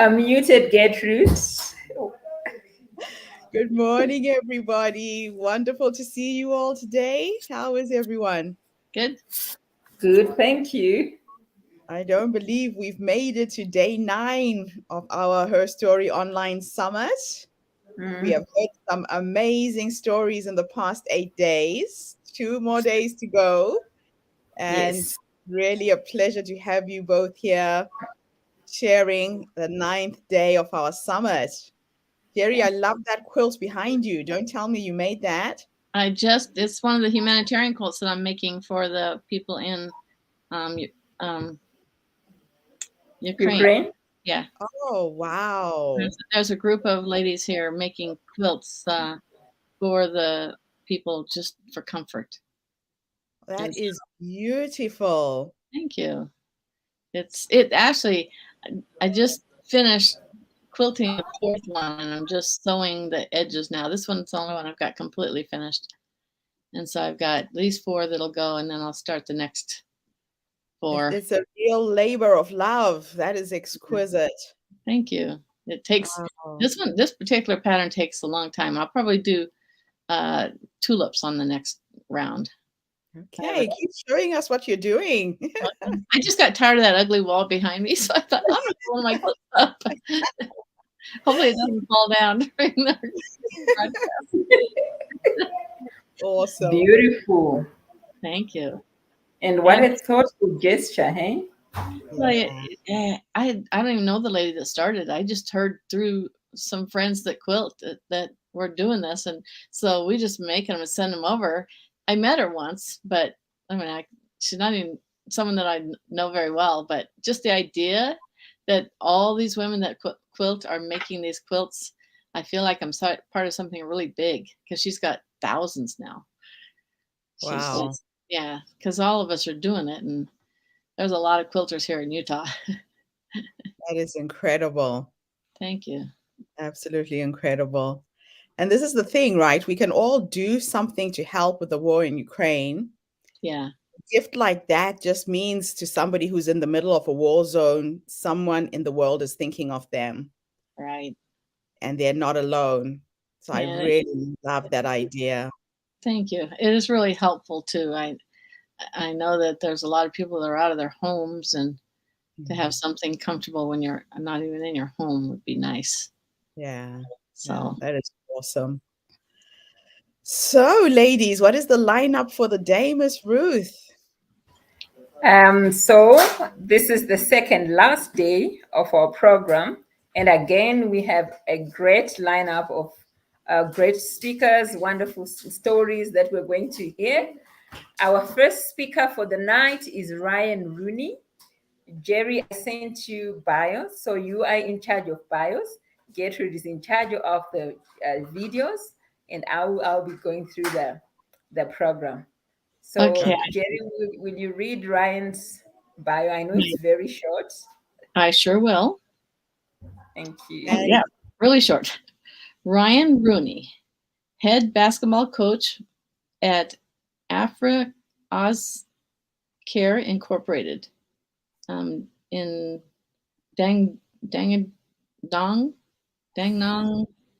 are muted, Gertrude. Good morning, everybody. Wonderful to see you all today. How is everyone? Good. Good, thank you. I don't believe we've made it to day 9 of our Herstory online summit. We have heard some amazing stories in the past 8 days. 2 more days to go. And Yes. really a pleasure to have you both here sharing the 9th day of our summit. Jerry, I love that quilt behind you. Don't tell me you made that. It's one of the humanitarian quilts that I'm making for the people in Ukraine. Yeah. Oh, wow. There's a group of ladies here making quilts for the people just for comfort. That is beautiful. Thank you. It actually, I just finished quilting the 4th one and I'm just sewing the edges now. This one's the only one I've got completely finished. And so I've got these 4 that'll go and then I'll start the next 4. It's a real labor of love. That is exquisite. Thank you. It takes this particular pattern takes a long time. I'll probably do tulips on the next round. Okay, keep showing us what you're doing. I just got tired of that ugly wall behind me, so I thought I'm gonna pull my clothes up. Hopefully it doesn't fall down during the broadcast. Awesome. Beautiful. Thank you. And what a thoughtful gesture, hey? Well, I don't even know the lady that started. I just heard through some friends that quilt that were doing this, and so we just making them and send them over. I met her once, but I mean, she's not even someone that I know very well. But just the idea that all these women that quilt are making these quilts, I feel like I'm part of something really big because she's got thousands now. Wow. Yeah, because all of us are doing it, and there's a lot of quilters here in Utah. That is incredible. Thank you. Absolutely incredible. And this is the thing, right? We can all do something to help with the war in Ukraine. Yeah. A gift like that just means to somebody who's in the middle of a war zone, someone in the world is thinking of them. Right. And they're not alone. So I really love that idea. Thank you. It is really helpful too. I know that there's a lot of people that are out of their homes, and to have something comfortable when you're not even in your home would be nice. Yeah. So that is awesome. So, ladies, what is the lineup for the day, Miss Ruth? So this is the second last day of our program. And again, we have a great lineup of great speakers, wonderful stories that we're going to hear. Our first speaker for the night is Ryan Rooney. Jerry, I sent you bios, so you are in charge of bios. Gertrude is in charge of the videos, and I'll be going through the program. So, okay. Jerry, will you read Ryan's bio? I know it's very short. I sure will. Thank you. Yeah, really short. Ryan Rooney, head basketball coach at Afra Oz Care Incorporated in Dandenong,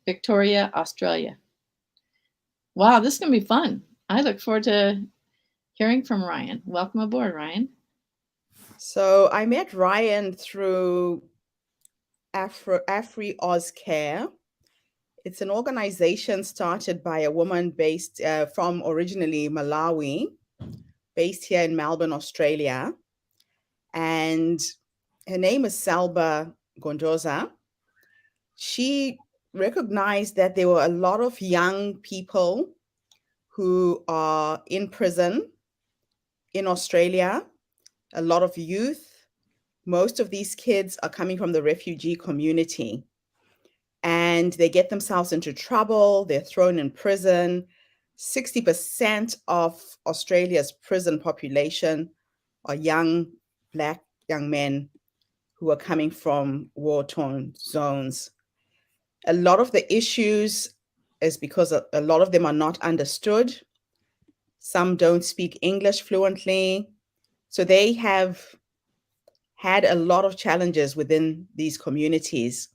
Victoria, Australia. Wow, this is going to be fun. I look forward to hearing from Ryan. Welcome aboard, Ryan. So I met Ryan through Afri Oz Care. It's an organization started by a woman based from originally Malawi, based here in Melbourne, Australia. And her name is Salba Gondoza. She recognized that there were a lot of young people who are in prison in Australia, a lot of youth. Most of these kids are coming from the refugee community, and they get themselves into trouble. They're thrown in prison. 60% of Australia's prison population are Black young men who are coming from war-torn zones. A lot of the issues is because a lot of them are not understood. Some don't speak English fluently. So they have had a lot of challenges within these communities.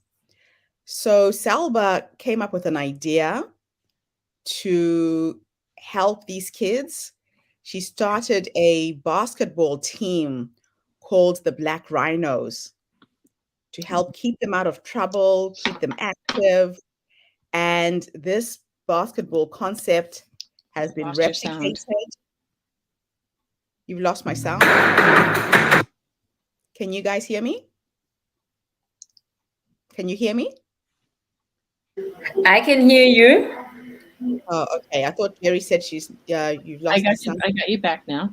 So Salba came up with an idea to help these kids. She started a basketball team called the Black Rhinos to help keep them out of trouble, keep them active. And this basketball concept has been Lost your sound. replicated. You've lost my sound. Can you guys hear me? Can you hear me? I can hear you. Oh, okay. I thought Jerry said she's you've lost the sound. I got you back now.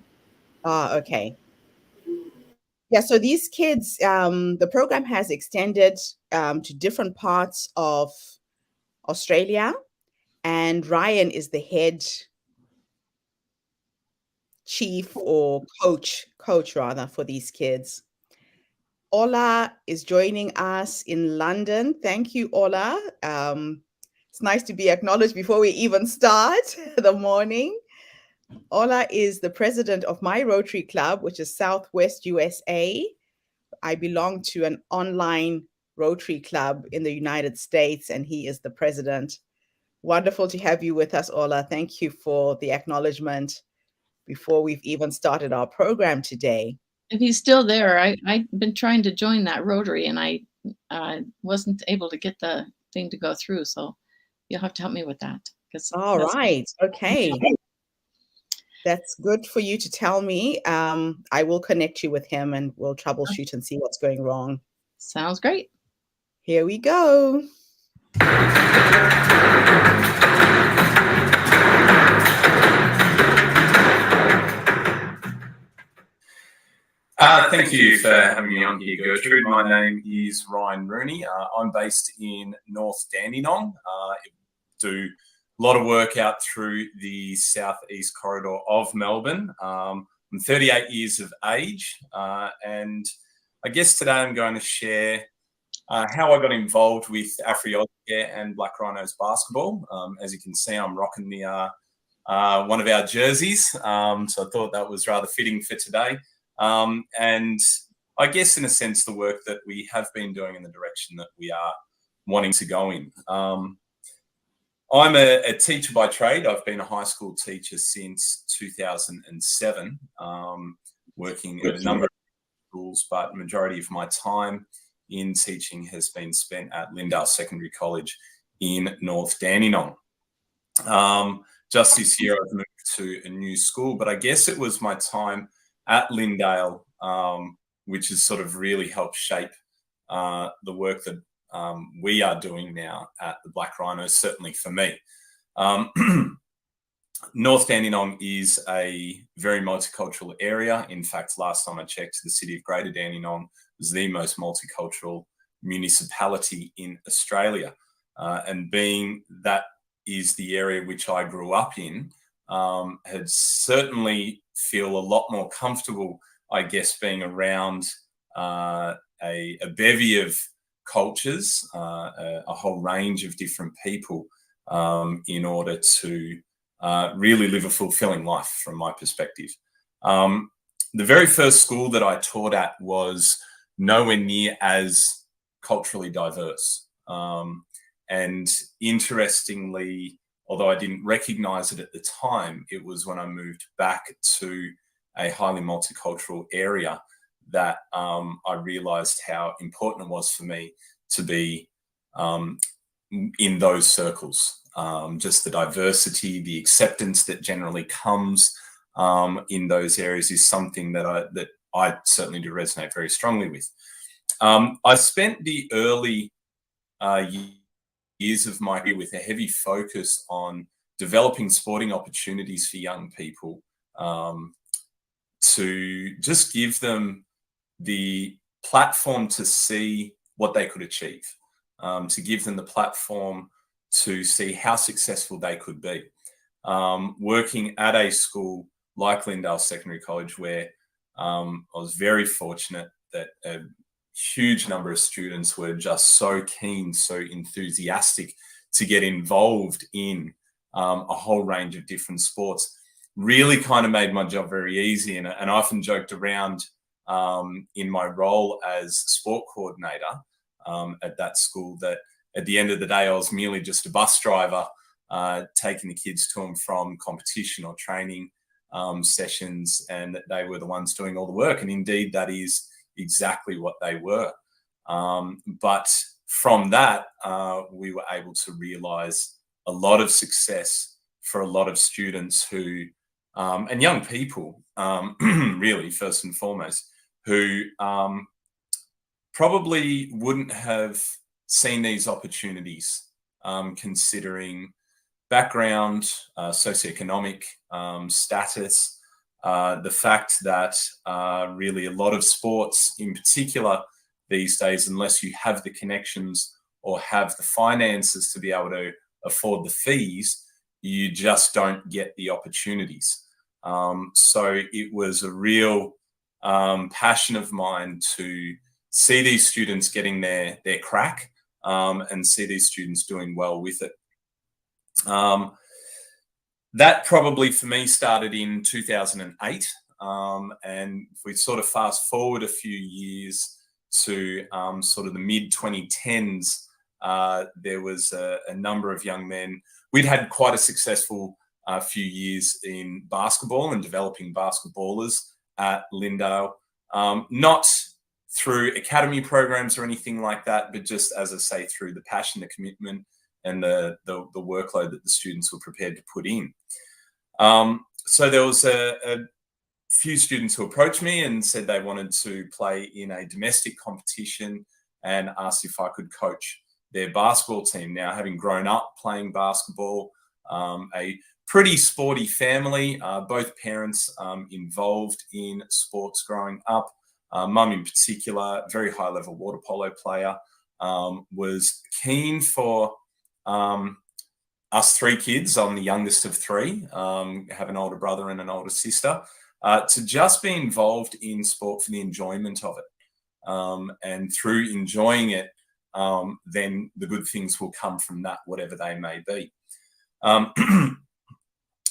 Ah, okay. Yeah, so these kids, the program has extended to different parts of Australia, and Ryan is the head chief or coach rather for these kids. Ola is joining us in London. Thank you, Ola. It's nice to be acknowledged before we even start the morning. Ola is the president of my Rotary Club, which is Southwest USA. I belong to an online Rotary Club in the United States, and he is the president. Wonderful to have you with us, Ola. Thank you for the acknowledgement before we've even started our program today. If he's still there, I've been trying to join that Rotary, and I wasn't able to get the thing to go through. So you'll have to help me with that. All right. Okay. That's good for you to tell me. I will connect you with him and we'll troubleshoot and see what's going wrong. Sounds great. Here we go. Thank you for having me on here, Gertrude. My name is Ryan Rooney. I'm based in North Dandenong. Do a lot of work out through the southeast corridor of Melbourne. I'm 38 years of age, and I guess today I'm going to share how I got involved with Afri-Auscare and Black Rhinos basketball. As you can see, I'm rocking the one of our jerseys, so I thought that was rather fitting for today. And I guess, in a sense, the work that we have been doing in the direction that we are wanting to go in. I'm a teacher by trade. I've been a high school teacher since 2007, working at a number of schools, but the majority of my time in teaching has been spent at Lindale Secondary College in North Dandenong. Just this year, I've moved to a new school, but I guess it was my time at Lindale, which has sort of really helped shape the work that we are doing now at the Black Rhinos, certainly for me. North Dandenong is a very multicultural area. In fact, last time I checked, the city of Greater Dandenong was the most multicultural municipality in Australia. And being that is the area which I grew up in, had certainly feel a lot more comfortable, I guess, being around a bevy of cultures, a whole range of different people, in order to really live a fulfilling life from my perspective. The very first school that I taught at was nowhere near as culturally diverse. And interestingly, although I didn't recognize it at the time, it was when I moved back to a highly multicultural area that I realized how important it was for me to be in those circles. Just the diversity, the acceptance that generally comes in those areas is something that I certainly do resonate very strongly with. I spent the early years of my career with a heavy focus on developing sporting opportunities for young people, to just give them the platform to see what they could achieve, to give them the platform to see how successful they could be. Working at a school like Lindale Secondary College, where I was very fortunate that a huge number of students were just so keen, so enthusiastic to get involved in a whole range of different sports, really kind of made my job very easy. And I often joked around in my role as sport coordinator at that school that at the end of the day, I was merely just a bus driver taking the kids to and from competition or training sessions, and that they were the ones doing all the work. And indeed, that is exactly what they were. But from that, we were able to realize a lot of success for a lot of students who, and young people, really, first and foremost, who probably wouldn't have seen these opportunities, considering background, socioeconomic status, the fact that really a lot of sports in particular these days, unless you have the connections or have the finances to be able to afford the fees, you just don't get the opportunities. So it was a real passion of mine to see these students getting their crack and see these students doing well with it. That probably for me started in 2008. And if we sort of fast forward a few years to sort of the mid 2010s, there was a number of young men. We'd had quite a successful few years in basketball and developing basketballers at Lindale, not through academy programs or anything like that, but just, as I say, through the passion, the commitment, and the workload that the students were prepared to put in. So there was a few students who approached me and said they wanted to play in a domestic competition and asked if I could coach their basketball team. Now, having grown up playing basketball, a pretty sporty family, both parents involved in sports growing up. Mum in particular, very high level water polo player, was keen for us three kids. I'm the youngest of three, have an older brother and an older sister, to just be involved in sport for the enjoyment of it. And through enjoying it, then the good things will come from that, whatever they may be.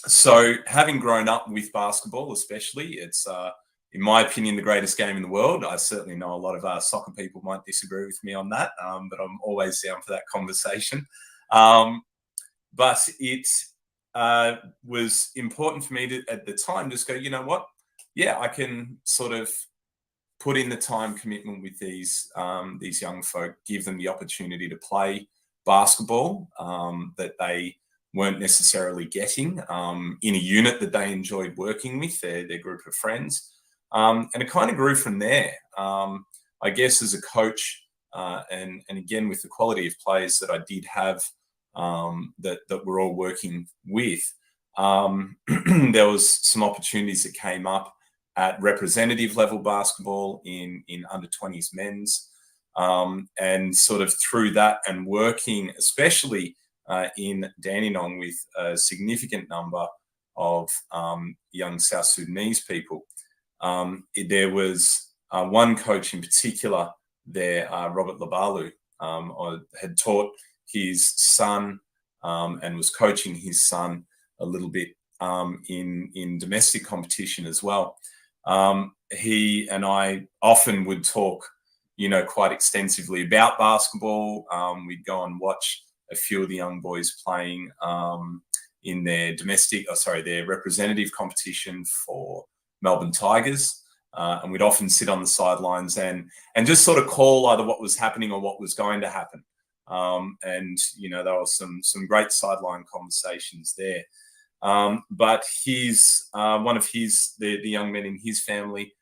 So having grown up with basketball, especially, it's, in my opinion, the greatest game in the world. I certainly know a lot of soccer people might disagree with me on that, but I'm always down for that conversation. But it was important for me to, at the time, just go, you know what? Yeah, I can sort of put in the time commitment with these young folk, give them the opportunity to play basketball that they weren't necessarily getting in a unit that they enjoyed working with, their group of friends. And it kind of grew from there. I guess as a coach, and again, with the quality of players that I did have, that we're all working with, there was some opportunities that came up at representative level basketball in under 20s men's, and sort of through that and working, especially in Dandenong, with a significant number of young South Sudanese people. There was one coach in particular there, Robert Labalu, had taught his son and was coaching his son a little bit in domestic competition as well. He and I often would talk, quite extensively about basketball. We'd go and watch a few of the young boys playing in their their representative competition for Melbourne Tigers. And we'd often sit on the sidelines and just sort of call either what was happening or what was going to happen. And, there were some great sideline conversations there. But one of the young men in his family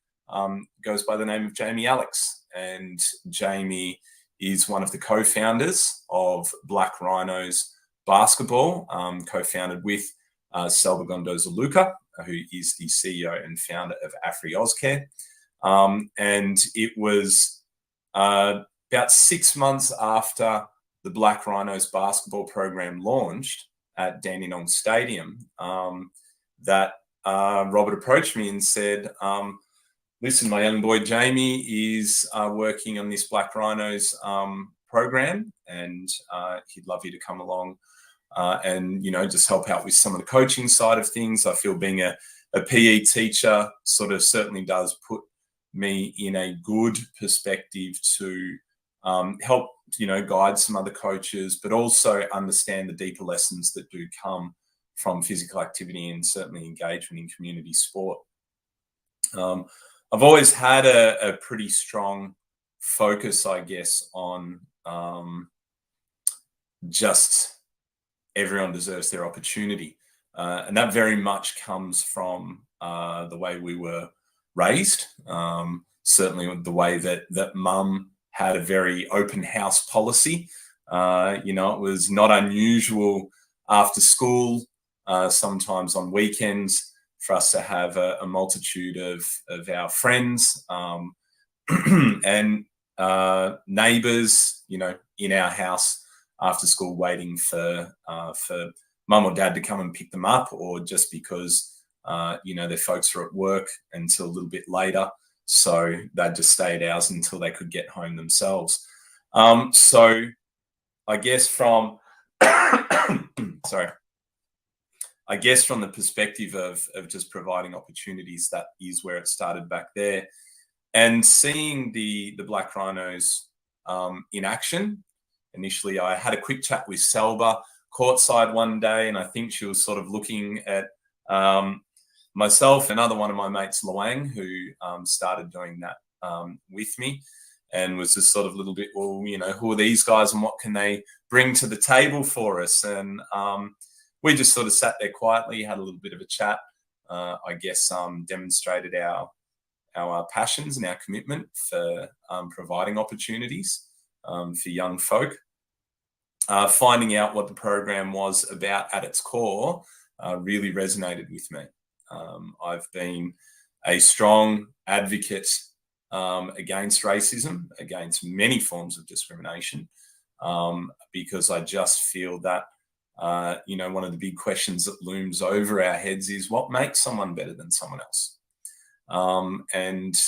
goes by the name of Jamie Alex. And Jamie is one of the co-founders of Black Rhinos Basketball, co-founded with Selva Gondoza-Luka, who is the CEO and founder of Afri Ozcare. And it was about 6 months after the Black Rhinos basketball program launched at Dandenong Stadium that Robert approached me and said, listen, my young boy Jamie is working on this Black Rhinos program, and he'd love you to come along and, just help out with some of the coaching side of things. I feel being a PE teacher sort of certainly does put me in a good perspective to help, guide some other coaches, but also understand the deeper lessons that do come from physical activity and certainly engagement in community sport. I've always had a pretty strong focus, I guess, on just everyone deserves their opportunity. And that very much comes from the way we were raised. Certainly the way that mum had a very open house policy. It was not unusual after school, sometimes on weekends, for us to have a multitude of our friends and neighbours, in our house after school, waiting for mum or dad to come and pick them up, or just because their folks were at work until a little bit later, so they just stayed ours until they could get home themselves. So I guess from from the perspective of just providing opportunities, that is where it started back there. And seeing the Black Rhinos in action, initially I had a quick chat with Selba courtside one day, and I think she was sort of looking at myself, another one of my mates, Luang, who started doing that with me, and was just sort of a little bit, well, who are these guys and what can they bring to the table for us? And we just sort of sat there quietly, had a little bit of a chat, demonstrated our passions and our commitment for providing opportunities for young folk. Finding out what the program was about at its core really resonated with me. I've been a strong advocate against racism, against many forms of discrimination, because I just feel that, one of the big questions that looms over our heads is what makes someone better than someone else? And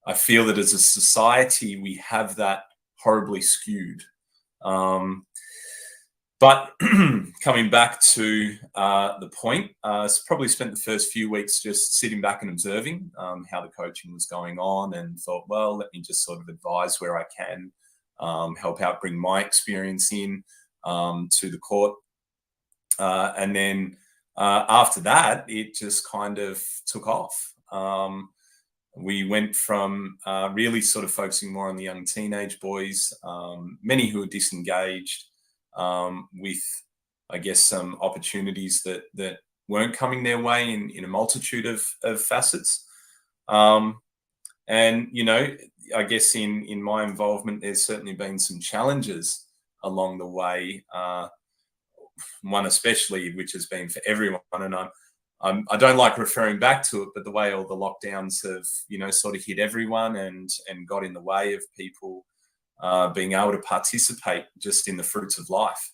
I feel that as a society, we have that horribly skewed. But coming back to the point, probably spent the first few weeks just sitting back and observing how the coaching was going on, and thought, well, let me just sort of advise where I can, help out, bring my experience in to the court. And then after that, it just kind of took off. We went from really sort of focusing more on the young teenage boys, many who are disengaged, with, I guess, some opportunities that weren't coming their way in a multitude of facets. And, I guess in my involvement, there's certainly been some challenges along the way. One especially, which has been for everyone, and I don't like referring back to it, but the way all the lockdowns have, sort of hit everyone and got in the way of people being able to participate just in the fruits of life,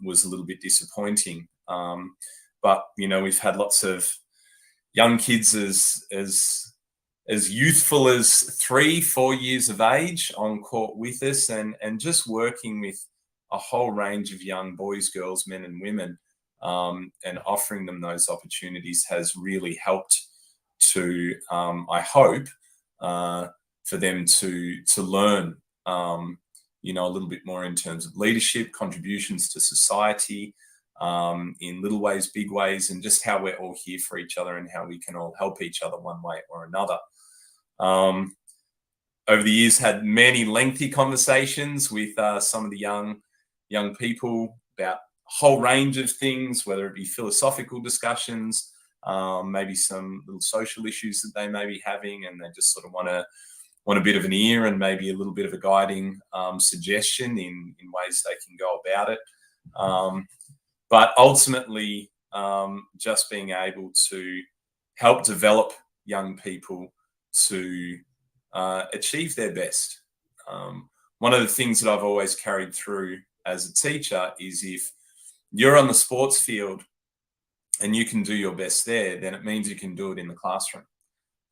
was a little bit disappointing. But, we've had lots of young kids as youthful as 3-4 years of age on court with us, and just working with a whole range of young boys, girls, men and women, and offering them those opportunities has really helped to, I hope, for them to learn, a little bit more in terms of leadership, contributions to society, in little ways, big ways, and just how we're all here for each other and how we can all help each other one way or another. Over the years, had many lengthy conversations with some of the young people about a whole range of things, whether it be philosophical discussions, maybe some little social issues that they may be having, and they just sort of want a bit of an ear and maybe a little bit of a guiding suggestion in ways they can go about it. But ultimately, just being able to help develop young people to achieve their best. One of the things that I've always carried through as a teacher is, if you're on the sports field and you can do your best there, then it means you can do it in the classroom.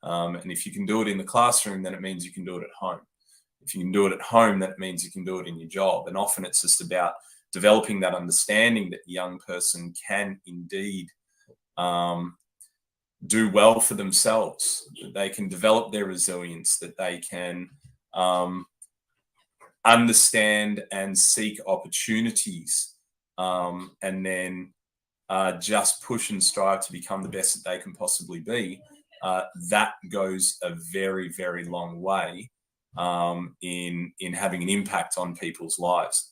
And if you can do it in the classroom, then it means you can do it at home. If you can do it at home, that means you can do it in your job. And often it's just about developing that understanding that the young person can indeed do well for themselves, that they can develop their resilience, that they can understand and seek opportunities, and then just push and strive to become the best that they can possibly be, that goes a very, very long way in having an impact on people's lives.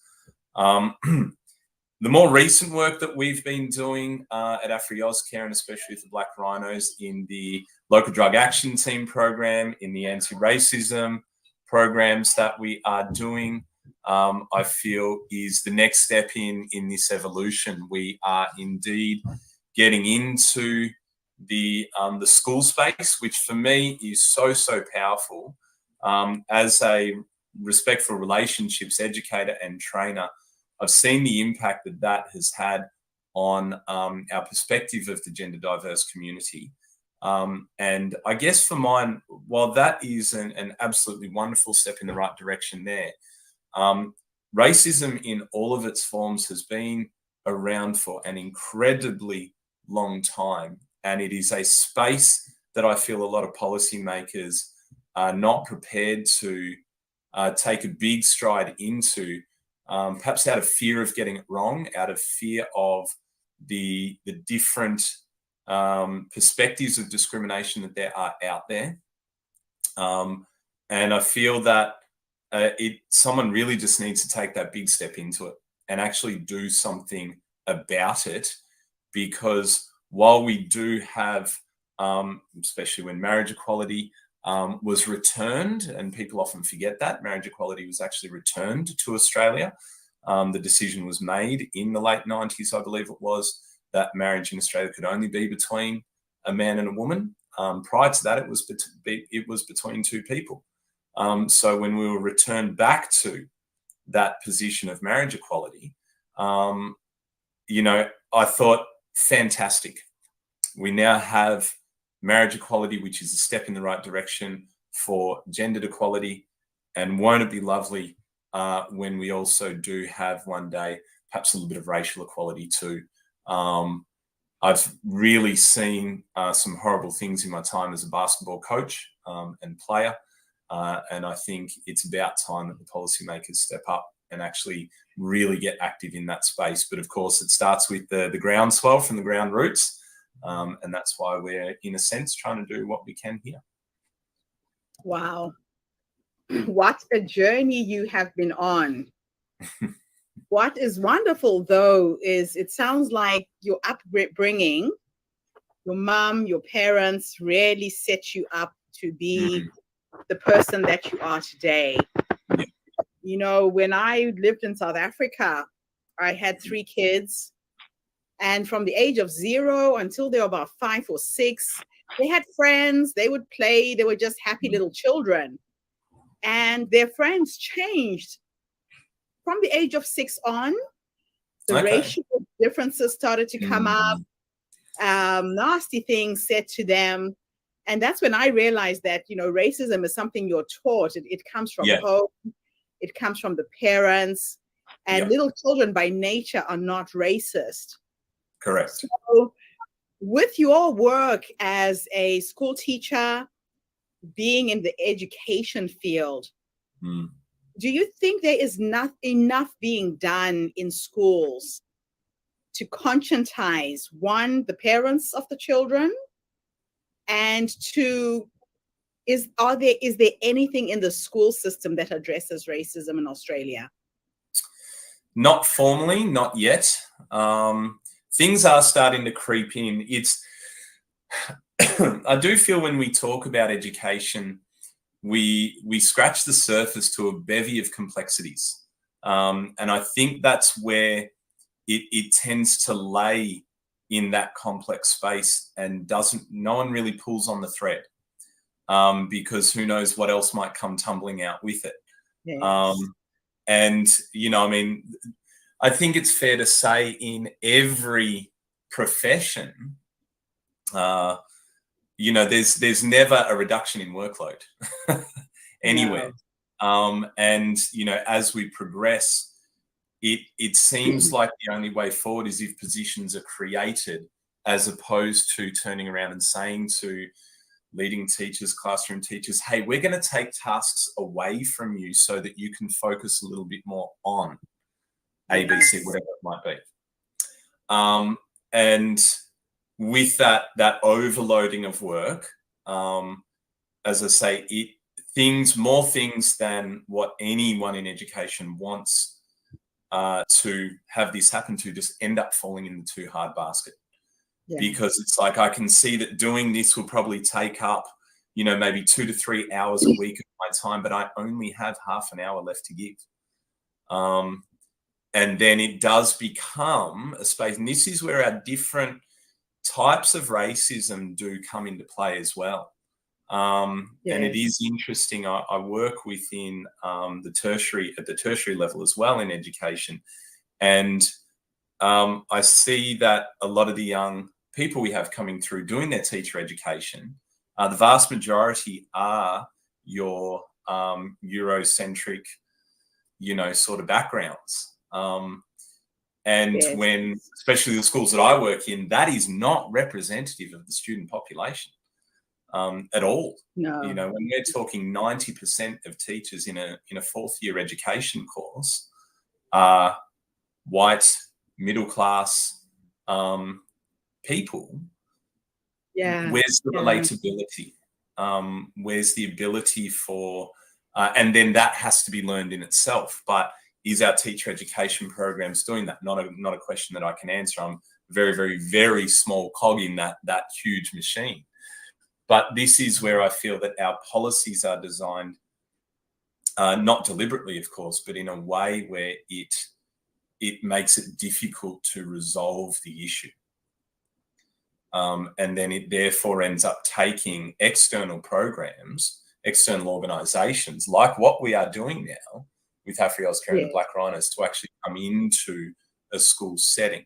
The more recent work that we've been doing at AFRI Auscare, and especially with the Black Rhinos in the Local Drug Action Team program, in the anti-racism programs that we are doing, I feel is the next step in this evolution. We are indeed getting into the school space, which for me is so, so powerful. As a respectful relationships educator and trainer, I've seen the impact that that has had on our perspective of the gender diverse community. And I guess for mine, while that is an absolutely wonderful step in the right direction there, racism in all of its forms has been around for an incredibly long time. And it is a space that I feel a lot of policymakers are not prepared to take a big stride into, perhaps out of fear of getting it wrong, out of fear of the different perspectives of discrimination that there are out there. And I feel that someone really just needs to take that big step into it and actually do something about it, because while we do have, especially when marriage equality was returned, and people often forget that marriage equality was actually returned to Australia. The decision was made in the late 90s, I believe it was, that marriage in Australia could only be between a man and a woman. Prior to that, it was between two people. So when we were returned back to that position of marriage equality, you know, I thought, fantastic. We now have marriage equality, which is a step in the right direction for gendered equality. And won't it be lovely when we also do have one day perhaps a little bit of racial equality too? I've really seen some horrible things in my time as a basketball coach and player. And I think it's about time that the policymakers step up and actually really get active in that space. But of course, it starts with the groundswell from the ground roots. And that's why we're, in a sense, trying to do what we can here. Wow. What a journey you have been on. What is wonderful, though, is it sounds like your upbringing, your mom, your parents really set you up to be the person that you are today. Yeah. You know, when I lived in South Africa, I had 3 kids. And from the age of 0 until they were about 5 or 6, they had friends, they would play, they were just happy little children. And their friends changed. From the age of 6 on, the racial differences started to come up, nasty things said to them. And that's when I realized that, you know, racism is something you're taught. It comes from home, it comes from the parents, and little children by nature are not racist. Correct. So with your work as a school teacher, being in the education field, do you think there is not enough being done in schools to conscientize, one, the parents of the children, and two, is there anything in the school system that addresses racism in Australia? Not formally, not yet. Things are starting to creep in. I do feel when we talk about education, we scratch the surface to a bevy of complexities. And I think that's where it tends to lay in that complex space, and no one really pulls on the thread, because who knows what else might come tumbling out with it. Yes. And, you know, I mean, I think it's fair to say in every profession, you know, there's never a reduction in workload anywhere. No. And, you know, as we progress, it seems like the only way forward is if positions are created as opposed to turning around and saying to leading teachers, classroom teachers, hey, we're going to take tasks away from you so that you can focus a little bit more on ABC, whatever it might be. And with that overloading of work, as I say, more things than what anyone in education wants to have this happen to just end up falling in the too hard basket. Yeah. Because it's like, I can see that doing this will probably take up, maybe 2 to 3 hours a week of my time, but I only have half an hour left to give. And then it does become a space, and this is where our different types of racism do come into play as well. And it is interesting. I work within at the tertiary level as well in education, and I see that a lot of the young people we have coming through doing their teacher education, the vast majority are your Eurocentric, sort of backgrounds. And when, especially the schools that I work in, that is not representative of the student population at all. No. When we're talking 90% of teachers in a fourth year education course are white, middle class people. Yeah. Where's the relatability? Where's the ability for, and then that has to be learned in itself. But is our teacher education programs doing that? Not a question that I can answer. I'm very, very, very small cog in that huge machine. But this is where I feel that our policies are designed, not deliberately, of course, but in a way where it makes it difficult to resolve the issue. And then it therefore ends up taking external programs, external organisations, like what we are doing now with Afri Australia and the Black Rhinos, to actually come into a school setting.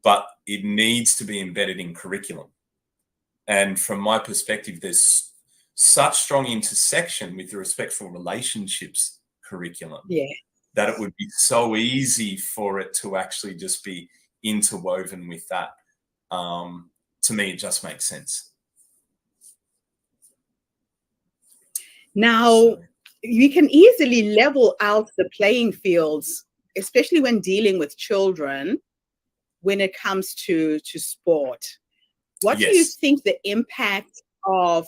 But it needs to be embedded in curriculum. And from my perspective, there's such strong intersection with the Respectful Relationships curriculum that it would be so easy for it to actually just be interwoven with that. To me, it just makes sense. Now, you can easily level out the playing fields, especially when dealing with children, when it comes to sport. What do you think the impact of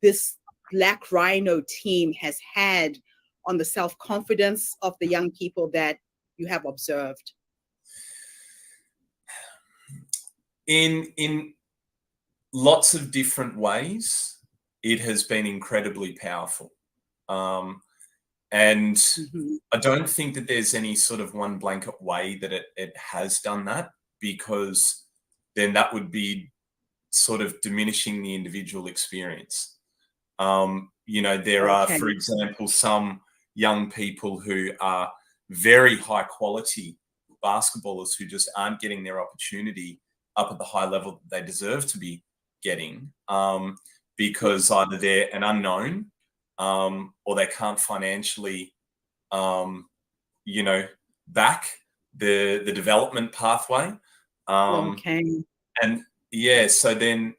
this Black Rhino team has had on the self-confidence of the young people that you have observed? In lots of different ways, it has been incredibly powerful. And I don't think that there's any sort of one blanket way that it has done that, because then that would be sort of diminishing the individual experience. There are, for example, some young people who are very high quality basketballers who just aren't getting their opportunity up at the high level that they deserve to be getting, because either they're an unknown, or they can't financially, back the development pathway. And so then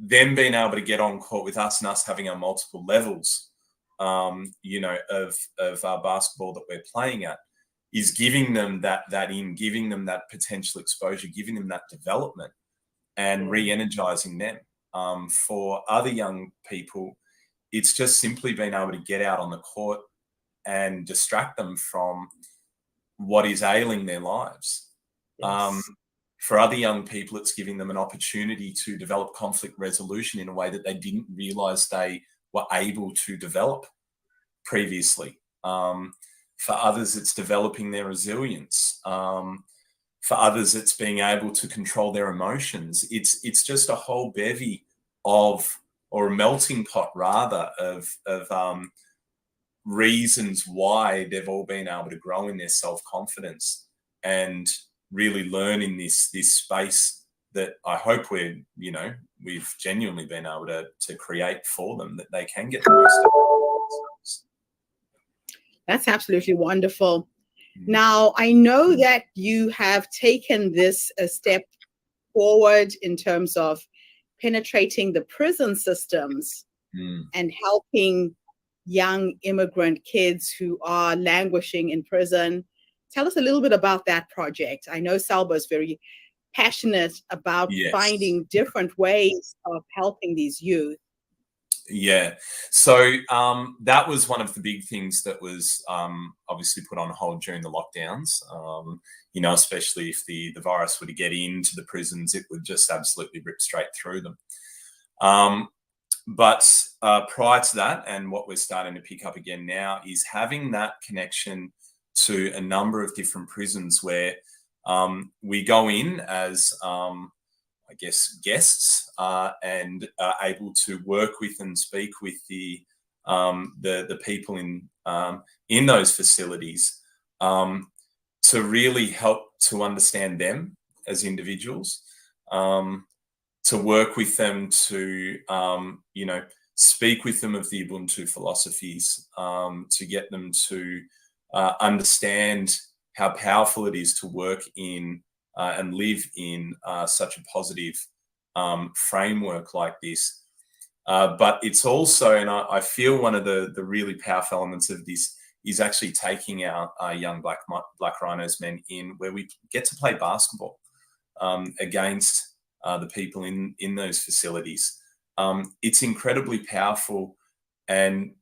being able to get on court with us and us having our multiple levels, of our basketball that we're playing at, is giving them giving them that potential exposure, giving them that development, and re-energizing them. For other young people, it's just simply being able to get out on the court and distract them from what is ailing their lives. For other young people, it's giving them an opportunity to develop conflict resolution in a way that they didn't realize they were able to develop previously. For others, it's developing their resilience. For others, it's being able to control their emotions. It's just a whole bevy of, or a melting pot rather, of reasons why they've all been able to grow in their self-confidence and really learn in this space that I hope we've genuinely been able to create for them, that they can get the most out of themselves. That's absolutely wonderful. Now, I know that you have taken this a step forward in terms of penetrating the prison systems and helping young immigrant kids who are languishing in prison. Tell us a little bit about that project. I know Salba is very passionate about finding different ways of helping these youth. Yeah. So that was one of the big things that was obviously put on hold during the lockdowns. You know, especially if the virus were to get into the prisons, it would just absolutely rip straight through them. But prior to that, and what we're starting to pick up again now, is having that connection to a number of different prisons where we go in as I guess guests and are able to work with and speak with the people in those facilities to really help to understand them as individuals, to work with them, to you know, speak with them of the Ubuntu philosophies, to get them to understand how powerful it is to work in and live in such a positive framework like this. But it's also, and I feel one of the really powerful elements of this is actually taking our young Black Rhinos men in, where we get to play basketball against the people in those facilities. It's incredibly powerful and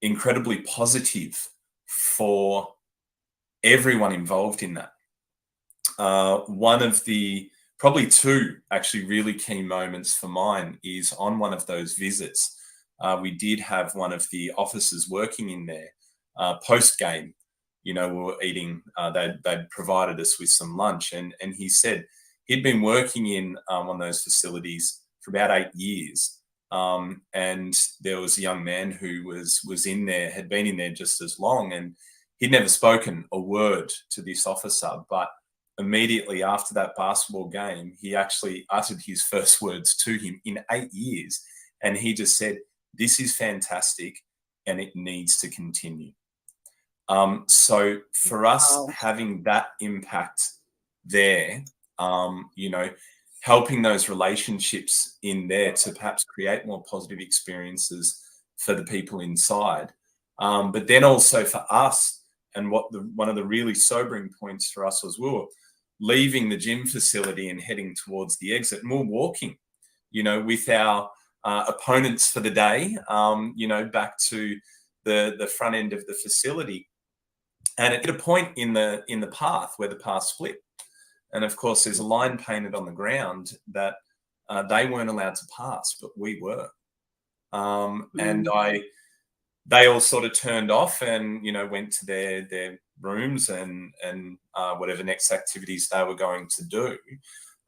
incredibly positive for everyone involved in that. One of the, probably two actually really key moments for mine is on one of those visits. We did have one of the officers working in there post-game. You know, we were eating, they'd provided us with some lunch, and he said he'd been working in one of those facilities for about 8 years. And there was a young man who was in there, had been in there just as long, and he'd never spoken a word to this officer, but immediately after that basketball game, he actually uttered his first words to him in 8 years. And he just said, "This is fantastic and it needs to continue." So for us having that impact there, you know, helping those relationships in there to perhaps create more positive experiences for the people inside. But then also for us, and one of the really sobering points for us was we were leaving the gym facility and heading towards the exit, and we're walking, you know, with our opponents for the day, you know, back to the front end of the facility. And at a point in the path where the path split, and of course there's a line painted on the ground that they weren't allowed to pass, but we were. And they all sort of turned off and, you know, went to their rooms and whatever next activities they were going to do.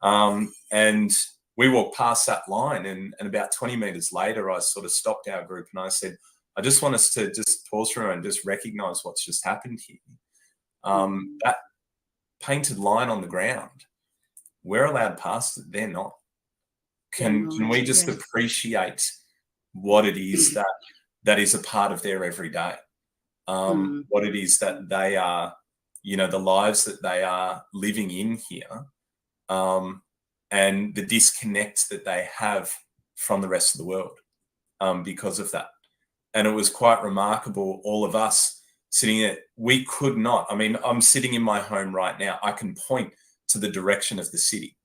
And we walked past that line, and about 20 meters later, I sort of stopped our group and I said, "I just want us to just pause for a moment and just recognize what's just happened here. That painted line on the ground, we're allowed past it, they're not. Can we just appreciate what it is that is a part of their everyday? What it is that they are, you know, the lives that they are living in here, and the disconnect that they have from the rest of the world because of that." And it was quite remarkable, all of us sitting there, we could not, I mean, I'm sitting in my home right now, I can point to the direction of the city.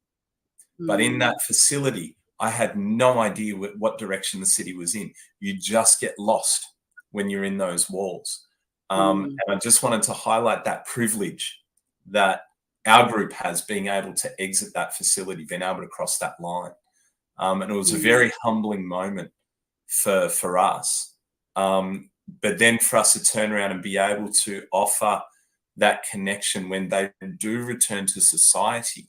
But in that facility, I had no idea what direction the city was in. You just get lost when you're in those walls. And I just wanted to highlight that privilege that our group has, being able to exit that facility, being able to cross that line. And it was a very humbling moment for us. But then for us to turn around and be able to offer that connection when they do return to society,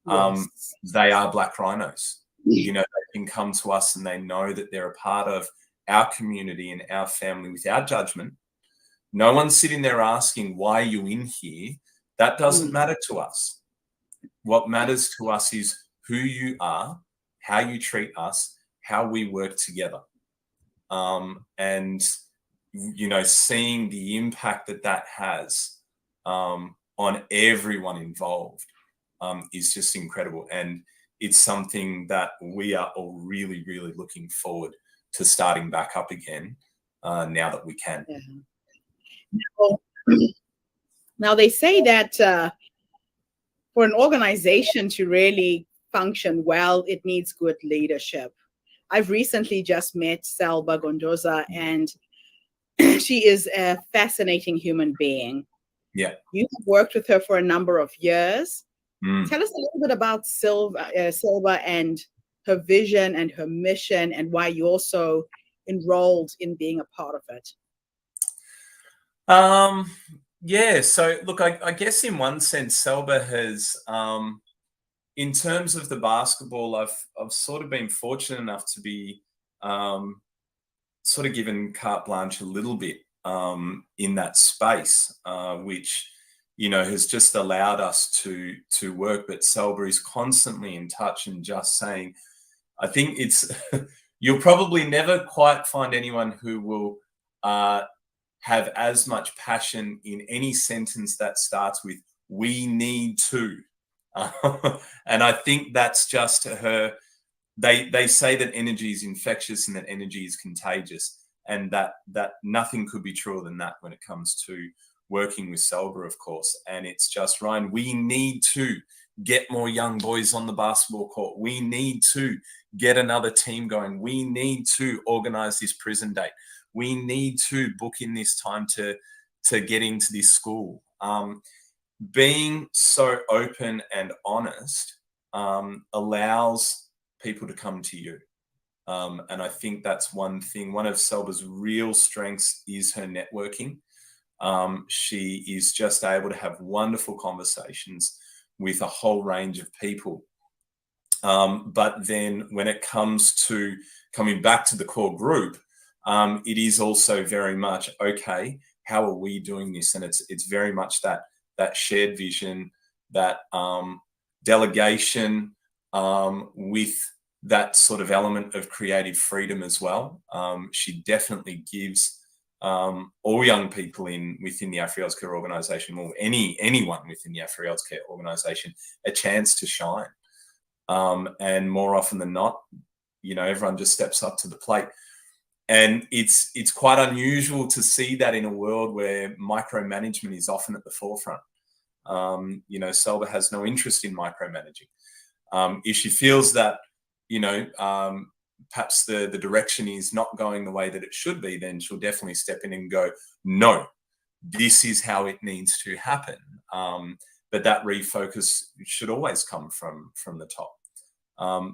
they are Black Rhinos. You know, they can come to us and they know that they're a part of our community and our family without judgment. No one's sitting there asking, "Why are you in here?" That doesn't matter to us. What matters to us is who you are, how you treat us, how we work together. And, you know, seeing the impact that has on everyone involved is just incredible. And it's something that we are all really, really looking forward to starting back up again now that we can. Yeah. Now, they say that for an organization to really function well, it needs good leadership. I've recently just met Selba Gondoza, and she is a fascinating human being. Yeah. You have worked with her for a number of years. Mm. Tell us a little bit about Selba and her vision and her mission, and why you also enrolled in being a part of it. Yeah, so look, I guess in one sense, Selba has, in terms of the basketball, I've sort of been fortunate enough to be sort of given carte blanche a little bit in that space, which, you know, has just allowed us to work. But Selba is constantly in touch and just saying, I think it's, you'll probably never quite find anyone who will have as much passion in any sentence that starts with, we need to. And I think that's just her. They say that energy is infectious and that energy is contagious, and that nothing could be truer than that when it comes to working with Selba, of course. And it's just, Ryan, we need to get more young boys on the basketball court. We need to get another team going. We need to organize this prison date. We need to book in this time to get into this school. Being so open and honest allows people to come to you. And I think that's one thing. One of Selba's real strengths is her networking. She is just able to have wonderful conversations with a whole range of people. But then when it comes to coming back to the core group, it is also very much, okay, how are we doing this? And it's very much that shared vision, that delegation with that sort of element of creative freedom as well. She definitely gives all young people within the AfriEld's Care organisation, or anyone within the AfriEld's Care organisation, a chance to shine. And more often than not, you know, everyone just steps up to the plate. And it's quite unusual to see that in a world where micromanagement is often at the forefront. You know, Selba has no interest in micromanaging. If she feels that, you know, perhaps the direction is not going the way that it should be, then she'll definitely step in and go, no, this is how it needs to happen. But that refocus should always come from the top.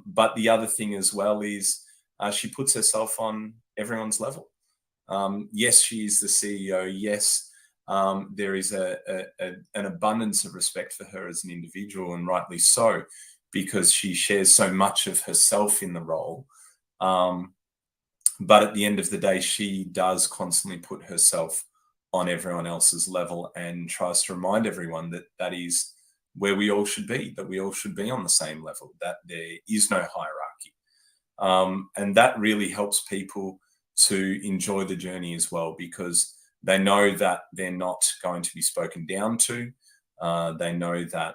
But the other thing as well is she puts herself on everyone's level. Yes, she is the CEO. Yes, there is an abundance of respect for her as an individual, and rightly so, because she shares so much of herself in the role. But at the end of the day, she does constantly put herself on everyone else's level and tries to remind everyone that is where we all should be, that we all should be on the same level, that there is no hierarchy. And that really helps people to enjoy the journey as well, because they know that they're not going to be spoken down to. They know that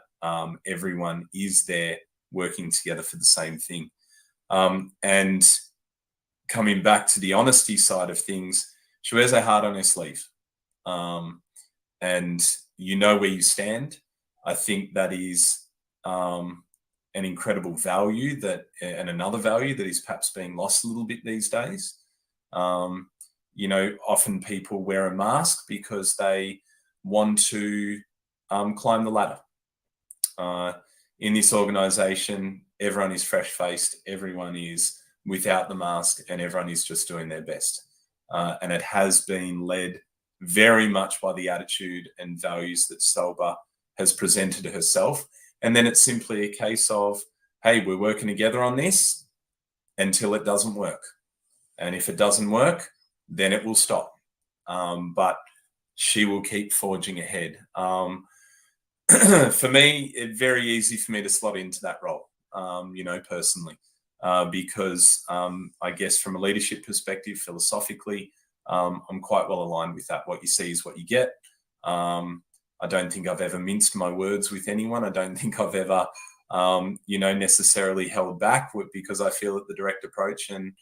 everyone is there working together for the same thing. And coming back to the honesty side of things, she wears her heart on her sleeve. And you know where you stand. I think that is an incredible value, and another value that is perhaps being lost a little bit these days. You know, often people wear a mask because they want to climb the ladder. In this organization, everyone is fresh-faced, everyone is without the mask, and everyone is just doing their best. And it has been led very much by the attitude and values that Selba has presented to herself. And then it's simply a case of, hey, we're working together on this until it doesn't work. And if it doesn't work, then it will stop. But she will keep forging ahead. For me, it's very easy for me to slot into that role, you know, personally, because I guess from a leadership perspective, philosophically, I'm quite well aligned with that. What you see is what you get. I don't think I've ever minced my words with anyone. I don't think I've ever, necessarily held back because I feel that the direct approach and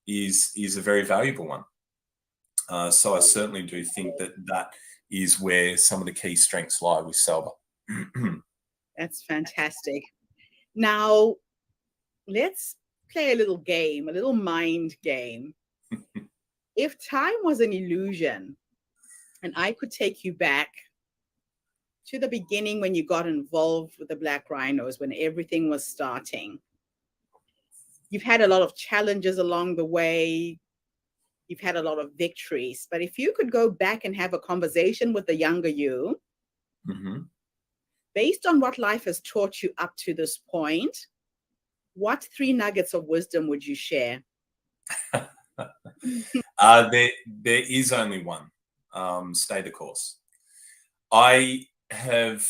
is a very valuable one. So I certainly do think that is where some of the key strengths lie with Selva. That's fantastic. Now, let's play a little game, a little mind game. If time was an illusion and I could take you back to the beginning when you got involved with the Black Rhinos, when everything was starting, you've had a lot of challenges along the way. You've had a lot of victories. But if you could go back and have a conversation with the younger you, based on what life has taught you up to this point, what 3 nuggets of wisdom would you share? There is only one. Stay the course. I have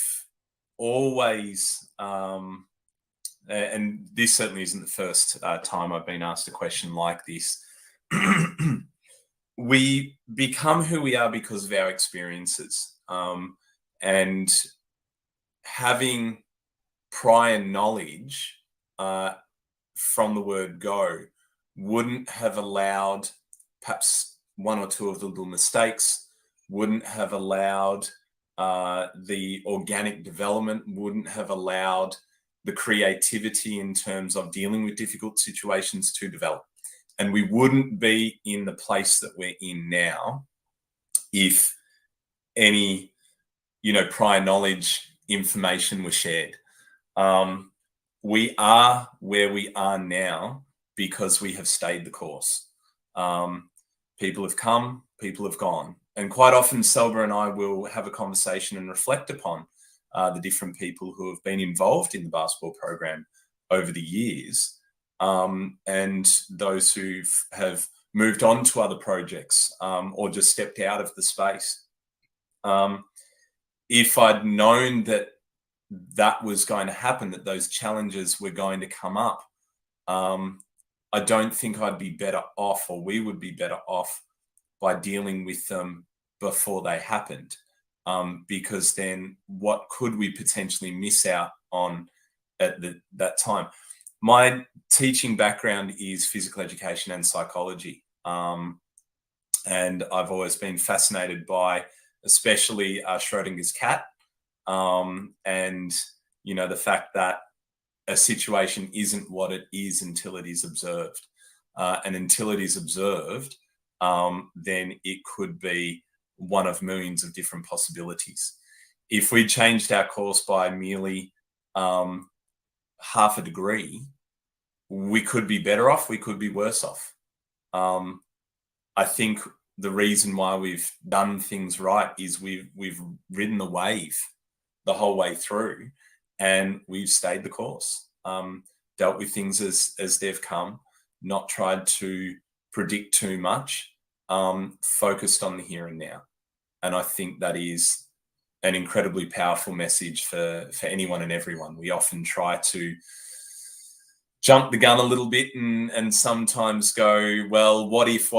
always, and this certainly isn't the first time I've been asked a question like this. We become who we are because of our experiences, and having prior knowledge from the word go wouldn't have allowed perhaps 1 or 2 of the little mistakes, wouldn't have allowed the organic development, wouldn't have allowed the creativity in terms of dealing with difficult situations to develop. And we wouldn't be in the place that we're in now if any, prior knowledge information was shared. We are where we are now because we have stayed the course. People have come, people have gone. And quite often, Selva and I will have a conversation and reflect upon the different people who have been involved in the basketball program over the years, and those who have moved on to other projects or just stepped out of the space. If I'd known that was going to happen, that those challenges were going to come up, I don't think I'd be better off, or we would be better off, by dealing with them before they happened. Because then what could we potentially miss out on at that time? My teaching background is physical education and psychology. And I've always been fascinated by, especially Schrodinger's cat, and, the fact that a situation isn't what it is until it is observed. And until it is observed, then it could be one of millions of different possibilities. If we changed our course by merely half a degree, we could be better off, we could be worse off. I think the reason why we've done things right is we've ridden the wave the whole way through, and we've stayed the course, dealt with things as they've come, not tried to predict too much, focused on the here and now. And I think that is an incredibly powerful message for anyone and everyone. We often try to jump the gun a little bit and sometimes go, well, what if?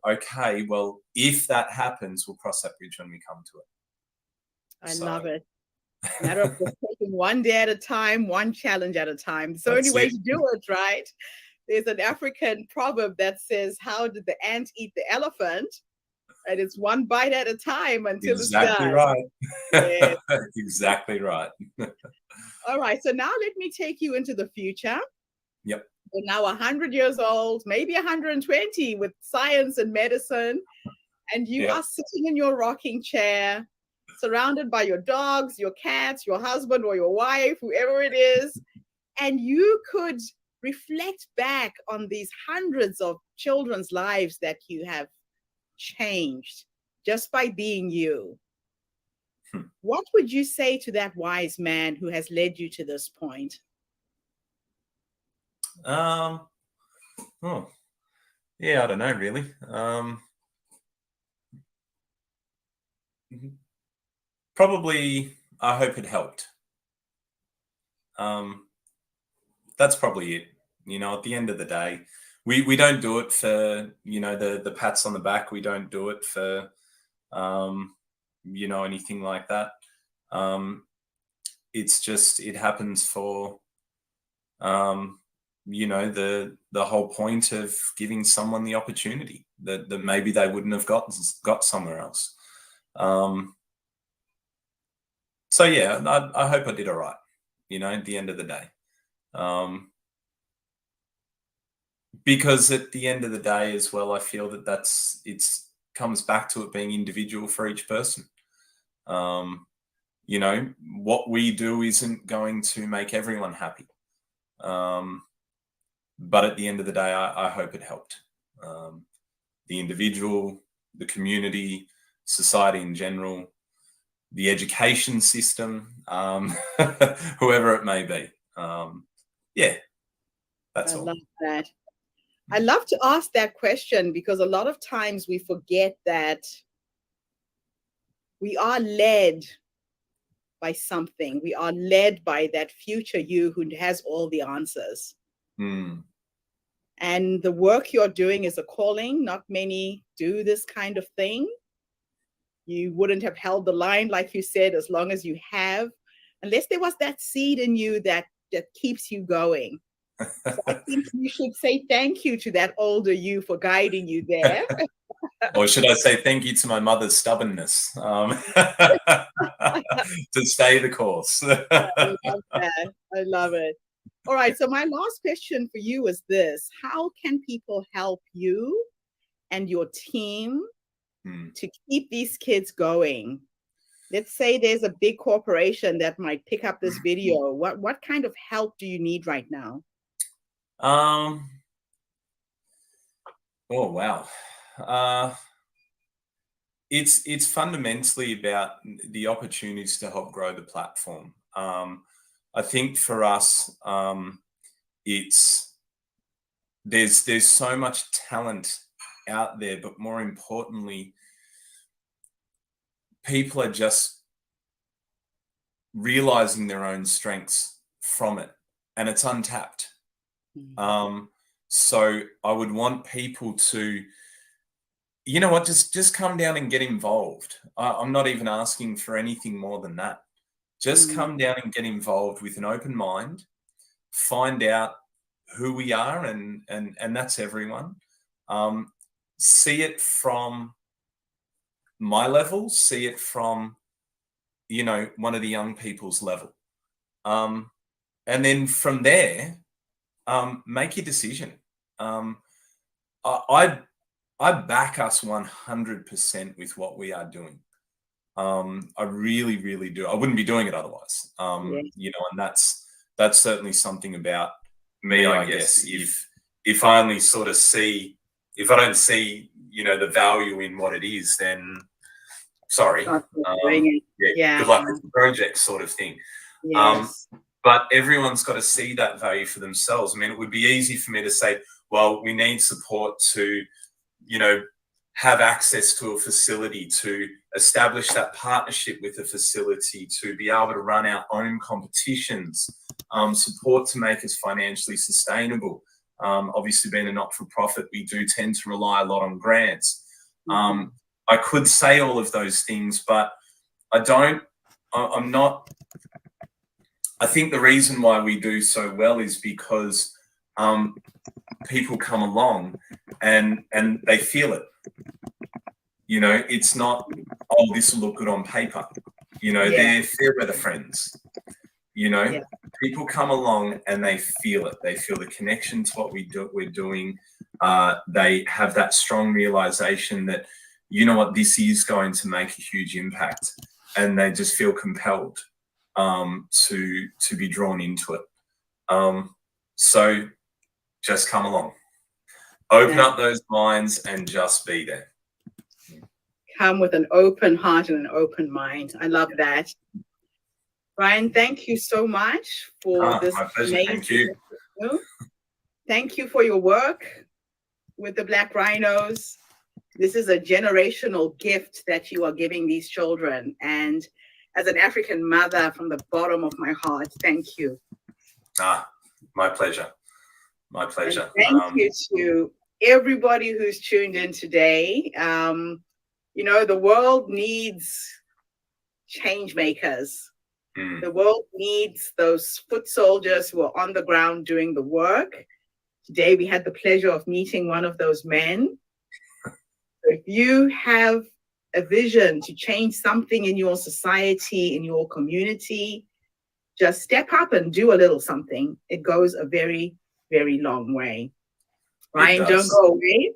Okay, well, if that happens, we'll cross that bridge when we come to it. I love it. Matter of just taking one day at a time, one challenge at a time. It's the only way to do it, right? There's an African proverb that says, how did the ant eat the elephant? And it's one bite at a time until it's done. Exactly right. Yes. Exactly right. All right. So now let me take you into the future. Yep. You're now 100 years old, maybe 120 with science and medicine. And you are sitting in your rocking chair, surrounded by your dogs, your cats, your husband or your wife, whoever it is. And you could reflect back on these hundreds of children's lives that you have changed just by being you. What would you say to that wise man who has led you to this point? I don't know, really. Probably, I hope it helped. That's probably it. At the end of the day, we don't do it for, the pats on the back. We don't do it for, you know, anything like that. It's just, it happens for, you know, the whole point of giving someone the opportunity that maybe they wouldn't have got somewhere else. So yeah, I hope I did all right, you know, at the end of the day. Because at the end of the day as well, I feel that comes back to it being individual for each person. You know, what we do isn't going to make everyone happy. But at the end of the day, I hope it helped. The individual, the community, society in general, the education system, whoever it may be. Yeah, that's all. I love that. I love to ask that question because a lot of times we forget that we are led by something. We are led by that future you who has all the answers. And the work you're doing is a calling. Not many do this kind of thing. You wouldn't have held the line, like you said, as long as you have, unless there was that seed in you that keeps you going. So I think you should say thank you to that older you for guiding you there. Or should I say thank you to my mother's stubbornness to stay the course? I love that. I love it. All right. So my last question for you is this. How can people help you and your team to keep these kids going? Let's say there's a big corporation that might pick up this video. What kind of help do you need right now? Oh, wow. It's fundamentally about the opportunities to help grow the platform. I think for us, there's so much talent out there, but more importantly, people are just realizing their own strengths from it, and it's untapped. So I would want people to, you know what, just come down and get involved. I'm not even asking for anything more than that. Just come down and get involved with an open mind, find out who we are, and that's everyone. See it from my level, see it from, you know, one of the young people's level. And then from there, make your decision. I back us 100% with what we are doing. I really, really do. I wouldn't be doing it otherwise. You know, and that's certainly something about me, I guess. If I only sort of see, if I don't see, you know, the value in what it is, then sorry. Good luck with the project, sort of thing. Yes. But everyone's got to see that value for themselves. I mean, it would be easy for me to say, well, we need support to, you know, have access to a facility, to establish that partnership with a facility, to be able to run our own competitions, support to make us financially sustainable. Obviously, being a not-for-profit, we do tend to rely a lot on grants. I could say all of those things, but I'm not. I think the reason why we do so well is because people come along and they feel it. You know, it's not, oh, this will look good on paper. You know, they're weather friends. You know, people come along and they feel it. They feel the connection to what we're doing. They have that strong realization that, you know what, this is going to make a huge impact, and they just feel compelled to be drawn into it. So just come along, open up those minds, and just be there. Come with an open heart and an open mind. I love that. Brian, thank you so much for this. My pleasure. Thank you. Thank you for your work with the Black Rhinos. This is a generational gift that you are giving these children. And as an African mother, from the bottom of my heart, thank you. My pleasure. My pleasure. And thank you to everybody who's tuned in today. You know, the world needs change makers. Mm. The world needs those foot soldiers who are on the ground doing the work. Today, we had the pleasure of meeting one of those men. So if you have a vision to change something in your society, in your community, just step up and do a little something. It goes a very, very long way. Ryan, don't go away.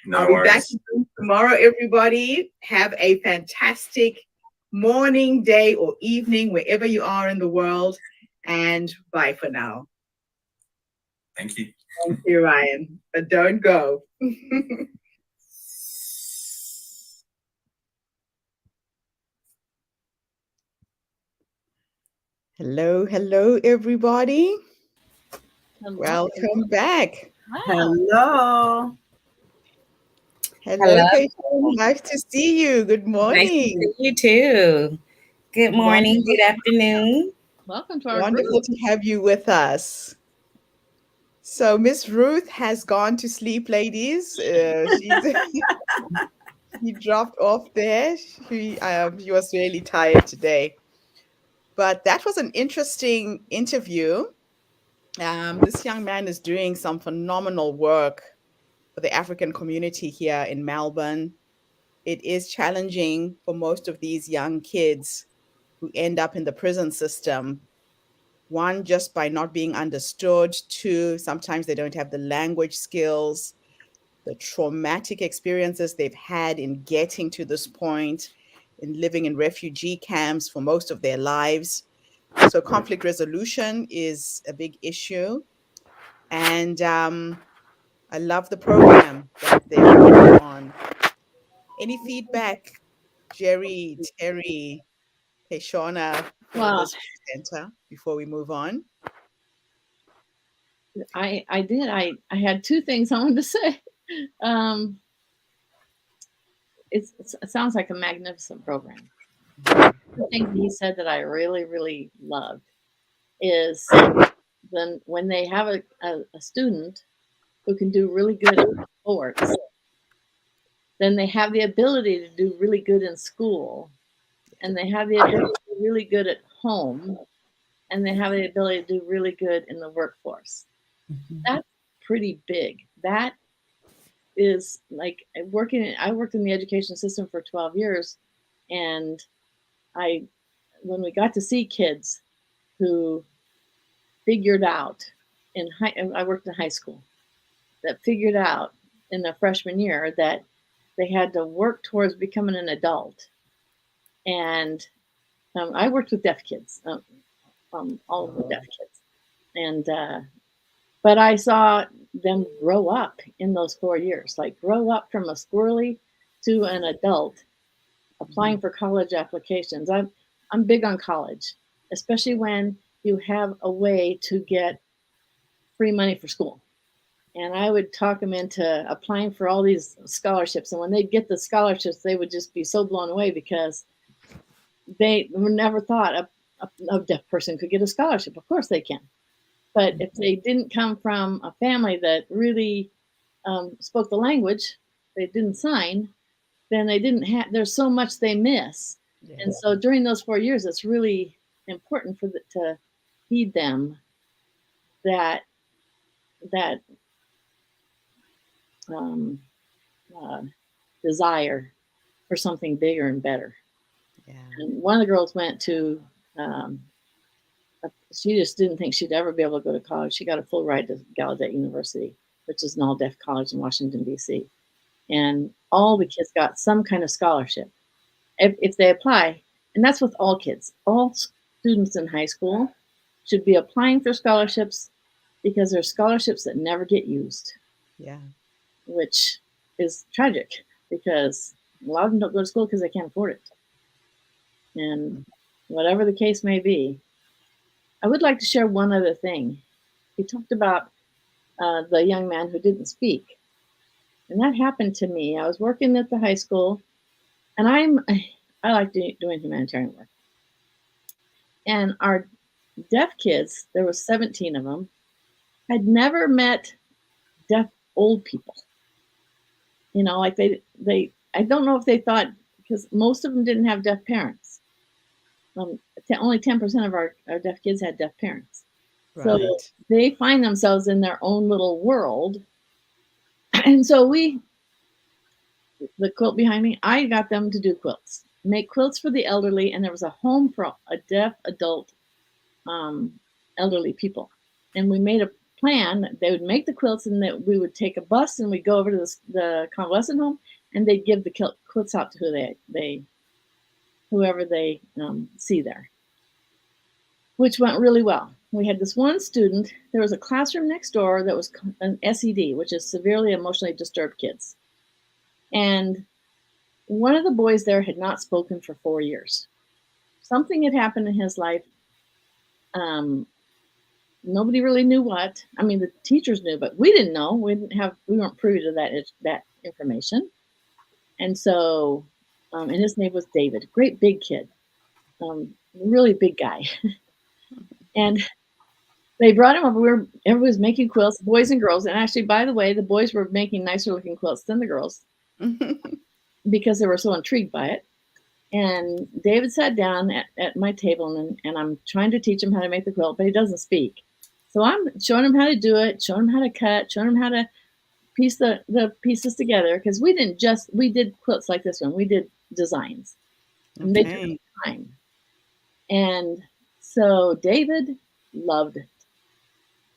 No I'll be back worries. tomorrow, everybody. Have a fantastic morning, day, or evening, wherever you are in the world. And bye for now. Thank you. Thank you, Ryan. But don't go. Hello, everybody. Hello. Welcome back. Wow. Hello. Hello, Keisha. Nice to see you. Good morning. Nice to see you too. Good morning. Good afternoon. Welcome to our Wonderful group. to have you with us. So Miss Ruth has gone to sleep, ladies. She dropped off there. She was really tired today. But that was an interesting interview. This young man is doing some phenomenal work for the African community here in Melbourne. It is challenging for most of these young kids who end up in the prison system. One, just by not being understood. Two, sometimes they don't have the language skills, the traumatic experiences they've had in getting to this point, in living in refugee camps for most of their lives. So conflict resolution is a big issue. And I love the program that they're working on. Any feedback, Jerry, Terry, Shauna, for Wow. this presenter before we move on? I had two things I wanted to say. It sounds like a magnificent program. The thing he said that I really, really loved is then when they have a student who can do really good at sports, then they have the ability to do really good in school, and they have the ability to do really good at home, and they have the ability to do really good in the workforce. That's pretty big. That is like I worked in the education system for 12 years, and when we got to see kids who figured out I worked in high school, that figured out in their freshman year that they had to work towards becoming an adult. And I worked with deaf kids, all of the deaf kids, and but I saw them grow up in those 4 years, like grow up from a squirrely to an adult, applying for college applications. I'm big on college, especially when you have a way to get free money for school. And I would talk them into applying for all these scholarships. And when they get the scholarships, they would just be so blown away because they never thought a deaf person could get a scholarship. Of course they can. But if they didn't come from a family that really spoke the language, they didn't sign, then they didn't have, there's so much they miss. Yeah. And so during those 4 years, it's really important to feed them that desire for something bigger and better. Yeah. And one of the girls went to, she just didn't think she'd ever be able to go to college. She got a full ride to Gallaudet University, which is an all-deaf college in Washington, D.C. And all the kids got some kind of scholarship if they apply. And that's with all kids. All students in high school should be applying for scholarships because there's scholarships that never get used. Yeah. Which is tragic because a lot of them don't go to school because they can't afford it. And whatever the case may be, I would like to share one other thing. He talked about the young man who didn't speak. And that happened to me. I was working at the high school, and I like doing humanitarian work. And our deaf kids, there was 17 of them, had never met deaf old people. Like I don't know if they thought, because most of them didn't have deaf parents. only 10% of our deaf kids had deaf parents. Right. So they find themselves in their own little world. And so the quilt behind me, I got them to do quilts, make quilts for the elderly. And there was a home for a deaf adult elderly people. And we made a plan. They would make the quilts, and that we would take a bus and we'd go over to the convalescent home, and they'd give the quilts out to whoever they see there, which went really well. We had this one student. There was a classroom next door that was an SED, which is severely emotionally disturbed kids. And one of the boys there had not spoken for 4 years. Something had happened in his life. Nobody really knew what. I mean, the teachers knew, but we didn't know. We weren't privy to that information. And so, and his name was David, great big kid, really big guy. And they brought him up. Everybody was making quilts, boys and girls. And actually, by the way, the boys were making nicer looking quilts than the girls because they were so intrigued by it. And David sat down at my table, and I'm trying to teach him how to make the quilt, but he doesn't speak. So I'm showing him how to do it, showing him how to cut, showing him how to piece the pieces together. Because we did quilts like this one. We did designs. And they took time. And so David loved it.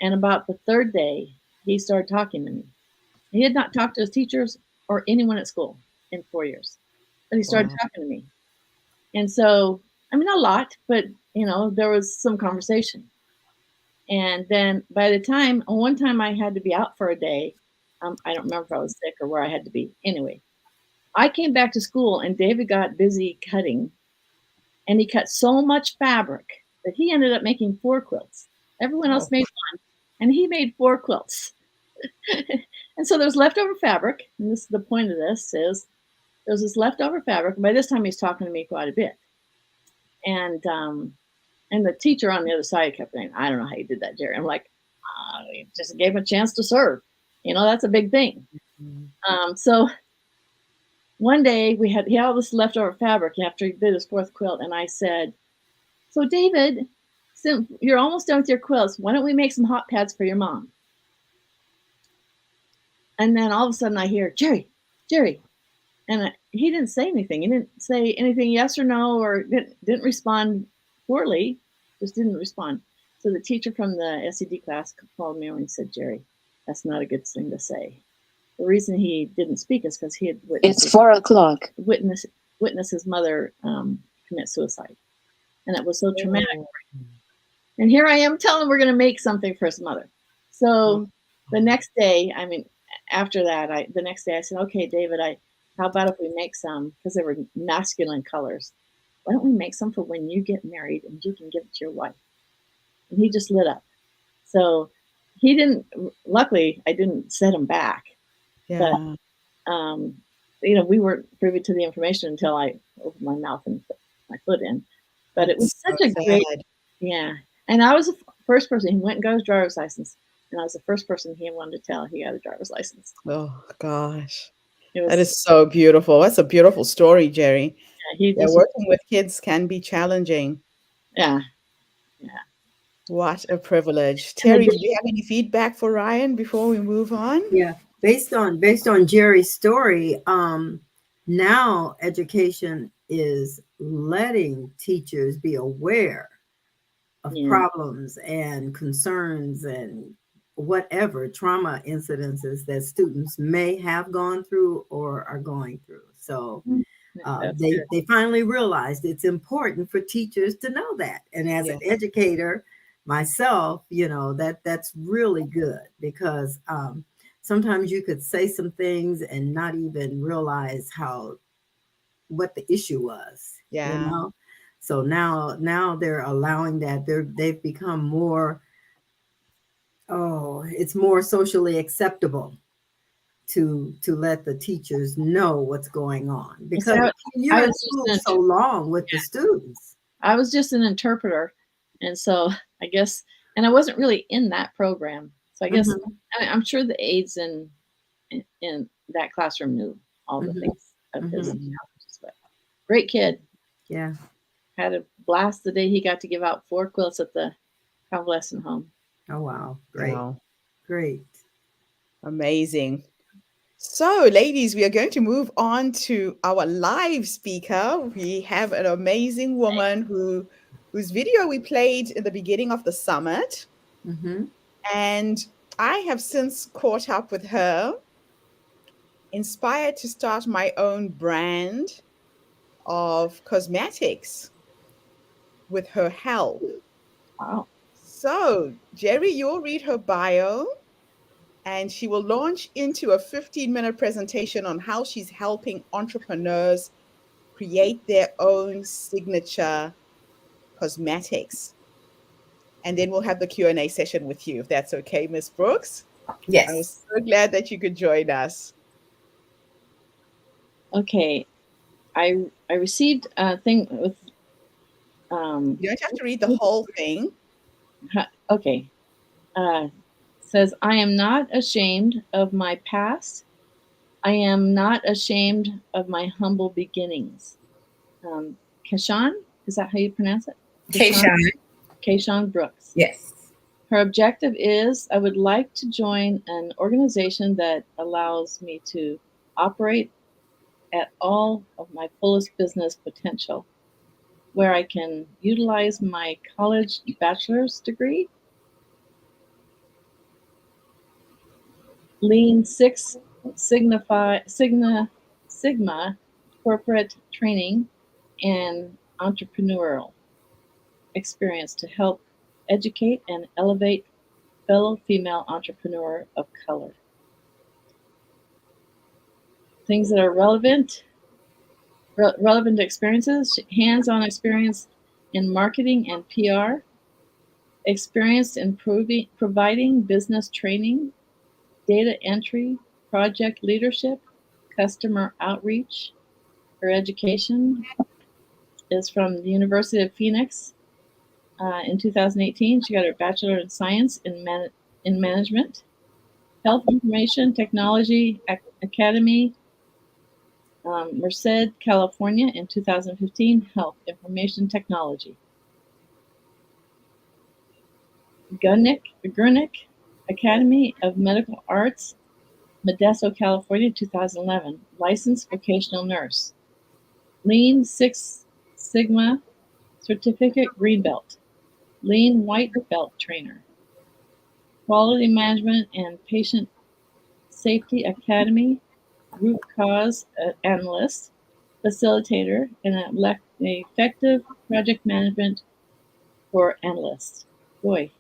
And about the third day, he started talking to me. He had not talked to his teachers or anyone at school in 4 years. But he started talking to me. And so, I mean, a lot, but, there was some conversation. And then by the time, one time I had to be out for a day. I don't remember if I was sick or where I had to be. Anyway, I came back to school, and David got busy cutting. And he cut so much fabric that he ended up making 4 quilts. Everyone else made one, and he made 4 quilts. And so there's leftover fabric. And this is the point of this is there's this leftover fabric. And by this time, he's talking to me quite a bit. And the teacher on the other side kept saying, "I don't know how you did that, Jerry." I'm like, "You just gave him a chance to serve. That's a big thing." Mm-hmm. So one day he had all this leftover fabric after he did his 4th quilt. And I said, "So David, since you're almost done with your quilts, why don't we make some hot pads for your mom?" And then all of a sudden I hear, Jerry. And he didn't say anything. He didn't say anything yes or no, or didn't respond poorly, just didn't respond. So the teacher from the SED class called me over and said, "Jerry, that's not a good thing to say." The reason he didn't speak is because he had witnessed. It's 4 o'clock. Witnessed his mother commit suicide. And it was so traumatic. And here I am telling him we're going to make something for his mother. So the next day, after that, the next day I said, "Okay, David, how about if we make some," because they were masculine colors. "Why don't we make some for when you get married and you can give it to your wife?" And he just lit up. So he didn't, luckily I didn't set him back. Yeah. But, we weren't privy to the information until I opened my mouth and put my foot in. But it was such a great, yeah. And I was the first person. He went and got his driver's license. And I was the first person he wanted to tell he got a driver's license. Oh, gosh. That is so beautiful. That's a beautiful story, Jerry. Yeah, working with kids can be challenging. Yeah. What a privilege. Terry, do you have any feedback for Ryan before we move on? Yeah. Based on Jerry's story, now education is letting teachers be aware of problems and concerns and whatever trauma incidences that students may have gone through or are going through. So they finally realized it's important for teachers to know that. And as an educator myself, that's really good, because sometimes you could say some things and not even realize what the issue was. Yeah. So now they're allowing that. They've become more. It's more socially acceptable to let the teachers know what's going on, because you're in school so long with the students. I was just an interpreter, and so I guess, and I wasn't really in that program. So I guess I'm sure the aides in that classroom knew all the things of his challenges. But great kid. Yeah. had a blast the day he got to give out 4 quilts at the convalescent home. Oh, wow. Great. Wow. Great. Amazing. So, ladies, we are going to move on to our live speaker. We have an amazing woman whose video we played in the beginning of the summit. Mm-hmm. And I have since caught up with her, inspired to start my own brand of cosmetics with her help. Wow. So, Jerry, you'll read her bio, and she will launch into a 15-minute presentation on how she's helping entrepreneurs create their own signature cosmetics. And then we'll have the Q&A session with you, if that's okay, Miss Brooks. Yes. I was so glad that you could join us. Okay. I received a thing with You don't have to read the whole thing. okay. Says, I am not ashamed of my past. I am not ashamed of my humble beginnings. Keshawn, is that how you pronounce it? Keshawn Brooks. Yes. Her objective is, I would like to join an organization that allows me to operate at all of my fullest business potential, where I can utilize my college bachelor's degree, Lean Six Sigma corporate training, and entrepreneurial experience to help educate and elevate fellow female entrepreneur of color. Things that are relevant experiences: hands-on experience in marketing and PR, experience in providing business training, data entry, project leadership, customer outreach. Her education is from the University of Phoenix. In 2018, she got her Bachelor in Science in Management. Health Information Technology Academy, Merced, California, in 2015, Health Information Technology. Gurnick Academy of Medical Arts, Modesto, California, 2011, licensed vocational nurse. Lean Six Sigma certificate green belt. Lean white belt trainer. Quality Management and Patient Safety Academy, root cause analyst, facilitator, and an effective project management for analysts. Boy,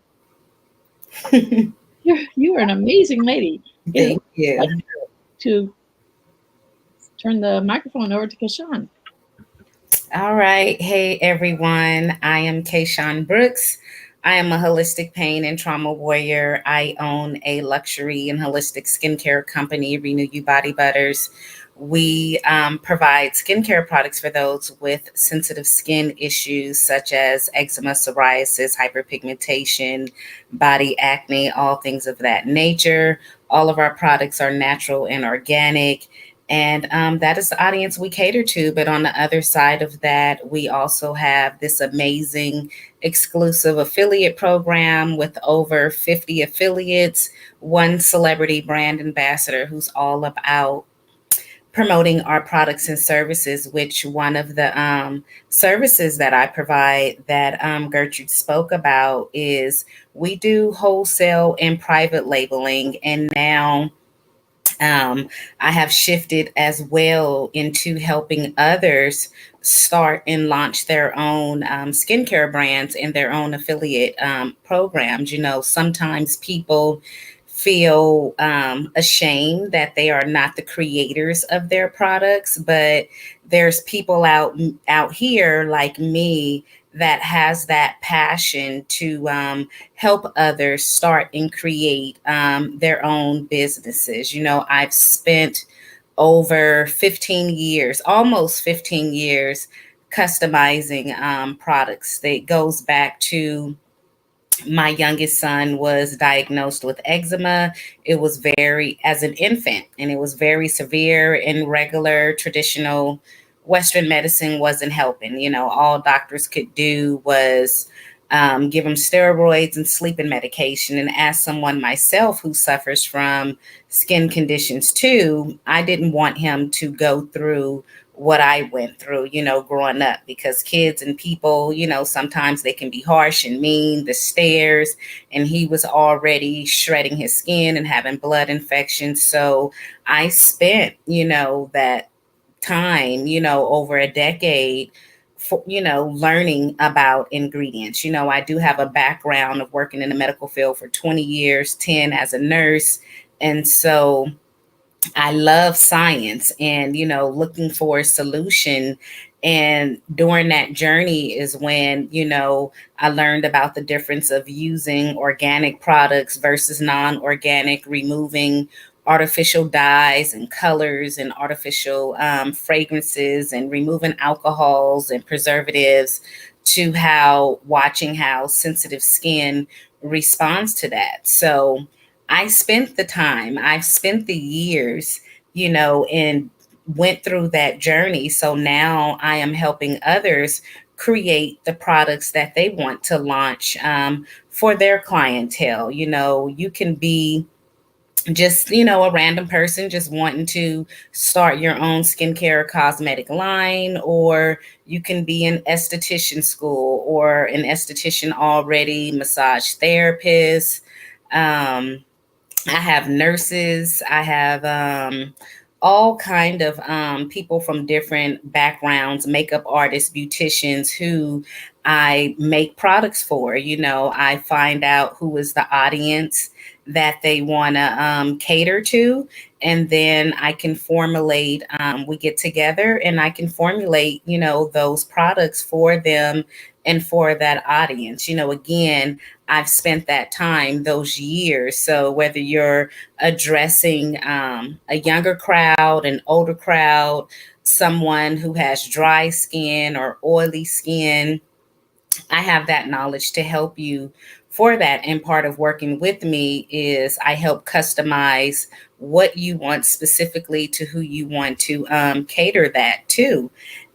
you are an amazing lady. Thank you. I'd like to turn the microphone over to Keshawn. All right. Hey, everyone. I am Keshawn Brooks. I am a holistic pain and trauma warrior. I own a luxury and holistic skincare company, Renew You Body Butters. We provide skincare products for those with sensitive skin issues such as eczema, psoriasis, hyperpigmentation, body acne, all things of that nature. All of our products are natural and organic. And that is the audience we cater to. But on the other side of that, we also have this amazing exclusive affiliate program with over 50 affiliates, one celebrity brand ambassador who's all about promoting our products and services, which one of the services that I provide that Gertrude spoke about is we do wholesale and private labeling. And now I have shifted as well into helping others start and launch their own skincare brands and their own affiliate programs. You know, sometimes people feel ashamed that they are not the creators of their products, but there's people out here like me that has that passion to help others start and create their own businesses. You know, I've spent over 15 years, almost 15 years, customizing products. That goes back to my youngest son was diagnosed with eczema. It was as an infant, and it was very severe in regular traditional Western medicine wasn't helping. All doctors could do was give them steroids and sleeping medication. And as someone myself who suffers from skin conditions too, I didn't want him to go through what I went through, growing up, because kids and people, sometimes they can be harsh and mean, the stares, and he was already shredding his skin and having blood infections. So I spent, that time, over a decade, for, learning about ingredients. I do have a background of working in the medical field for 20 years, 10 as a nurse. And so I love science and, looking for a solution. And during that journey is when, I learned about the difference of using organic products versus non-organic, removing artificial dyes and colors and artificial fragrances, and removing alcohols and preservatives, to watching how sensitive skin responds to that. So I've spent the years, and went through that journey. So now I am helping others create the products that they want to launch for their clientele. You can be just, a random person just wanting to start your own skincare cosmetic line, or you can be an esthetician school or an esthetician already, massage therapist. I have nurses. I have all kind of people from different backgrounds, makeup artists, beauticians, who I make products for. I find out who is the audience that they want to cater to. And then I can formulate, we get together and I can formulate, those products for them and for that audience. Again, I've spent that time, those years. So whether you're addressing a younger crowd, an older crowd, someone who has dry skin or oily skin, I have that knowledge to help you for that. And part of working with me is I help customize what you want specifically to who you want to cater that to.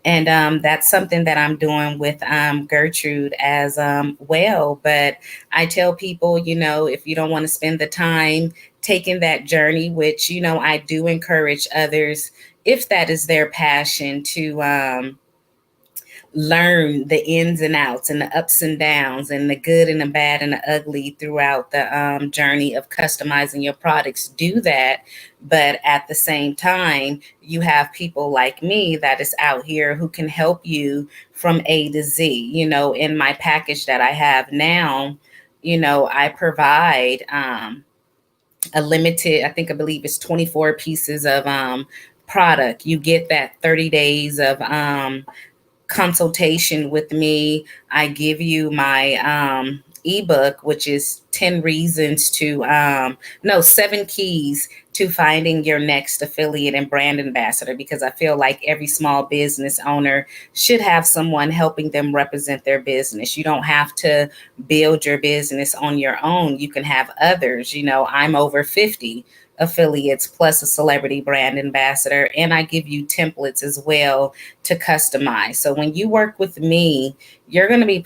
And that's something that I'm doing with Gertrude as well. But I tell people, if you don't want to spend the time taking that journey, which, I do encourage others, if that is their passion, to learn the ins and outs and the ups and downs and the good and the bad and the ugly throughout the journey of customizing your products, do that. But at the same time, you have people like me that is out here who can help you from A to Z. In my package that I have now, I provide a limited, I believe it's 24 pieces of product. You get that 30 days of consultation with me. I give you my ebook, which is 10 reasons to, no, 7 keys to finding your next affiliate and brand ambassador, because I feel like every small business owner should have someone helping them represent their business. You don't have to build your business on your own. You can have others. I'm over 50 affiliates plus a celebrity brand ambassador, and I give you templates as well to customize. So when you work with me, you're going to be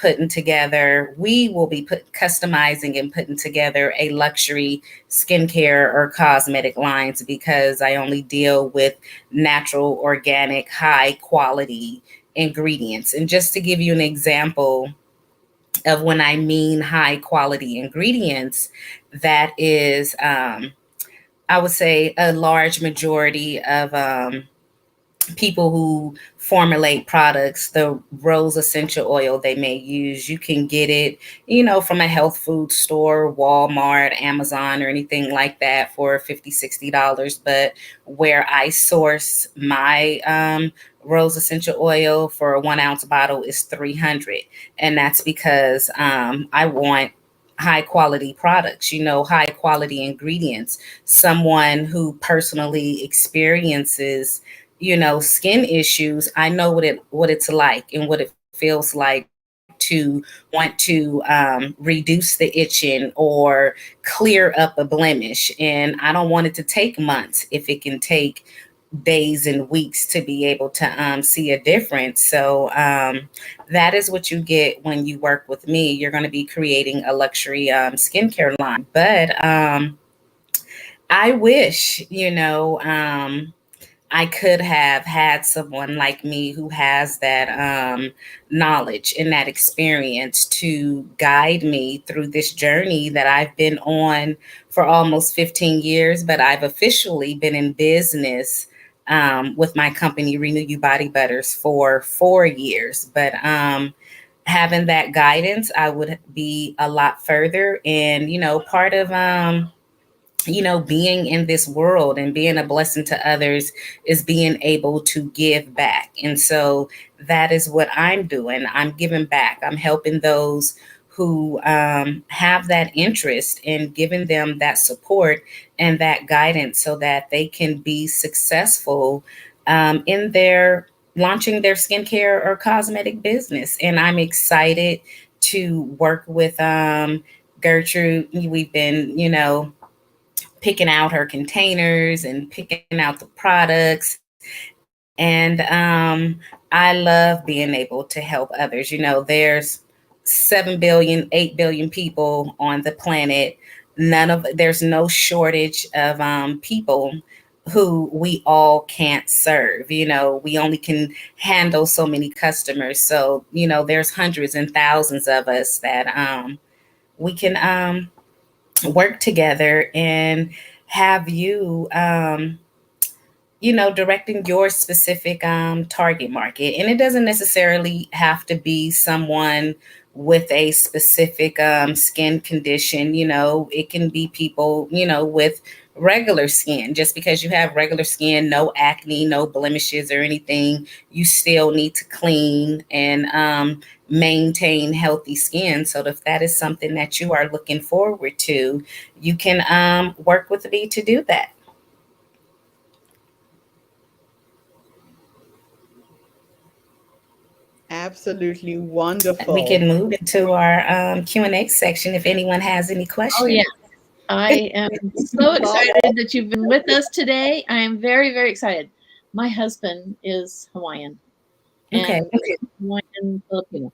we will be customizing and putting together a luxury skincare or cosmetic lines, because I only deal with natural, organic, high quality ingredients. And just to give you an example of when I mean high quality ingredients, that is, I would say a large majority of people who formulate products, the rose essential oil they may use, you can get it, from a health food store, Walmart, Amazon, or anything like that for $50, $60. But where I source my rose essential oil for a 1 ounce bottle is $300. And that's because I want high quality products, high quality ingredients. Someone who personally experiences, skin issues, I know what it's like and what it feels like to want to reduce the itching or clear up a blemish. And I don't want it to take months if it can take days and weeks to be able to see a difference. So that is what you get when you work with me. You're going to be creating a luxury skincare line. But I wish, I could have had someone like me who has that knowledge and that experience to guide me through this journey that I've been on for almost 15 years. But I've officially been in business with my company, Renew You Body Butters, for 4 years. But having that guidance, I would be a lot further. And, part of being in this world and being a blessing to others is being able to give back. And so that is what I'm doing. I'm giving back. I'm helping those who have that interest in giving them that support and that guidance so that they can be successful in their launching their skincare or cosmetic business. And I'm excited to work with Gertrude. We've been, picking out her containers and picking out the products. And I love being able to help others. There's 7 billion, 8 billion people on the planet. There's no shortage of people who we all can't serve. We only can handle so many customers. So, there's hundreds and thousands of us that we can work together and have you directing your specific target market. And it doesn't necessarily have to be someone with a specific skin condition. It can be people with regular skin. Just because you have regular skin, no acne, no blemishes or anything, you still need to clean and maintain healthy skin. So if that is something that you are looking forward to, you can work with me to do that. Absolutely wonderful. We can move into our Q&A section if anyone has any questions. Oh, yeah. I am so excited that you've been with us today. I am very, very excited. My husband is Hawaiian. And Hawaiian Filipino.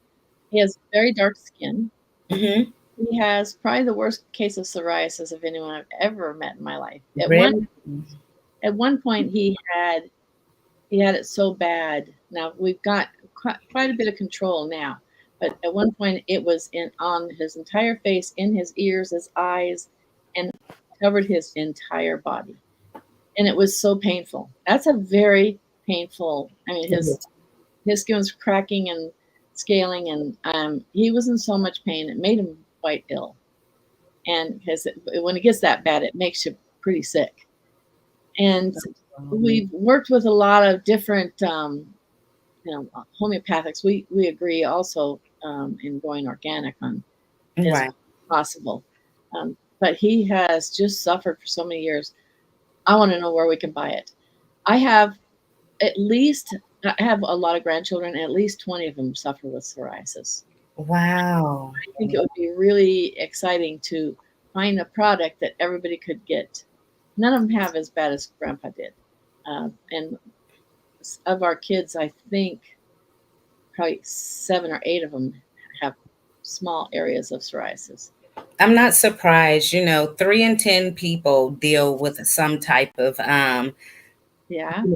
He has very dark skin. Mm-hmm. He has probably the worst case of psoriasis of anyone I've ever met in my life. At one point, he had it so bad. Now we've got quite a bit of control now, but at one point it was on his entire face, in his ears, his eyes, and covered his entire body, and it was so painful. That's a very painful. I mean, his skin was cracking and scaling, and he was in so much pain. It made him quite ill, and because when it gets that bad, it makes you pretty sick. And we've worked with a lot of different, homeopathics. We agree also in going organic on as possible. But he has just suffered for so many years. I want to know where we can buy it. I have a lot of grandchildren, and at least 20 of them suffer with psoriasis. Wow. I think it would be really exciting to find a product that everybody could get. None of them have as bad as Grandpa did. And of our kids, I think probably 7 or 8 of them have small areas of psoriasis. I'm not surprised. 3 in 10 people deal with some type of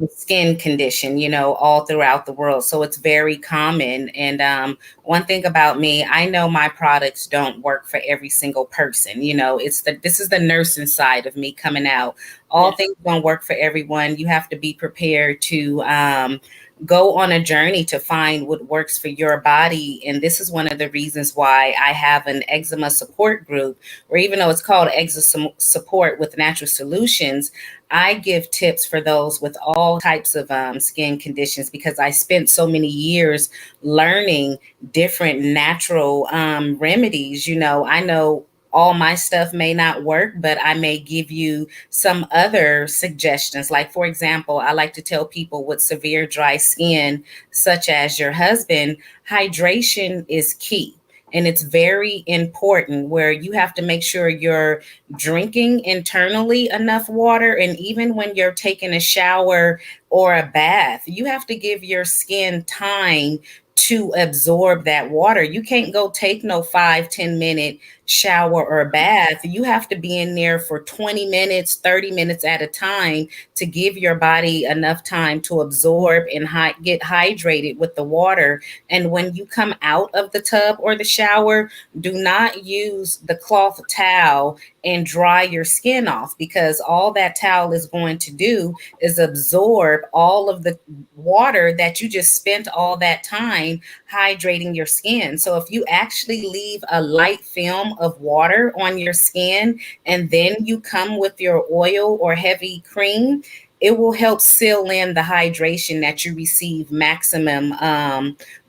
skin condition, all throughout the world. So it's very common. And one thing about me, I know my products don't work for every single person. This is the nursing side of me coming out. All things don't work for everyone. You have to be prepared to go on a journey to find what works for your body. And this is one of the reasons why I have an eczema support group, where even though it's called Eczema Support with Natural Solutions, I give tips for those with all types of skin conditions, because I spent so many years learning different natural remedies. I know all my stuff may not work, but I may give you some other suggestions. Like, for example, I like to tell people with severe dry skin, such as your husband, hydration is key. And it's very important where you have to make sure you're drinking internally enough water. And even when you're taking a shower or a bath, you have to give your skin time to absorb that water. You can't go take no 5-10 minute shower or bath. You have to be in there for 20 minutes, 30 minutes at a time to give your body enough time to absorb and get hydrated with the water. And when you come out of the tub or the shower, do not use the cloth towel and dry your skin off, because all that towel is going to do is absorb all of the water that you just spent all that time hydrating your skin. So if you actually leave a light film of water on your skin and then you come with your oil or heavy cream, it will help seal in the hydration that you receive maximum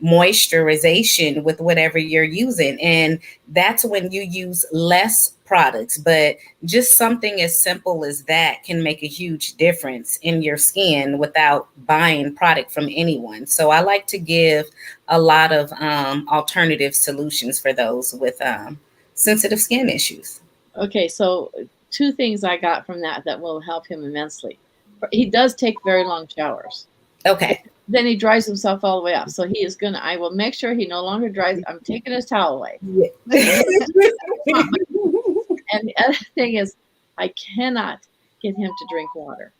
moisturization with whatever you're using. And that's when you use less products. But just something as simple as that can make a huge difference in your skin without buying product from anyone. So I like to give a lot of alternative solutions for those with sensitive skin issues. Okay, so 2 things I got from that will help him immensely. He does take very long showers. Okay. Then he dries himself all the way off. So he is I will make sure he no longer dries. I'm taking his towel away. Yeah. And the other thing is, I cannot get him to drink water.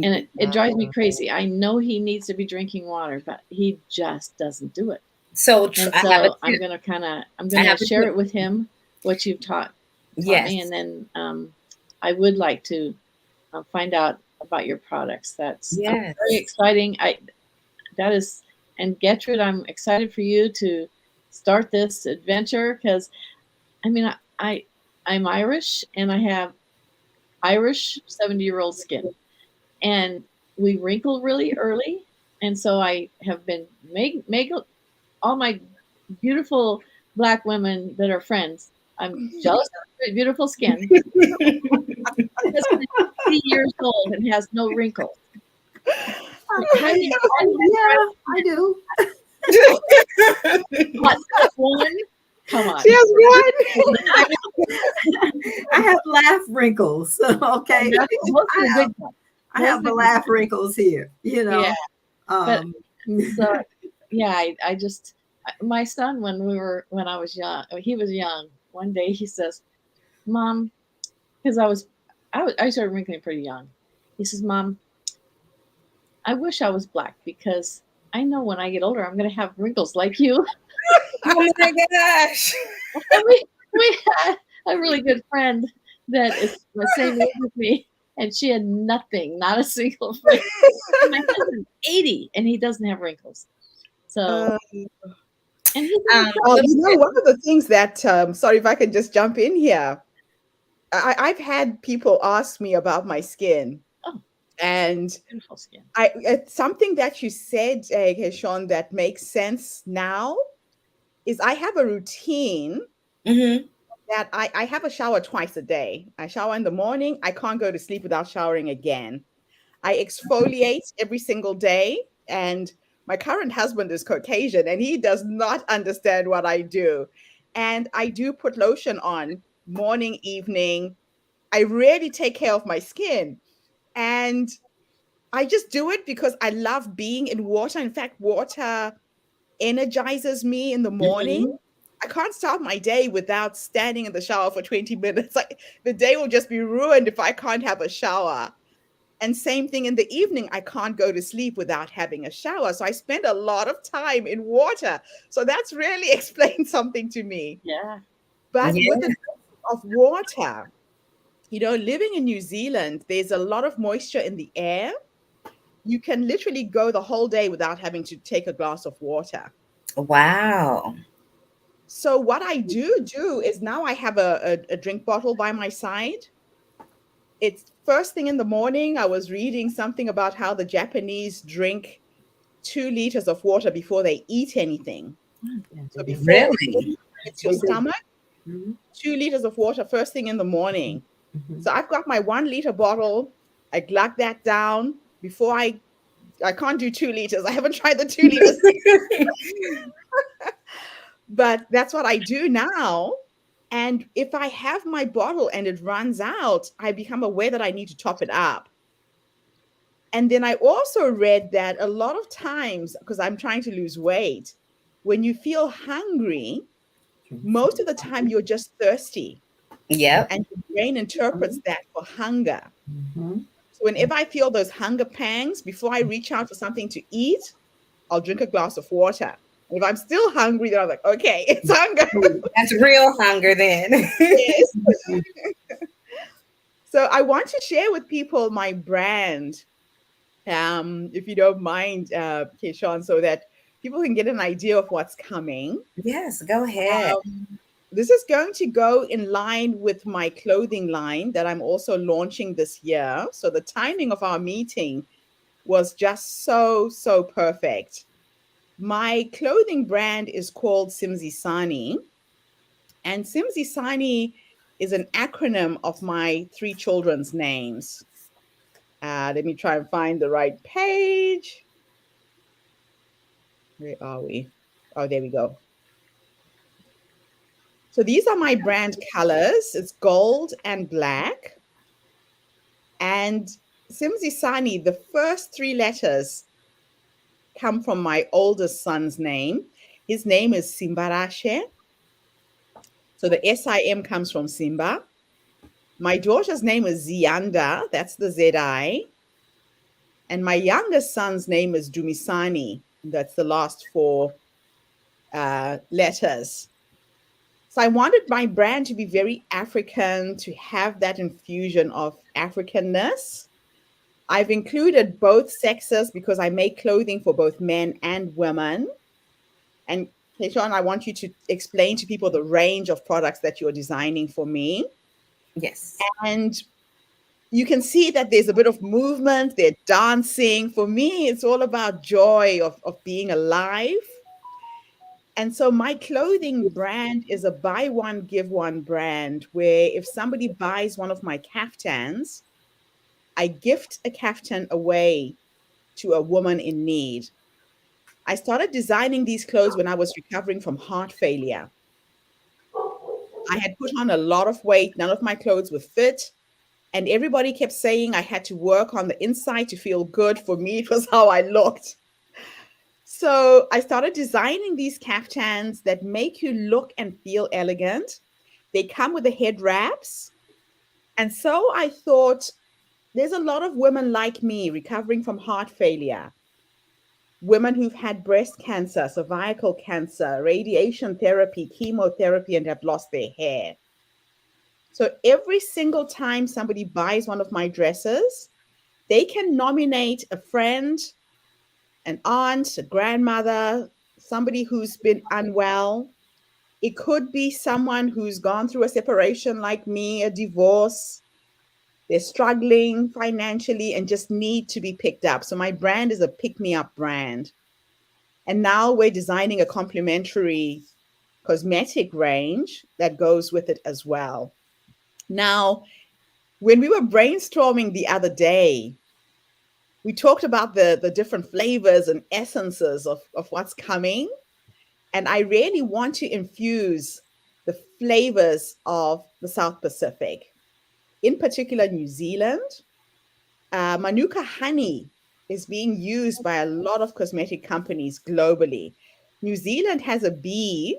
And it drives me crazy. I know he needs to be drinking water, but he just doesn't do it. So, I'm going to share it with him, what you've taught yes. me. And then I would like to find out about your products. That's yes. very exciting. And Gertrude, I'm excited for you to start this adventure, because I'm Irish and I have Irish 70-year-old skin, and we wrinkle really early. And so I have been make all my beautiful Black women that are friends, I'm jealous of their beautiful skin. It's 50 years old and has no wrinkles. Yeah, I do. One? Come on. She has one. I have laugh wrinkles. Okay. I have the laugh wrinkles here, you know. Yeah. So yeah, I just, my son, when I was young, he was young. One day he says, "Mom," because I started wrinkling pretty young. He says, "Mom, I wish I was Black, because I know when I get older, I'm going to have wrinkles like you." Oh my gosh. we had a really good friend that is the same age as me, and she had nothing, not a single wrinkle. My husband's 80 and he doesn't have wrinkles. So, and he's one of the things that, sorry if I can just jump in here. I've had people ask me about my skin. Oh, and beautiful skin. It's something that you said, Sean, that makes sense now. Is I have a routine that I have a shower twice a day. I shower in the morning. I can't go to sleep without showering again. I exfoliate every single day. And my current husband is Caucasian and he does not understand what I do. And I do put lotion on morning, evening. I really take care of my skin. And I just do it because I love being in water. In fact, water energizes me in the morning. I can't start my day without standing in the shower for 20 minutes. Like, the day will just be ruined if I can't have a shower. And same thing in the evening, I can't go to sleep without having a shower. So I spend a lot of time in water. So that's really explained something to me. Yeah. But with the of water, living in New Zealand, there's a lot of moisture in the air. You can literally go the whole day without having to take a glass of water. Wow. So what I do is now I have a drink bottle by my side. It's first thing in the morning. I was reading something about how the Japanese drink 2 liters of water before they eat anything. So before it's your stomach, 2 liters of water first thing in the morning. So I've got my 1 liter bottle. I glug that down before I can't do 2 liters. I haven't tried the 2 liters. But that's what I do now. And if I have my bottle and it runs out, I become aware that I need to top it up. And then I also read that a lot of times, because I'm trying to lose weight, when you feel hungry, most of the time you're just thirsty. Yep. And your brain interprets that for hunger. Mhm. So whenever I feel those hunger pangs, before I reach out for something to eat, I'll drink a glass of water. And if I'm still hungry, then I'm like, okay, it's hunger. That's real hunger then. Yes. So I want to share with people my brand, if you don't mind, Keishan, so that people can get an idea of what's coming. Yes, go ahead. This is going to go in line with my clothing line that I'm also launching this year. So the timing of our meeting was just so perfect. My clothing brand is called Simzi Sani, and Simzi Sani is an acronym of my three children's names. Let me try and find the right page. Where are we? Oh, there we go. So these are my brand colors. It's gold and black. And Simzi Sani, the first three letters come from my oldest son's name. His name is Simbarashe. So the SIM comes from Simba. My daughter's name is Zianda. That's the ZI. And my youngest son's name is Dumisani. That's the last four letters. So I wanted my brand to be very African, to have that infusion of Africanness. I've included both sexes because I make clothing for both men and women. And Keishan, I want you to explain to people the range of products that you're designing for me. Yes. And you can see that there's a bit of movement, they're dancing. For me, it's all about joy of being alive. And so my clothing brand is a buy one, give one brand where if somebody buys one of my kaftans, I gift a kaftan away to a woman in need. I started designing these clothes when I was recovering from heart failure. I had put on a lot of weight, none of my clothes were fit. And everybody kept saying I had to work on the inside to feel good. For me, it was how I looked. So I started designing these kaftans that make you look and feel elegant. They come with the head wraps. And so I thought, there's a lot of women like me recovering from heart failure, women who've had breast cancer, cervical cancer, radiation therapy, chemotherapy, and have lost their hair. So every single time somebody buys one of my dresses, they can nominate a friend, an aunt, a grandmother, somebody who's been unwell. It could be someone who's gone through a separation like me, a divorce. They're struggling financially and just need to be picked up. So my brand is a pick-me-up brand. And now we're designing a complementary cosmetic range that goes with it as well. Now, when we were brainstorming the other day, we talked about the different flavors and essences of what's coming. And I really want to infuse the flavors of the South Pacific, in particular New Zealand. Manuka honey is being used by a lot of cosmetic companies globally. New Zealand has a bee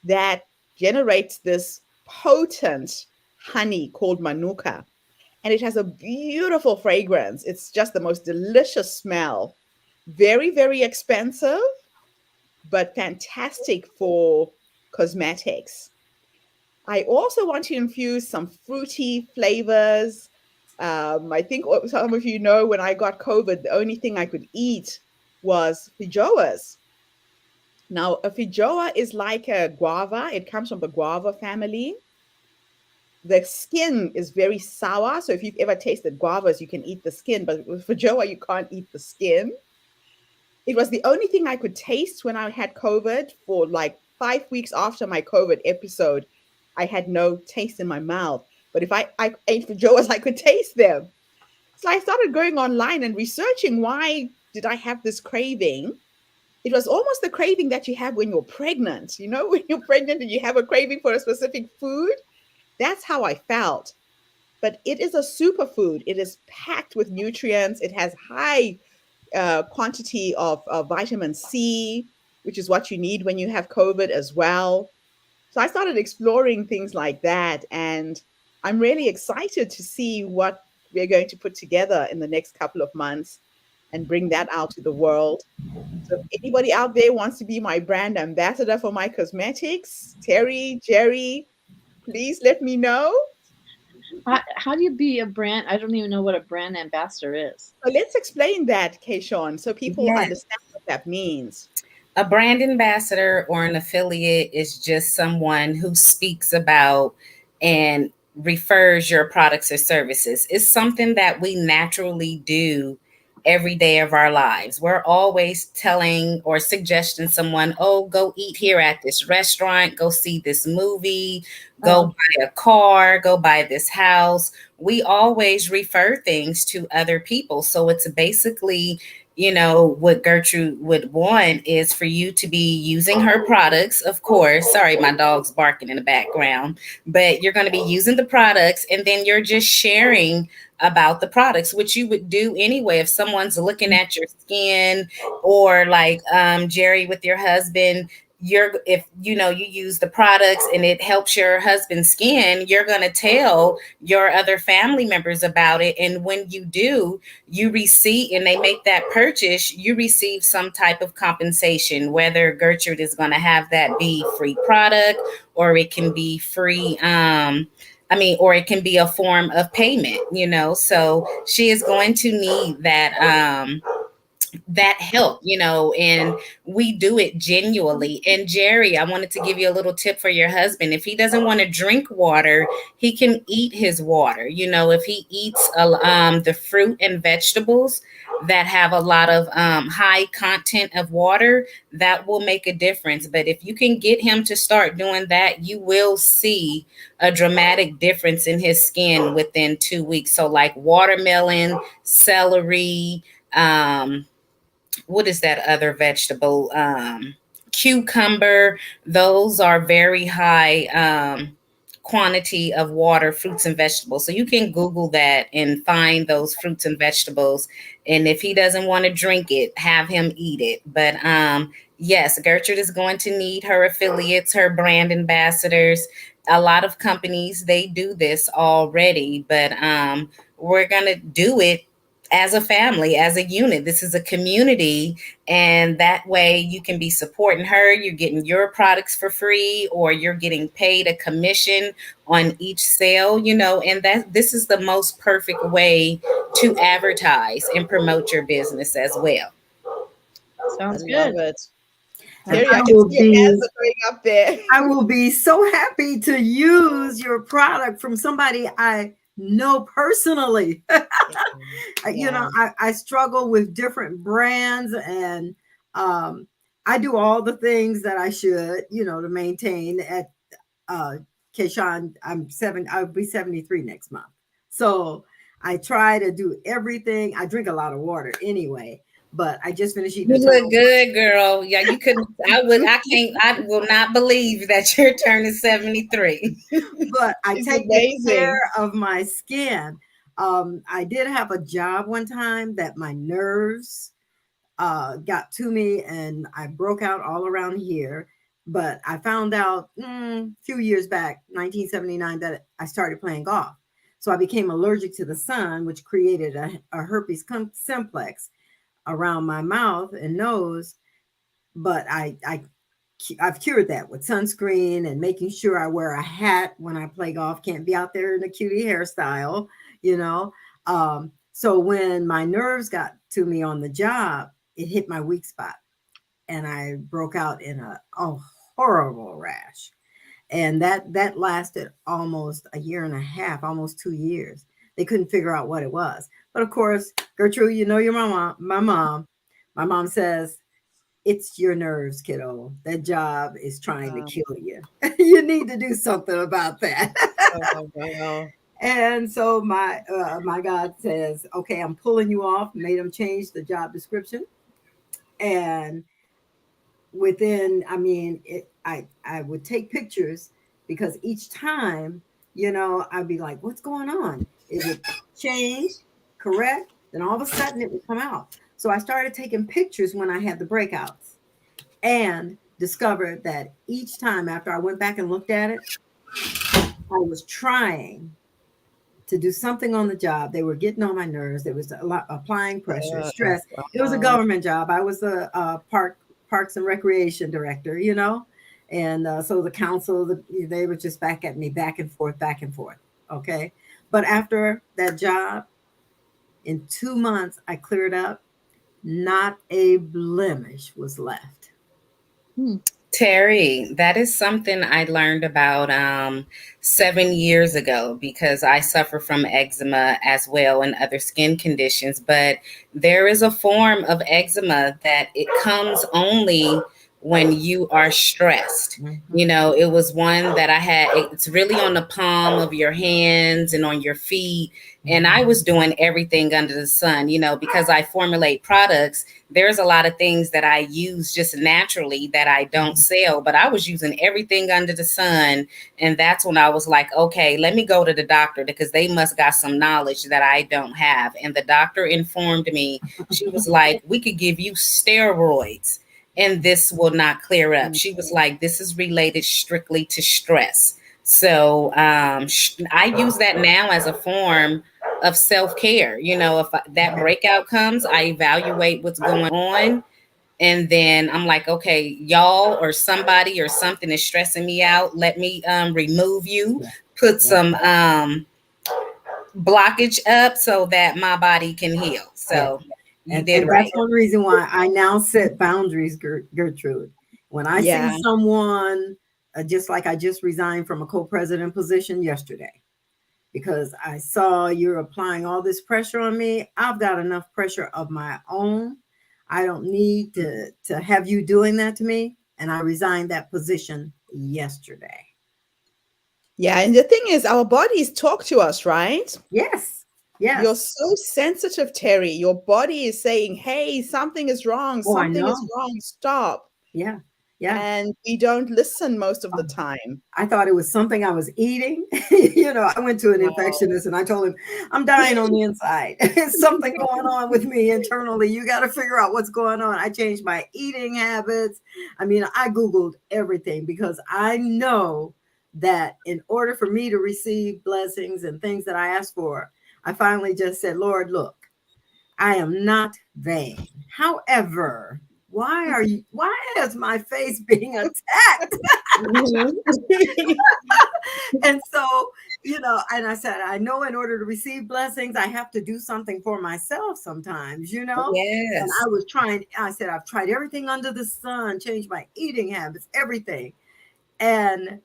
that generates this potent honey called Manuka, and it has a beautiful fragrance. It's just the most delicious smell. Very, very expensive, but fantastic for cosmetics. I also want to infuse some fruity flavors. I think some of you know when I got COVID, the only thing I could eat was feijoas. Now, a feijoa is like a guava. It comes from the guava family. The skin is very sour. So if you've ever tasted guavas, you can eat the skin, but with feijoa, you can't eat the skin. It was the only thing I could taste when I had COVID. For like 5 weeks after my COVID episode, I had no taste in my mouth. But if I ate feijoas, I could taste them. So I started going online and researching why did I have this craving. it was almost the craving that you have when you're pregnant. You know, when you're pregnant and you have a craving for a specific food. That's how I felt. But it is a superfood. It is packed with nutrients. It has high quantity of vitamin C, which is what you need when you have COVID as well. So I started exploring things like that. And I'm really excited to see what we're going to put together in the next couple of months and bring that out to the world. So if anybody out there wants to be my brand ambassador for my cosmetics, Terry, Jerry, please let me know. How do you be a brand? I don't even know what a brand ambassador is. So let's explain that, Kayshawn, so people Yes. understand what that means. A brand ambassador or an affiliate is just someone who speaks about and refers your products or services. It's something that we naturally do every day of our lives. We're always telling or suggesting someone, oh, go eat here at this restaurant, go see this movie, go buy a car, go buy this house. We always refer things to other people. So it's basically, you know, what Gertrude would want is for you to be using her products, of course. Sorry, my dog's barking in the background, but you're going to be using the products and then you're just sharing about the products, which you would do anyway. If someone's looking at your skin, or like Jerry with your husband, if you know you use the products and it helps your husband's skin, you're going to tell your other family members about it. And when you do, you receive and they make that purchase, you receive some type of compensation, whether Gertrude is going to have that be free product, or it can be free or it can be a form of payment, you know. So she is going to need that help, you know, and we do it genuinely. And Jerry, I wanted to give you a little tip for your husband. If he doesn't want to drink water, he can eat his water. You know, if he eats the fruit and vegetables that have a lot of high content of water, that will make a difference. But if you can get him to start doing that, you will see a dramatic difference in his skin within 2 weeks. So like watermelon, celery, what is that other vegetable? Cucumber. Those are very high quantity of water, fruits and vegetables. So you can Google that and find those fruits and vegetables. And if he doesn't want to drink it, have him eat it. But yes, Gertrude is going to need her affiliates, her brand ambassadors. A lot of companies, they do this already, but we're going to do it as a family, as a unit. This is a community, and that way you can be supporting her. You're getting your products for free, or you're getting paid a commission on each sale, you know. And that this is the most perfect way to advertise and promote your business as well. Sounds I good. love it. And Terry, I I can will see your hands be are going up there. I will be so happy to use your product from somebody I know personally. You know, I struggle with different brands, and I do all the things that I should, you know, to maintain at Keyshawn. I'll be 73 next month. So I try to do everything. I drink a lot of water anyway, but I just finished eating You a look good, girl. Yeah, you couldn't. I will not believe that you're turning 73. but I It's take good amazing. care of my skin. I did have a job one time that my nerves got to me, and I broke out all around here. But I found out a few years back, 1979, that I started playing golf. So I became allergic to the sun, which created a herpes simplex around my mouth and nose. But I've cured that with sunscreen and making sure I wear a hat when I play golf. Can't be out there in a cutie hairstyle, you know. So when my nerves got to me on the job, it hit my weak spot, and I broke out in a horrible rash. And that lasted almost a year and a half, almost 2 years. They couldn't figure out what it was. But of course, Gertrude, you know your mama, my mom. My mom says, it's your nerves, kiddo. That job is trying to kill you. You need to do something about that. Oh, wow. And so my God says, okay, I'm pulling you off. Made him change the job description, and within, I mean, I would take pictures because each time, I'd be like, what's going on? It would change, correct, then all of a sudden it would come out. So I started taking pictures when I had the breakouts, and discovered that each time after I went back and looked at it, I was trying to do something on the job. They were getting on my nerves. There was a lot applying pressure, stress. It was a government job. I was a parks and recreation director, and so the council, they were just back at me, back and forth, back and forth. Okay, but after that job, in 2 months, I cleared up. Not a blemish was left. Terry, that is something I learned about 7 years ago, because I suffer from eczema as well and other skin conditions. But there is a form of eczema that it comes only when you are stressed. It was one that I had. It's really on the palm of your hands and on your feet. And I was doing everything under the sun, because I formulate products. There's a lot of things that I use just naturally that I don't sell, but I was using everything under the sun. And that's when I was like, okay, let me go to the doctor, because they must got some knowledge that I don't have. And the doctor informed me. She was like, we could give you steroids and this will not clear up. She was like, this is related strictly to stress. So I use that now as a form of self-care. If that breakout comes, I evaluate what's going on. And then I'm like, okay, y'all or somebody or something is stressing me out. Let me remove you, put some blockage up so that my body can heal. So you did right. That's one reason why I now set boundaries, Gertrude. When I see someone, just like I just resigned from a co-president position yesterday, because I saw you're applying all this pressure on me. I've got enough pressure of my own. I don't need to have you doing that to me. And I resigned that position yesterday. Yeah. And the thing is, our bodies talk to us, right? Yes. Yes. You're so sensitive, Terry. Your body is saying, hey, something is wrong. Something is wrong. Stop. Yeah. Yeah. And we don't listen most of the time. I thought it was something I was eating. I went to an infectionist and I told him, I'm dying on the inside. There's something going on with me internally. You got to figure out what's going on. I changed my eating habits. I mean, I Googled everything, because I know that in order for me to receive blessings and things that I asked for, I finally just said, Lord, look, I am not vain. However, why is my face being attacked? And so, and I said, I know in order to receive blessings, I have to do something for myself sometimes, Yes. And I said, I've tried everything under the sun, changed my eating habits, everything. And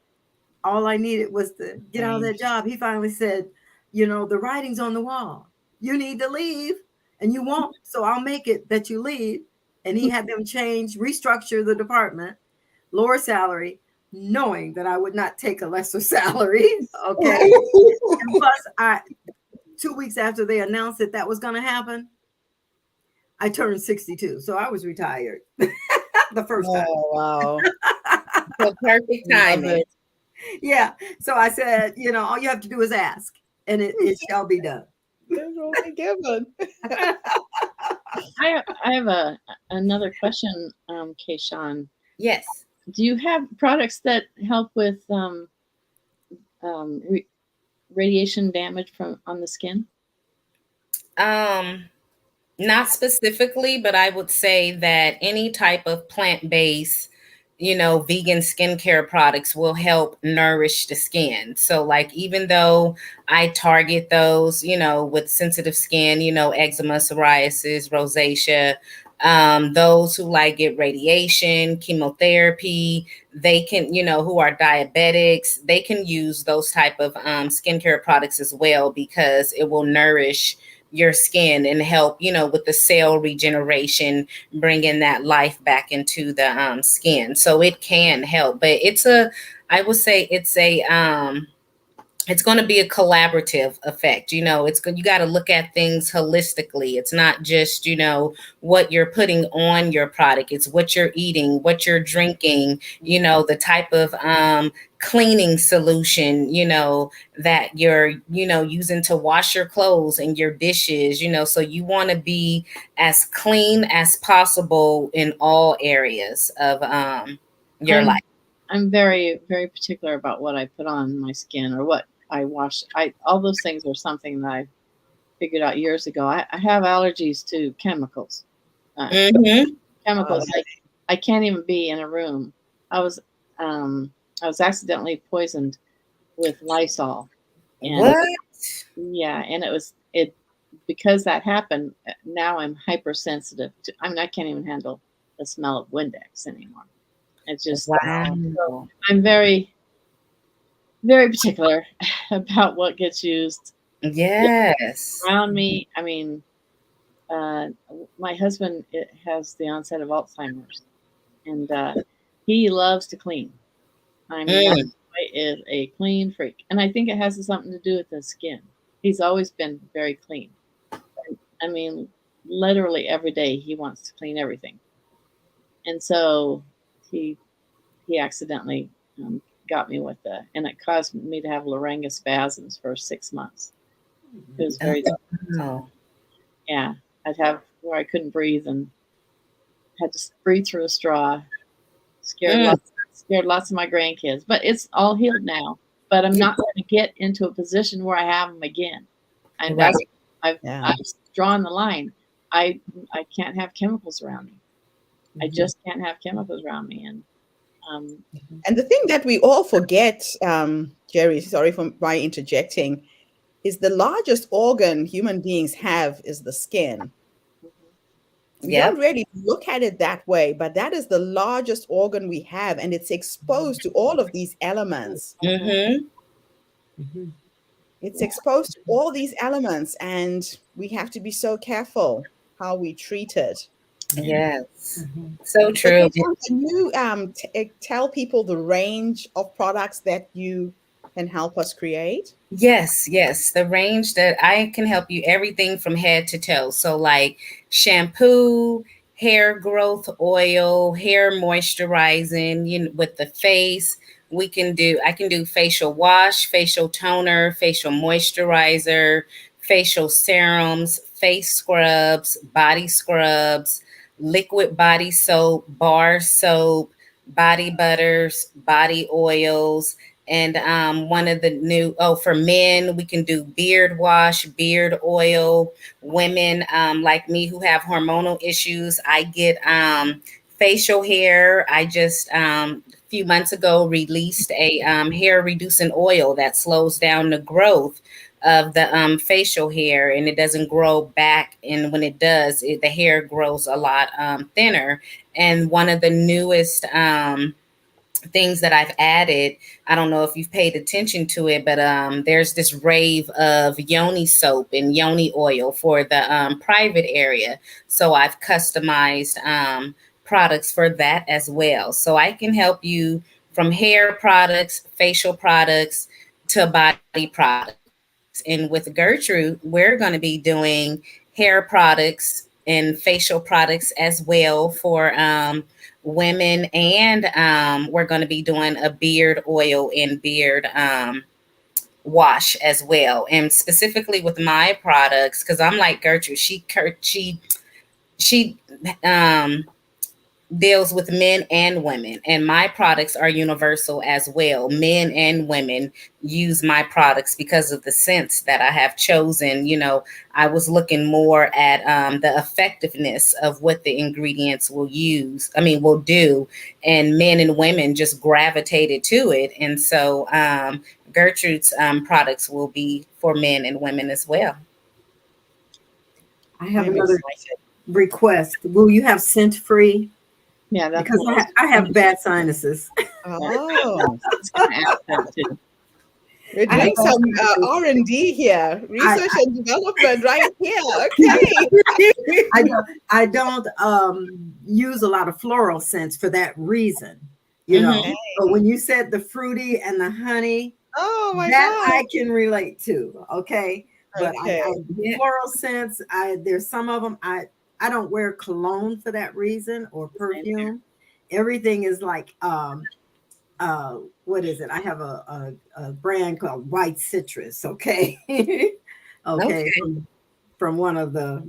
all I needed was to get out of that job. He finally said, the writing's on the wall. You need to leave, and you won't. So I'll make it that you leave. And he had them restructure the department, lower salary, knowing that I would not take a lesser salary. Okay. And plus, 2 weeks after they announced that was going to happen, I turned 62. So I was retired the first time. Oh, wow. So perfect timing. Yeah. So I said, all you have to do is ask, and it shall be done. Given. I have another question, Kayshawn. Yes. Do you have products that help with radiation damage on the skin? Not specifically, but I would say that any type of plant-based, vegan skincare products will help nourish the skin. So like, even though I target those, with sensitive skin, eczema, psoriasis, rosacea, those who get radiation, chemotherapy, they can, who are diabetics, they can use those type of skincare products as well, because it will nourish your skin and help, with the cell regeneration, bringing that life back into the skin. So it can help, but I would say it's a it's going to be a collaborative effect. You know, it's good. You got to look at things holistically. It's not just, you know, what you're putting on your product. It's what you're eating, what you're drinking, you know, the type of cleaning solution, you know, that you're, you know, using to wash your clothes and your dishes, you know, so you want to be as clean as possible in all areas of your life. I'm very, very particular about what I put on my skin or what I wash. All those things are something that I figured out years ago. I have allergies to chemicals. Chemicals. I can't even be in a room. I was accidentally poisoned with Lysol. And What? Yeah, and it because that happened. Now I'm hypersensitive to. I mean, I can't even handle the smell of Windex anymore. It's just Wow. So I'm very, very particular about what gets used Yes. around me. I mean, my husband has the onset of Alzheimer's, and he loves to clean. I mean, that boy is a clean freak, and I think it has something to do with his skin. He's always been very clean. I mean, literally every day he wants to clean everything, and so he accidentally got me with and it caused me to have laryngospasms for 6 months. It was very Oh. Yeah, I'd have where I couldn't breathe and had to breathe through a straw. Scared lots of my grandkids, but it's all healed now. But I'm not going to get into a position where I have them again. And Right. I've drawn the line. I can't have chemicals around me. I just can't have chemicals around me. And the thing that we all forget, Jerry, sorry for my interjecting, is the largest organ human beings have is the skin. We don't really look at it that way, but that is the largest organ we have, and it's exposed to all of these elements. It's exposed to all these elements, and we have to be so careful how we treat it. Yes. So true. Can you tell people the range of products that you can help us create? Yes, yes. The range that I can help you, everything from head to toe. So like shampoo, hair growth oil, hair moisturizing, you know, with the face. I can do facial wash, facial toner, facial moisturizer, facial serums, face scrubs, liquid body soap, bar soap, body butters, body oils. And one of the new, for men, we can do beard wash, beard oil. Women like me who have hormonal issues, I get facial hair. I just a few months ago released a hair reducing oil that slows down the growth of the facial hair, and it doesn't grow back. And when it does, the hair grows a lot thinner. And one of the newest things that I've added, I don't know if you've paid attention to it, but there's this rave of yoni soap and yoni oil for the private area. So I've customized products for that as well. So I can help you from hair products, facial products to body products. And with Gertrude, we're going to be doing hair products and facial products as well for women, and we're going to be doing a beard oil and beard wash as well. And specifically with my products, because I'm like Gertrude, she deals with men and women, and my products are universal as well. Men and women use my products because of the scents that I have chosen. You know, I was looking more at the effectiveness of what the ingredients will do, and men and women just gravitated to it. And so Gertrude's products will be for men and women as well. I have another request. Will you have scent-free? Yeah, that's because I have bad sinuses. Oh, we're doing some R&D here, research and development right here. Okay. I don't use a lot of floral scents for that reason, you know. But when you said the fruity and the honey, Oh my That God. I can relate to. Okay. But Okay. Yeah. floral scents, there's some of them I don't wear cologne for that reason or perfume. Everything is like what is it? I have a brand called White Citrus, okay? Okay, Okay. from one of the,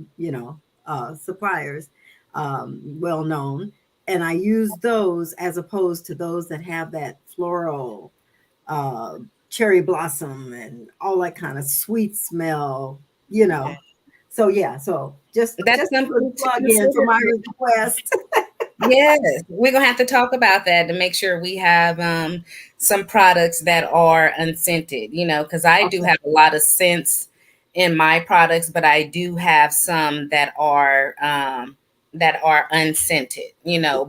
suppliers, well known. And I use those as opposed to those that have that floral uh cherry blossom and all that kind of sweet smell, you know. Okay. So yeah, so That's just a something to plug in for consider. my request. Yes, we're gonna have to talk about that to make sure we have some products that are unscented, because I do Okay. have a lot of scents in my products, but I do have some that are unscented,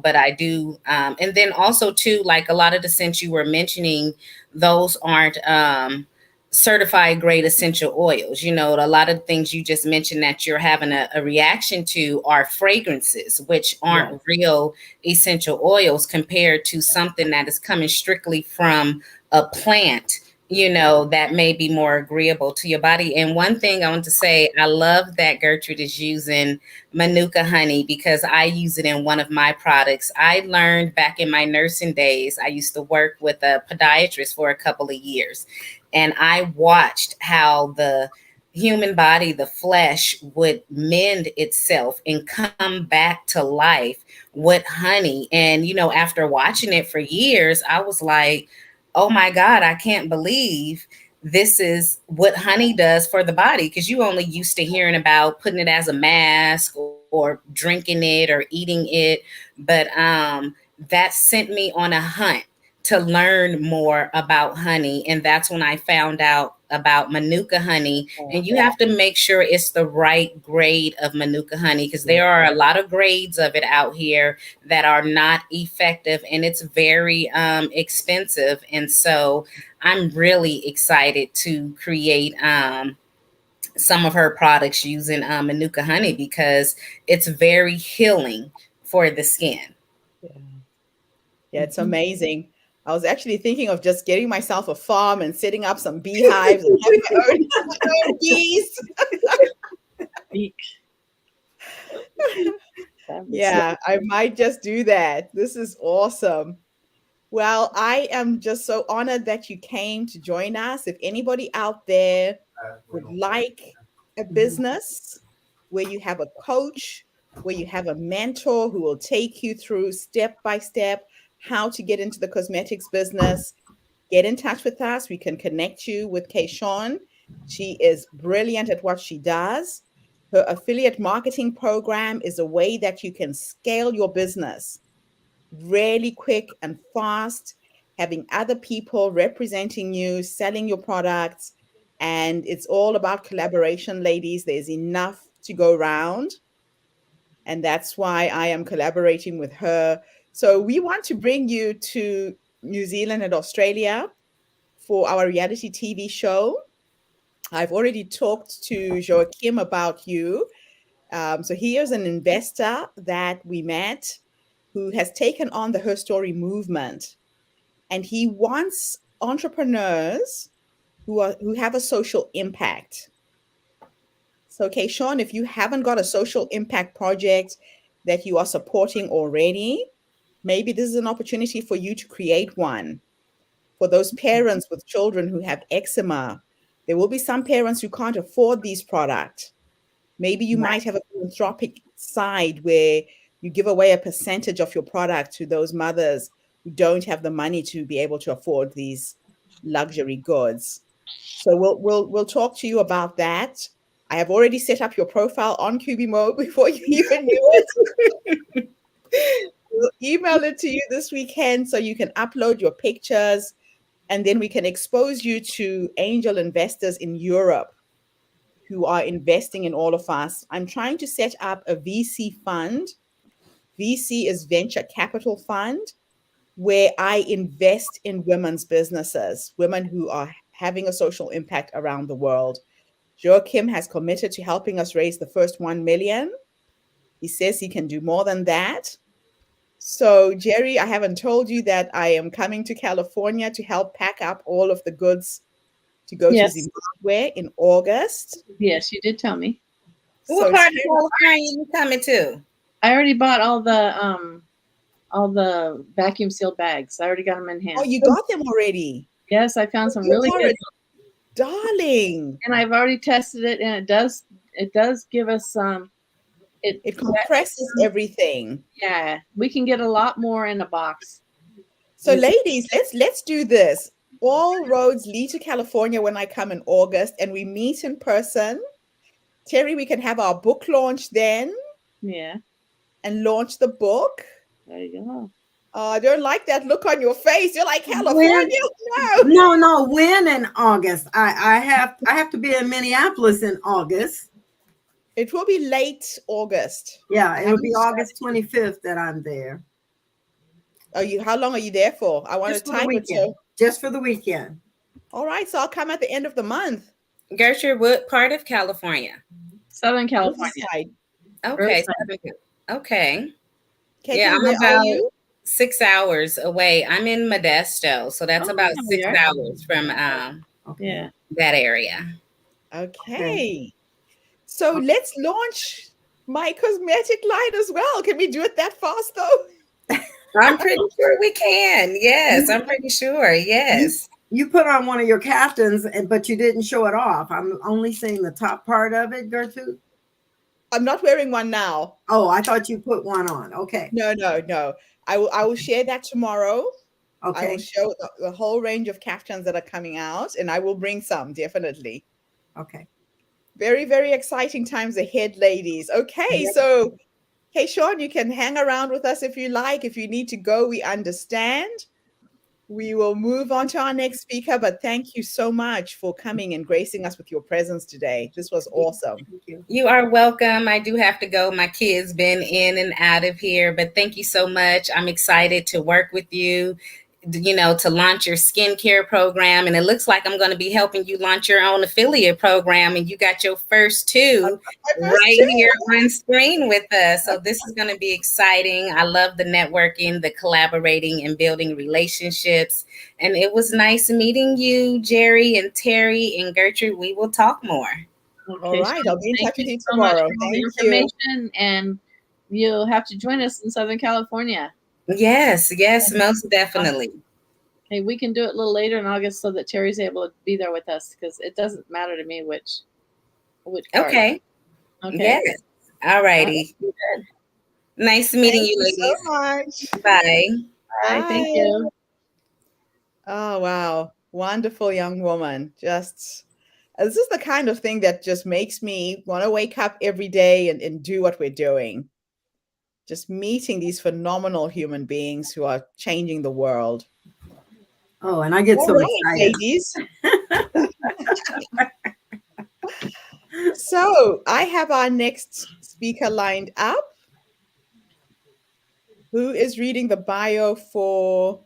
but I do and then also too, like a lot of the scents you were mentioning, those aren't certified grade essential oils. A lot of things you just mentioned that you're having a reaction to are fragrances, which Yes. aren't real essential oils compared to something that is coming strictly from a plant, that may be more agreeable to your body. And one thing I want to say, I love that Gertrude is using Manuka honey because I use it in one of my products. I learned back in my nursing days, I used to work with a podiatrist for a couple of years. And I watched how the human body, the flesh, would mend itself and come back to life with honey. And, after watching it for years, I was like, oh my God, I can't believe this is what honey does for the body. Because you only used to hearing about putting it as a mask or drinking it or eating it. But that sent me on a hunt to learn more about honey. And that's when I found out about Manuka honey. And you have to make sure it's the right grade of Manuka honey because there are a lot of grades of it out here that are not effective and it's very expensive. And so I'm really excited to create some of her products using Manuka honey because it's very healing for the skin. Yeah. Yeah, it's amazing. I was actually thinking of just getting myself a farm and setting up some beehives and having my own bees. Eek. Yeah, I might just do that. This is awesome. Well, I am just so honored that you came to join us. If anybody out there would like a business where you have a coach, where you have a mentor who will take you through step by step how to get into the cosmetics business, get in touch with us. We can connect you with Kayshawn. She is brilliant at what she does. Her affiliate marketing program is a way that you can scale your business really quick and fast, having other people representing you, selling your products. And it's all about collaboration, ladies. There's enough to go around. And that's why I am collaborating with her. So we want to bring you to New Zealand and Australia for our reality TV show. I've already talked to Joachim about you. So he is an investor that we met who has taken on the Herstory movement, and he wants entrepreneurs who have a social impact. So, okay, Sean, if you haven't got a social impact project that you are supporting already, maybe this is an opportunity for you to create one. For those parents with children who have eczema, there will be some parents who can't afford these products. Maybe you might have a philanthropic side where you give away a percentage of your product to those mothers who don't have the money to be able to afford these luxury goods. So we'll talk to you about that. I have already set up your profile on Cubimo before you even knew it. We'll email it to you this weekend so you can upload your pictures, and then we can expose you to angel investors in Europe who are investing in all of us. I'm trying to set up a VC fund. VC is venture capital fund, where I invest in women's businesses, women who are having a social impact around the world. Joachim has committed to helping us raise the first 1 million. He says he can do more than that. So, Jerry, I haven't told you that I am coming to California to help pack up all of the goods to go Yes. to Zimbabwe in August. Yes, you did tell me. What So part of California you coming to? I already bought all the vacuum sealed bags. I already got them in hand. Oh, you got them already? Yes, I found some You really are good. a darling. And I've already tested it, and it does give us It compresses everything. Yeah, we can get a lot more in a box. So ladies, let's do this. All roads lead to California when I come in August, and we meet in person. Terry, we can have our book launch then. Yeah. And launch the book. There you go. I don't like that look on your face. You're like, California? No. When in August? I have to be in Minneapolis in August. It will be late August. Yeah, it'll be August 25th that I'm there. How long are you there for? I want to time it. So. Just for the weekend. All right, so I'll come at the end of the month. Gertrude, what part of California? Southern California. Okay. Okay. Katie, yeah, I'm where about are you? 6 hours away. I'm in Modesto, so that's about 6 hours from that area. Okay. So let's launch my cosmetic line as well. Can we do it that fast though? I'm pretty sure we can. Yes, I'm pretty sure. Yes. You put on one of your caftans, but you didn't show it off. I'm only seeing the top part of it, Gertrude. I'm not wearing one now. Oh, I thought you put one on. Okay. No. I will share that tomorrow. Okay. I will show the whole range of caftans that are coming out, and I will bring some, definitely. Okay. Very, very exciting times ahead, ladies. Okay, so hey, Sean, you can hang around with us if you like. If you need to go, we understand. We will move on to our next speaker, but thank you so much for coming and gracing us with your presence today. This was awesome. Thank you. You are welcome. I do have to go. My kids been in and out of here, but thank you so much. I'm excited to work with you, to launch your skincare program. And it looks like I'm going to be helping you launch your own affiliate program. And you got your first two here on screen with us. So this is going to be exciting. I love the networking, the collaborating, and building relationships. And it was nice meeting you, Jerry and Terry and Gertrude. We will talk more. Okay, all right. I'll be in touch with you so tomorrow. Thank you. And you'll have to join us in Southern California. Yes, most definitely. Hey, we can do it a little later in August so that Terry's able to be there with us, because it doesn't matter to me which part. Okay. Yes. All righty. Nice meeting you, ladies. Thank you so much. Bye. Bye. Thank you. Oh, wow. Wonderful young woman. This is the kind of thing that just makes me want to wake up every day and do what we're doing. Just meeting these phenomenal human beings who are changing the world. Oh, and I get so excited. Ladies. So I have our next speaker lined up. Who is reading the bio for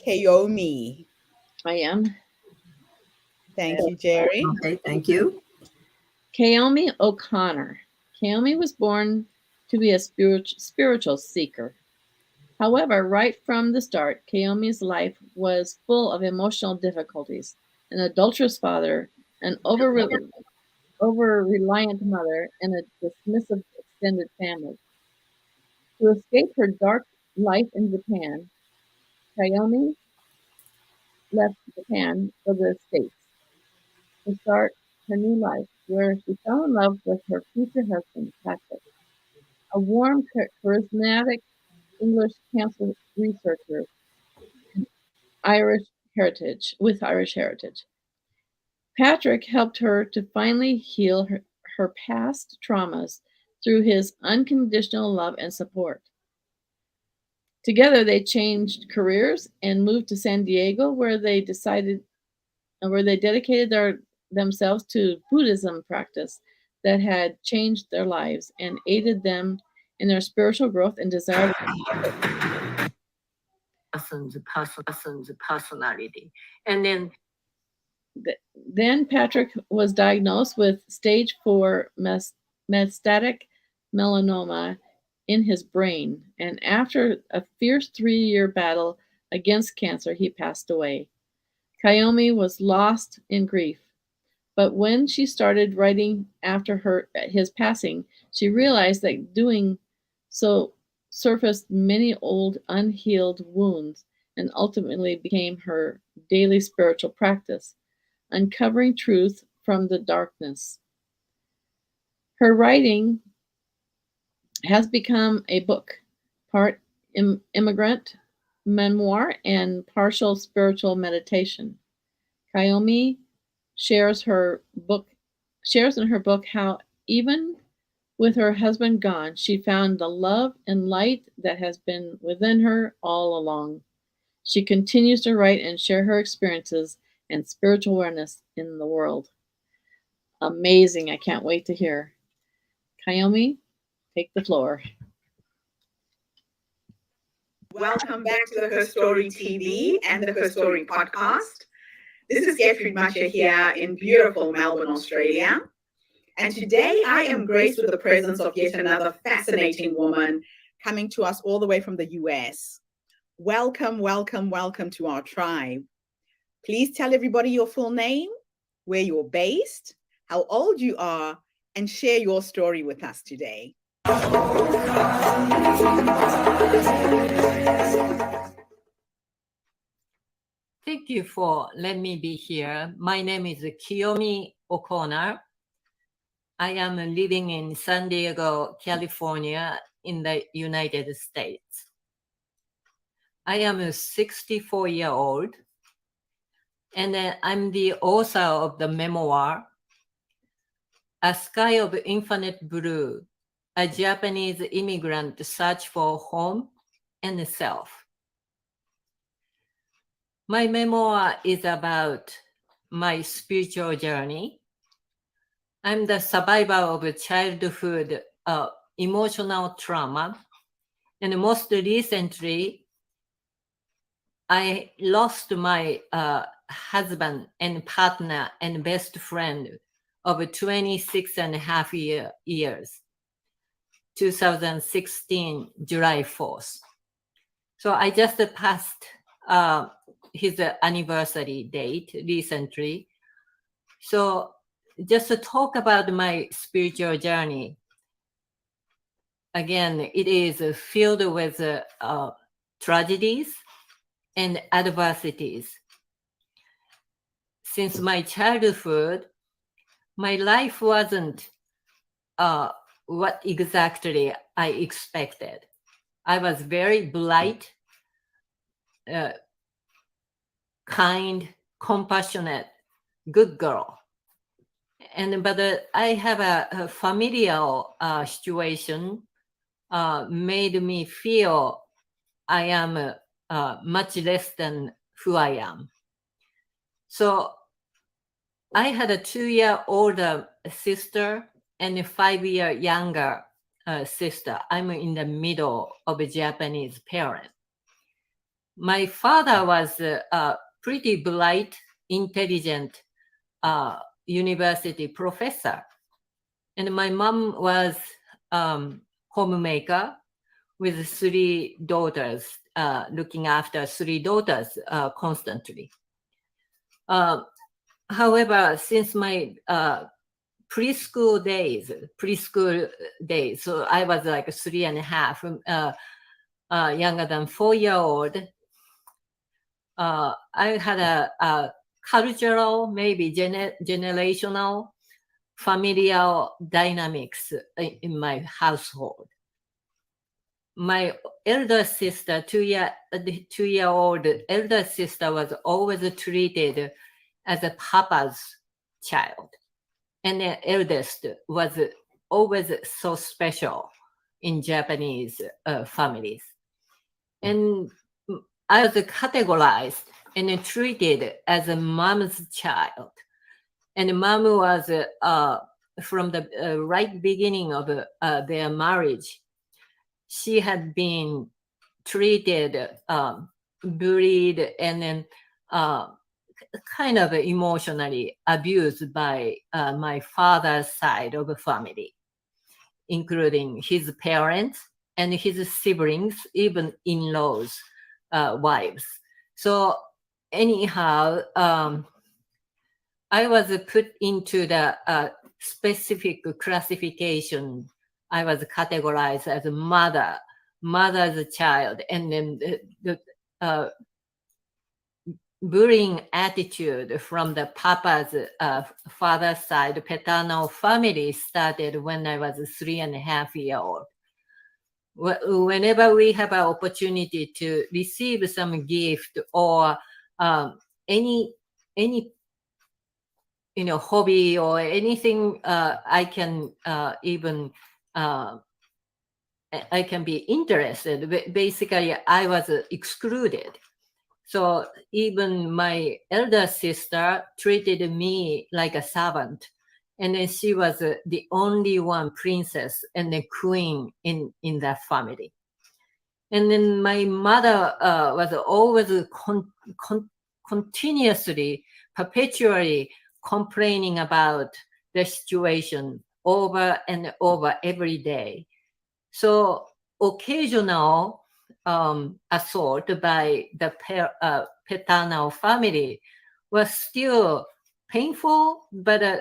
Kayomi? I am. Thank you, Jerry. Okay, thank you. Kayomi O'Connor. Kayomi was born to be a spiritual seeker. However, right from the start, Kayomi's life was full of emotional difficulties. An adulterous father, an over-reliant mother, and a dismissive extended family. To escape her dark life in Japan, Kayomi left Japan for the States to start her new life, where she fell in love with her future husband, Patrick, a warm, charismatic English cancer researcher with Irish heritage. Patrick helped her to finally heal her past traumas through his unconditional love and support. Together, they changed careers and moved to San Diego, where they dedicated themselves to Buddhism practice that had changed their lives and aided them in their spiritual growth and desire. Person's personality. And then Patrick was diagnosed with stage 4 metastatic melanoma in his brain. And after a fierce 3-year battle against cancer, he passed away. Kayomi was lost in grief. But when she started writing after his passing, she realized that doing so surfaced many old unhealed wounds and ultimately became her daily spiritual practice, uncovering truth from the darkness. Her writing has become a book, part immigrant memoir and partial spiritual meditation. Kayomi shares in her book how even with her husband gone, she found the love and light that has been within her all along. She continues to write and share her experiences and spiritual awareness in the world. Amazing. I can't wait to hear. Kayomi, take the floor. Welcome back to the Herstory TV and the Herstory podcast. This is Gertrude Matcha here in beautiful Melbourne, Australia. And today I am graced with the presence of yet another fascinating woman coming to us all the way from the US. Welcome, welcome, welcome to our tribe. Please tell everybody your full name, where you're based, how old you are, and share your story with us today. Thank you for letting me be here. My name is Kiyomi O'Connor. I am living in San Diego, California, in the United States. I am a 64-year-old, and I'm the author of the memoir, A Sky of Infinite Blue, a Japanese immigrant search for home and self. My memoir is about my spiritual journey. I'm the survivor of childhood emotional trauma. And most recently, I lost my husband and partner and best friend of 26 and a half years, 2016, July 4th. So I just passed his anniversary date recently. So just to talk about my spiritual journey, again, it is filled with tragedies and adversities. Since my childhood, my life wasn't what exactly I expected. I was very bright, kind, compassionate, good girl. But I have a familial situation made me feel I am much less than who I am. So I had a 2-year older sister and a 5-year younger sister. I'm in the middle of a Japanese parent. My father was a pretty bright, intelligent university professor. And my mom was homemaker with 3 daughters, looking after 3 daughters constantly. However, since my preschool days, so I was like 3.5, younger than 4-year-old, I had a cultural, maybe generational, familial dynamics in my household. My elder sister, 2-year-old elder sister, was always treated as a papa's child. And the eldest was always so special in Japanese families. And I was categorized and treated as a mom's child. And mom was, from the right beginning of their marriage, she had been treated, bullied, and then kind of emotionally abused by my father's side of the family, including his parents and his siblings, even in-laws, wives. So anyhow, I was put into the specific classification. I was categorized as a mother's child, and then the bullying attitude from the papa's father's side, paternal family, started when I was 3.5-years old. Whenever we have an opportunity to receive some gift or any hobby or anything, I can even I can be interested. Basically, I was excluded. So even my elder sister treated me like a servant. And then she was the only one princess and the queen in that family. And then my mother was always continuously, perpetually complaining about the situation over and over every day. So occasional assault by the paternal family was still painful, but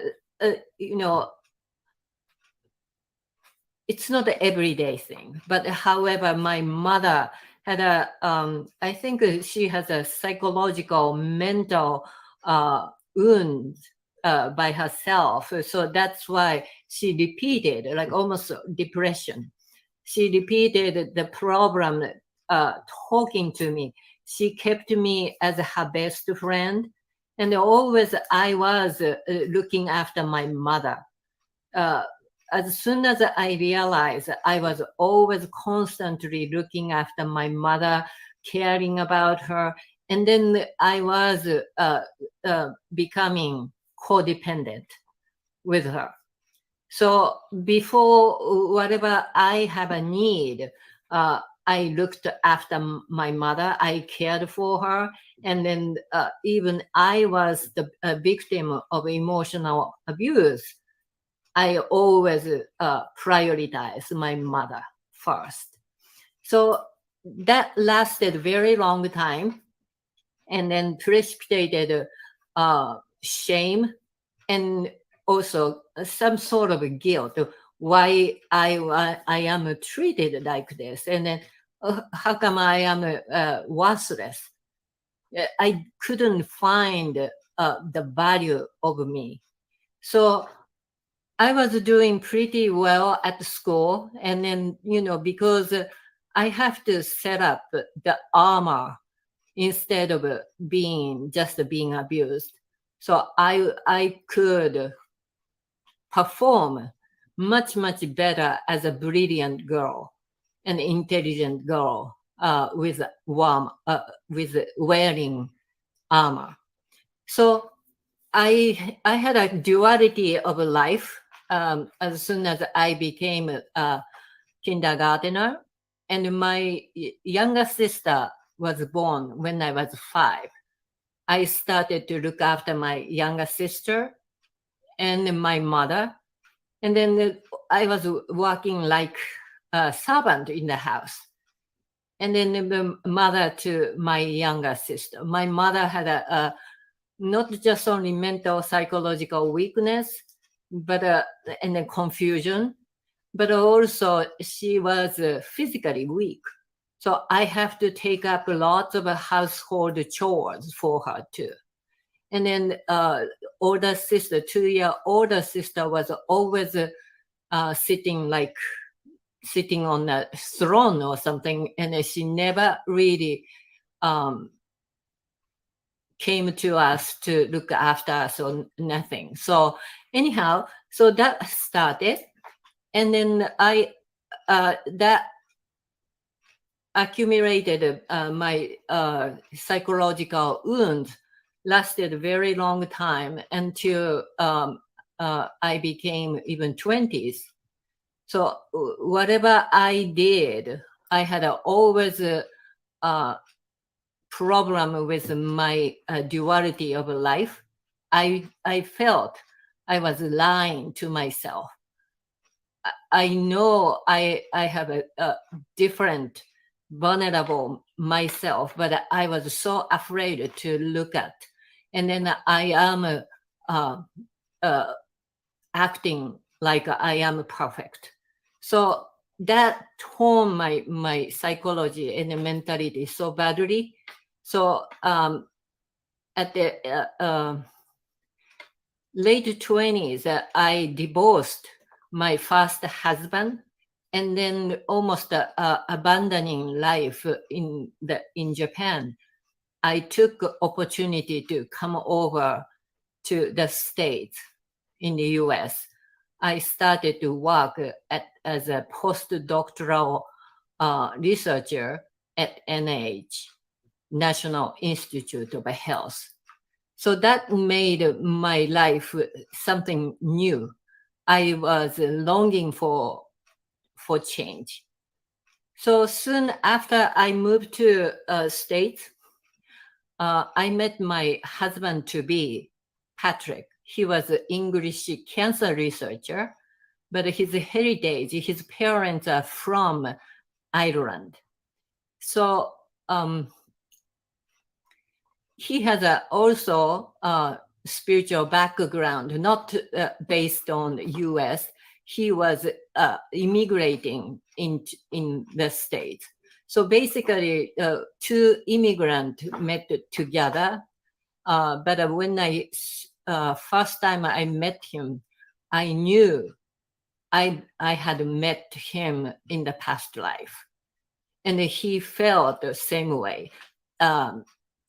it's not an everyday thing. But however, my mother had I think she has a psychological, mental wound by herself. So that's why she repeated, like almost depression. She repeated the problem talking to me. She kept me as her best friend. And always I was looking after my mother. As soon as I realized I was always constantly looking after my mother, caring about her, and then I was becoming codependent with her. So before whatever I have a need, I looked after my mother. I cared for her. And then even I was the victim of emotional abuse. I always prioritize my mother first. So that lasted a very long time, and then precipitated shame and also some sort of guilt. Why I am treated like this, and then how come I am worthless? I couldn't find the value of me. So I was doing pretty well at school, and then because I have to set up the armor instead of being abused. So I could perform much better as a brilliant girl, an intelligent girl with wearing armor. So I had a duality of life as soon as I became a kindergartner, and my younger sister was born when I was 5. I started to look after my younger sister and my mother. And then I was working like a servant in the house. And then the mother to my younger sister. My mother had a not just only mental, psychological weakness, but and then confusion, but also she was physically weak. So I have to take up lots of household chores for her too. And then older sister, 2-year older sister, was always sitting on a throne or something, and she never really came to us to look after us or nothing. So anyhow, so that started, and then I that accumulated my psychological wound lasted a very long time until I became even 20s. So whatever I did, I had always a problem with my duality of life. I felt I was lying to myself. I know I have a different vulnerable myself, but I was so afraid to look at. And then I am acting like I am perfect. So that torn my psychology and mentality so badly. So at the late 20s, I divorced my first husband, and then almost abandoning life in Japan. I took opportunity to come over to the States in the US. I started to work as a postdoctoral researcher at NIH, National Institute of Health. So that made my life something new. I was longing for change. So soon after I moved to States, I met my husband to be, Patrick. He was an English cancer researcher, but his heritage, his parents are from Ireland. So he has also a spiritual background, not based on US. He was immigrating in the States. So basically, two immigrants met together. But when I first time I met him, I knew I had met him in the past life, and he felt the same way.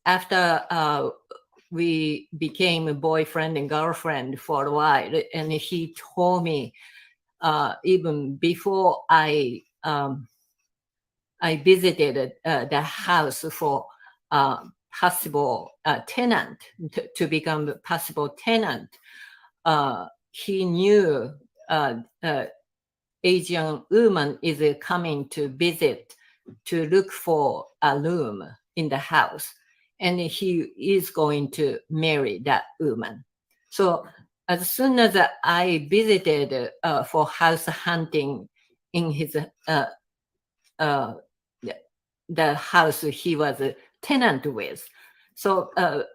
After we became a boyfriend and girlfriend for a while, and he told me even before I visited the house for possible tenant to become a possible tenant. He knew Asian woman is coming to visit to look for a room in the house, and he is going to marry that woman. So as soon as I visited for house hunting in his the house he was a tenant with, so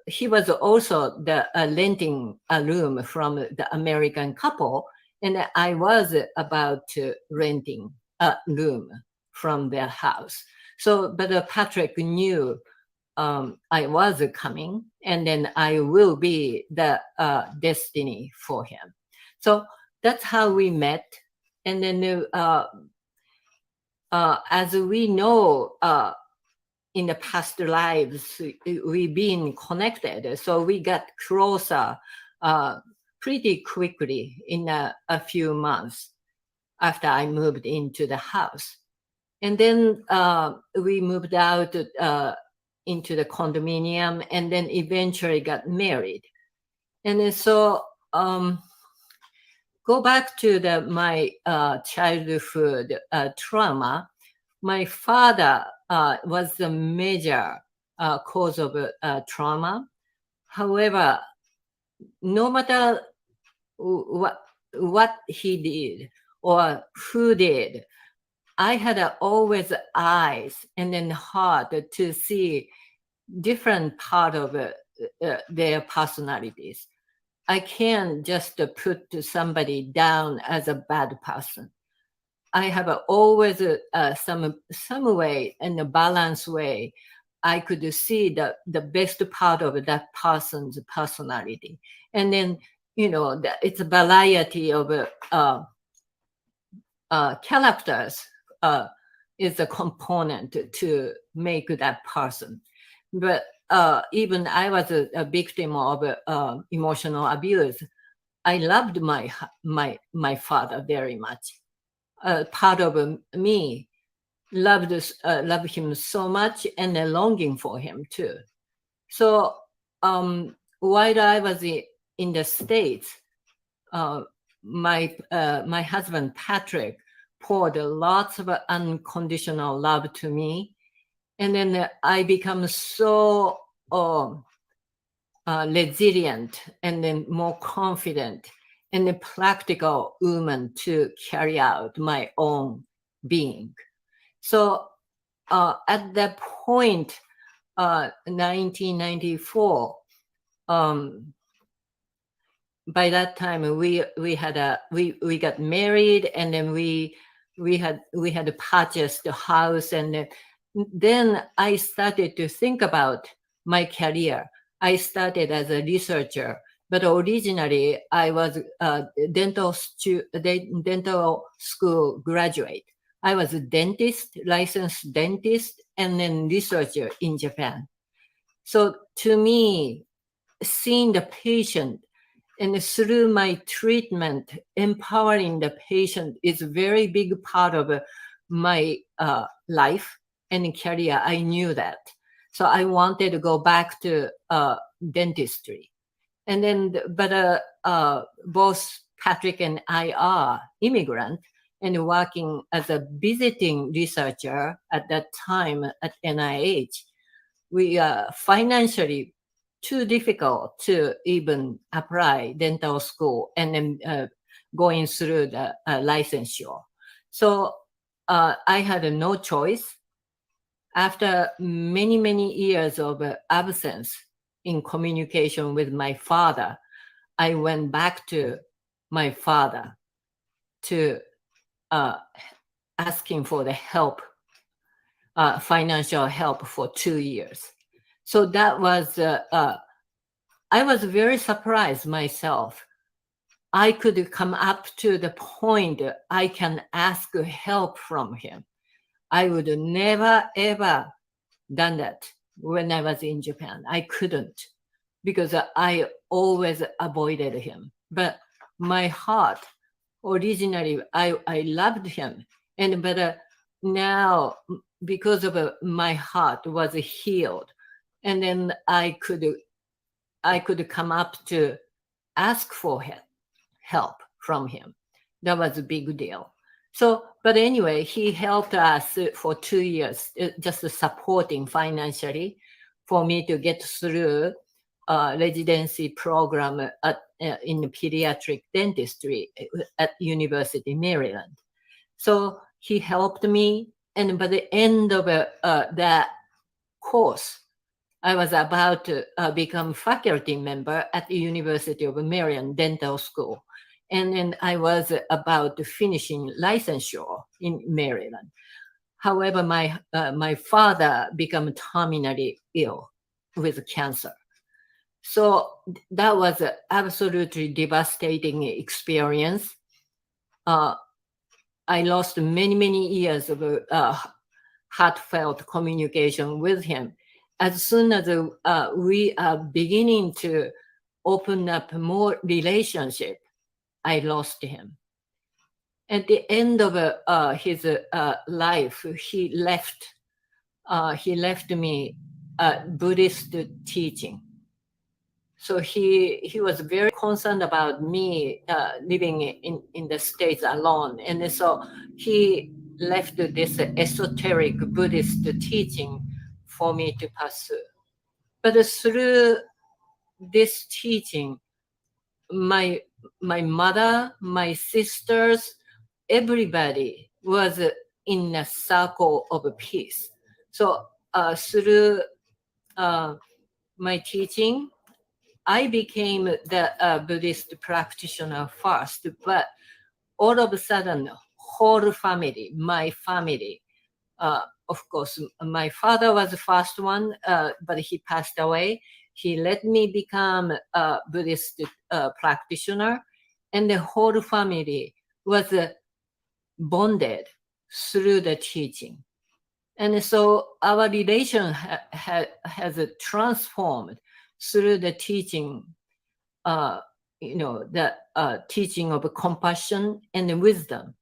he was also renting a room from the American couple, and I was about to renting a room from their house. So, but Patrick knew I was coming, and then I will be the destiny for him. So that's how we met. And then as we know, in the past lives, we've been connected. So we got closer pretty quickly in a few months after I moved into the house. And then we moved out into the condominium, and then eventually got married. And then so go back to my childhood trauma. My father was the major cause of trauma. However, no matter what he did or who did, I had always eyes and then heart to see different part of their personalities. I can't just put somebody down as a bad person. I have always some way, in a balanced way, I could see the best part of that person's personality. And then, it's a variety of characters is a component to make that person. But even I was a victim of emotional abuse. I loved my father very much. Part of me loved him so much, and a longing for him too. So while I was in the States, my husband Patrick poured lots of unconditional love to me, and then I become so resilient, and then more confident, and a practical woman to carry out my own being. So at that point, 1994, by that time we got married, and then we had purchased a house, and then I started to think about my career. I started as a researcher, but originally I was a dental school graduate. I was a dentist, licensed dentist, and then researcher in Japan. So to me, seeing the patient and through my treatment, empowering the patient is a very big part of my life and career. I knew that. So I wanted to go back to dentistry. And then, but both Patrick and I are immigrant and working as a visiting researcher at that time at NIH. We are financially too difficult to even apply dental school and then going through the licensure. So I had no choice. After many, many years of absence in communication with my father, I went back to my father to asking for the help, financial help for 2 years. So that was, I was very surprised myself. I could come up to the point I can ask help from him. I would never, ever done that when I was in Japan. I couldn't, because I always avoided him. But my heart, originally, I loved him. But now, because of my heart was healed, and then I could come up to ask for help from him. That was a big deal. So, but anyway, he helped us for 2 years, just supporting financially for me to get through residency program in pediatric dentistry at University of Maryland. So he helped me, and by the end of that course, I was about to become faculty member at the University of Maryland Dental School. And then I was about finishing licensure in Maryland. However, my father became terminally ill with cancer. So that was an absolutely devastating experience. I lost many, many years of heartfelt communication with him. As soon as we are beginning to open up more relationship, I lost him. At the end of his life, he left me Buddhist teaching. So he was very concerned about me living in the States alone. And so he left this esoteric Buddhist teaching for me to pursue. But through this teaching, my mother, my sisters, everybody was in a circle of peace. So through my teaching, I became the Buddhist practitioner first, but all of a sudden, whole family, my family, of course, my father was the first one, but he passed away. He let me become a Buddhist practitioner, and the whole family was bonded through the teaching. And so our relation has transformed through the teaching, the teaching of compassion and wisdom.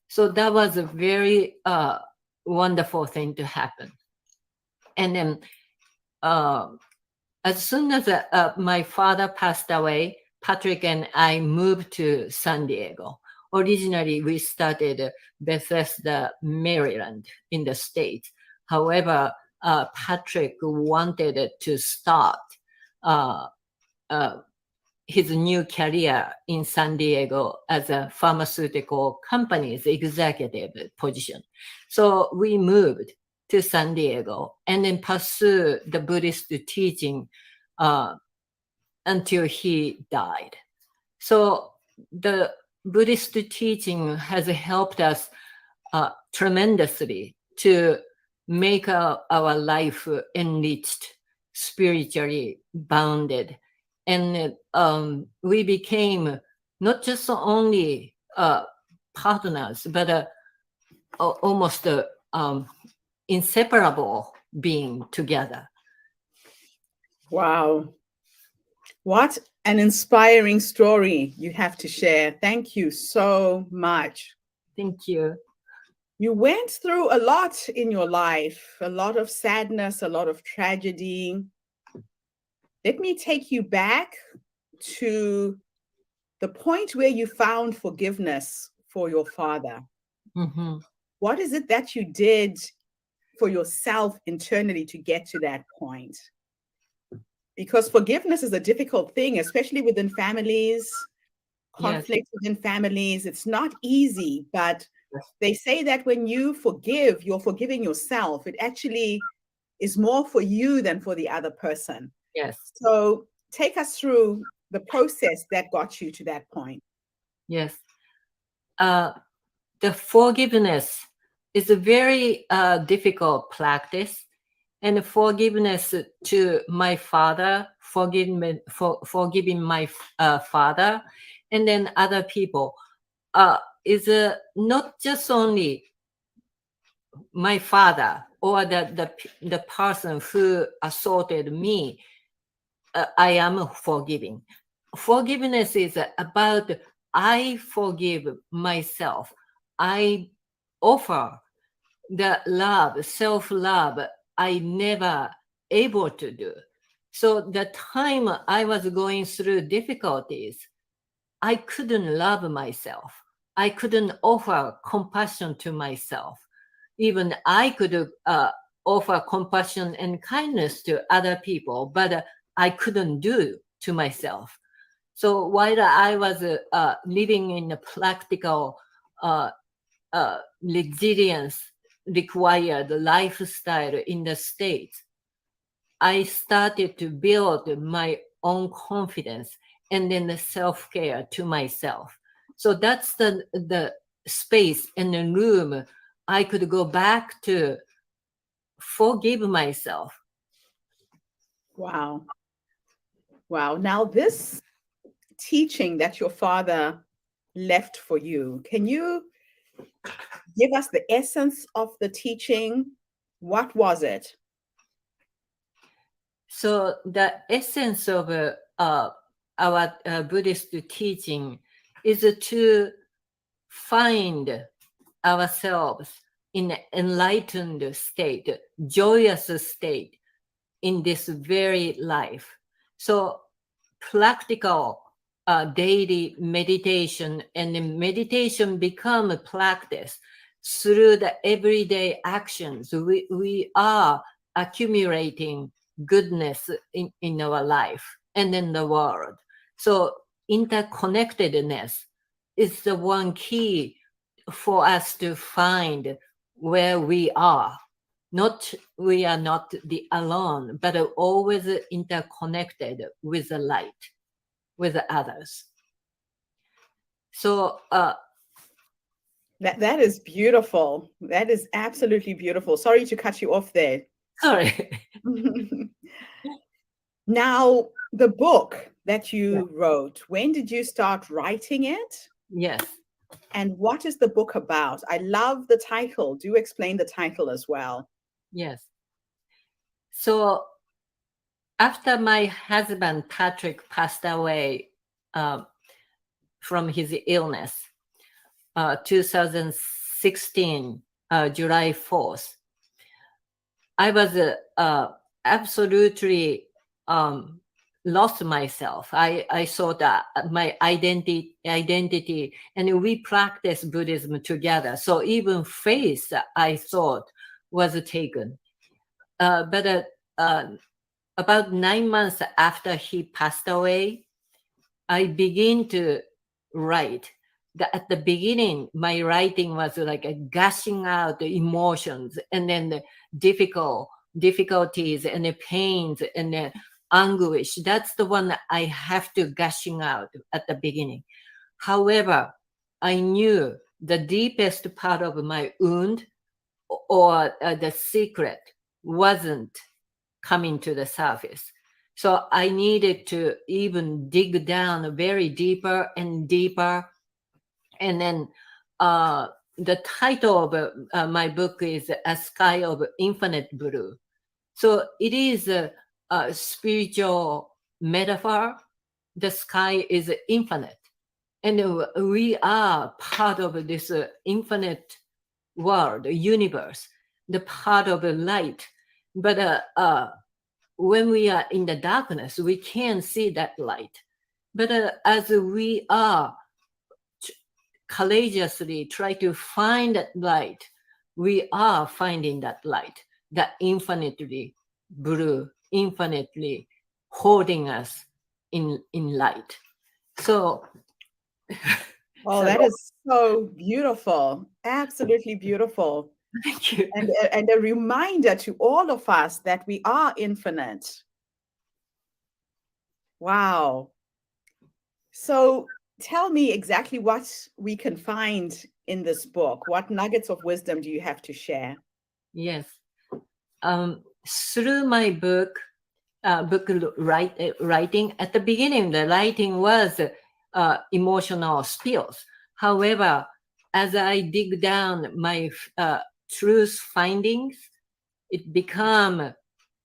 So that was a very wonderful thing to happen. And then as soon as my father passed away, Patrick and I moved to San Diego. Originally, we started Bethesda, Maryland in the States. However, Patrick wanted to start his new career in San Diego as a pharmaceutical company's executive position. So we moved to San Diego and then pursue the Buddhist teaching until he died. So the Buddhist teaching has helped us tremendously to make our life enriched, spiritually bounded. And we became not just only partners, but almost inseparable being together. Wow. What an inspiring story you have to share. Thank you so much. Thank you. You went through a lot in your life, a lot of sadness, a lot of tragedy. Let me take you back to the point where you found forgiveness for your father. Mm-hmm. What is it that you did for yourself internally to get to that point? Because forgiveness is a difficult thing, especially within families, conflict within families. It's not easy, but they say that when you forgive, you're forgiving yourself. It actually is more for you than for the other person. Yes. So take us through the process that got you to that point. Yes. The forgiveness is a very difficult practice. And forgiveness to my father, forgiving my father, and then other people is not just only my father or the person who assaulted me. I am forgiving. Forgiveness is about I forgive myself. I offer the love, self-love I never able to do. So the time I was going through difficulties, I couldn't love myself. I couldn't offer compassion to myself. Even I could offer compassion and kindness to other people, but I couldn't do to myself. So while I was living in a practical resilience required lifestyle in the States, I started to build my own confidence and then the self-care to myself. So that's the space and the room I could go back to forgive myself. Wow. Wow. Now, this teaching that your father left for you, can you give us the essence of the teaching? What was it? So the essence of our Buddhist teaching is to find ourselves in an enlightened state, joyous state in this very life. So practical daily meditation, and then meditation become a practice through the everyday actions. We are accumulating goodness in our life and in the world. So interconnectedness is the one key for us to find where we are. We are not the alone, but always interconnected with the light, with others. So that is beautiful. That is absolutely beautiful. Sorry to cut you off there. sorry. Now, the book that you wrote, when did you start writing it? Yes. And what is the book about? I love the title. Do explain the title as well. Yes. So after my husband Patrick passed away from his illness, 2016, July 4th, I was absolutely lost myself. I thought that my identity, and we practice Buddhism together. So even faith, I thought, was taken. But about 9 months after he passed away, I began to write at the beginning, my writing was like a gushing out the emotions, and then the difficulties and the pains and the anguish. That's the one that I have to gushing out at the beginning. However, I knew the deepest part of my wound or the secret wasn't coming to the surface. So I needed to even dig down very deeper and deeper. And then the title of my book is A Sky of Infinite Blue. So it is a spiritual metaphor. The sky is infinite. And we are part of this infinite world, universe, the part of the light. But when we are in the darkness, we can't see that light. But as we are courageously try to find that light, we are finding that light, that infinitely blue, infinitely holding us in light. So Oh, that is so beautiful. Absolutely beautiful. thank you. And a reminder to all of us that we are infinite. Wow. So tell me exactly what we can find in this book. What nuggets of wisdom do you have to share? Yes. Through my book writing, at the beginning, the writing was emotional spills. However, as I dig down my truth findings, it become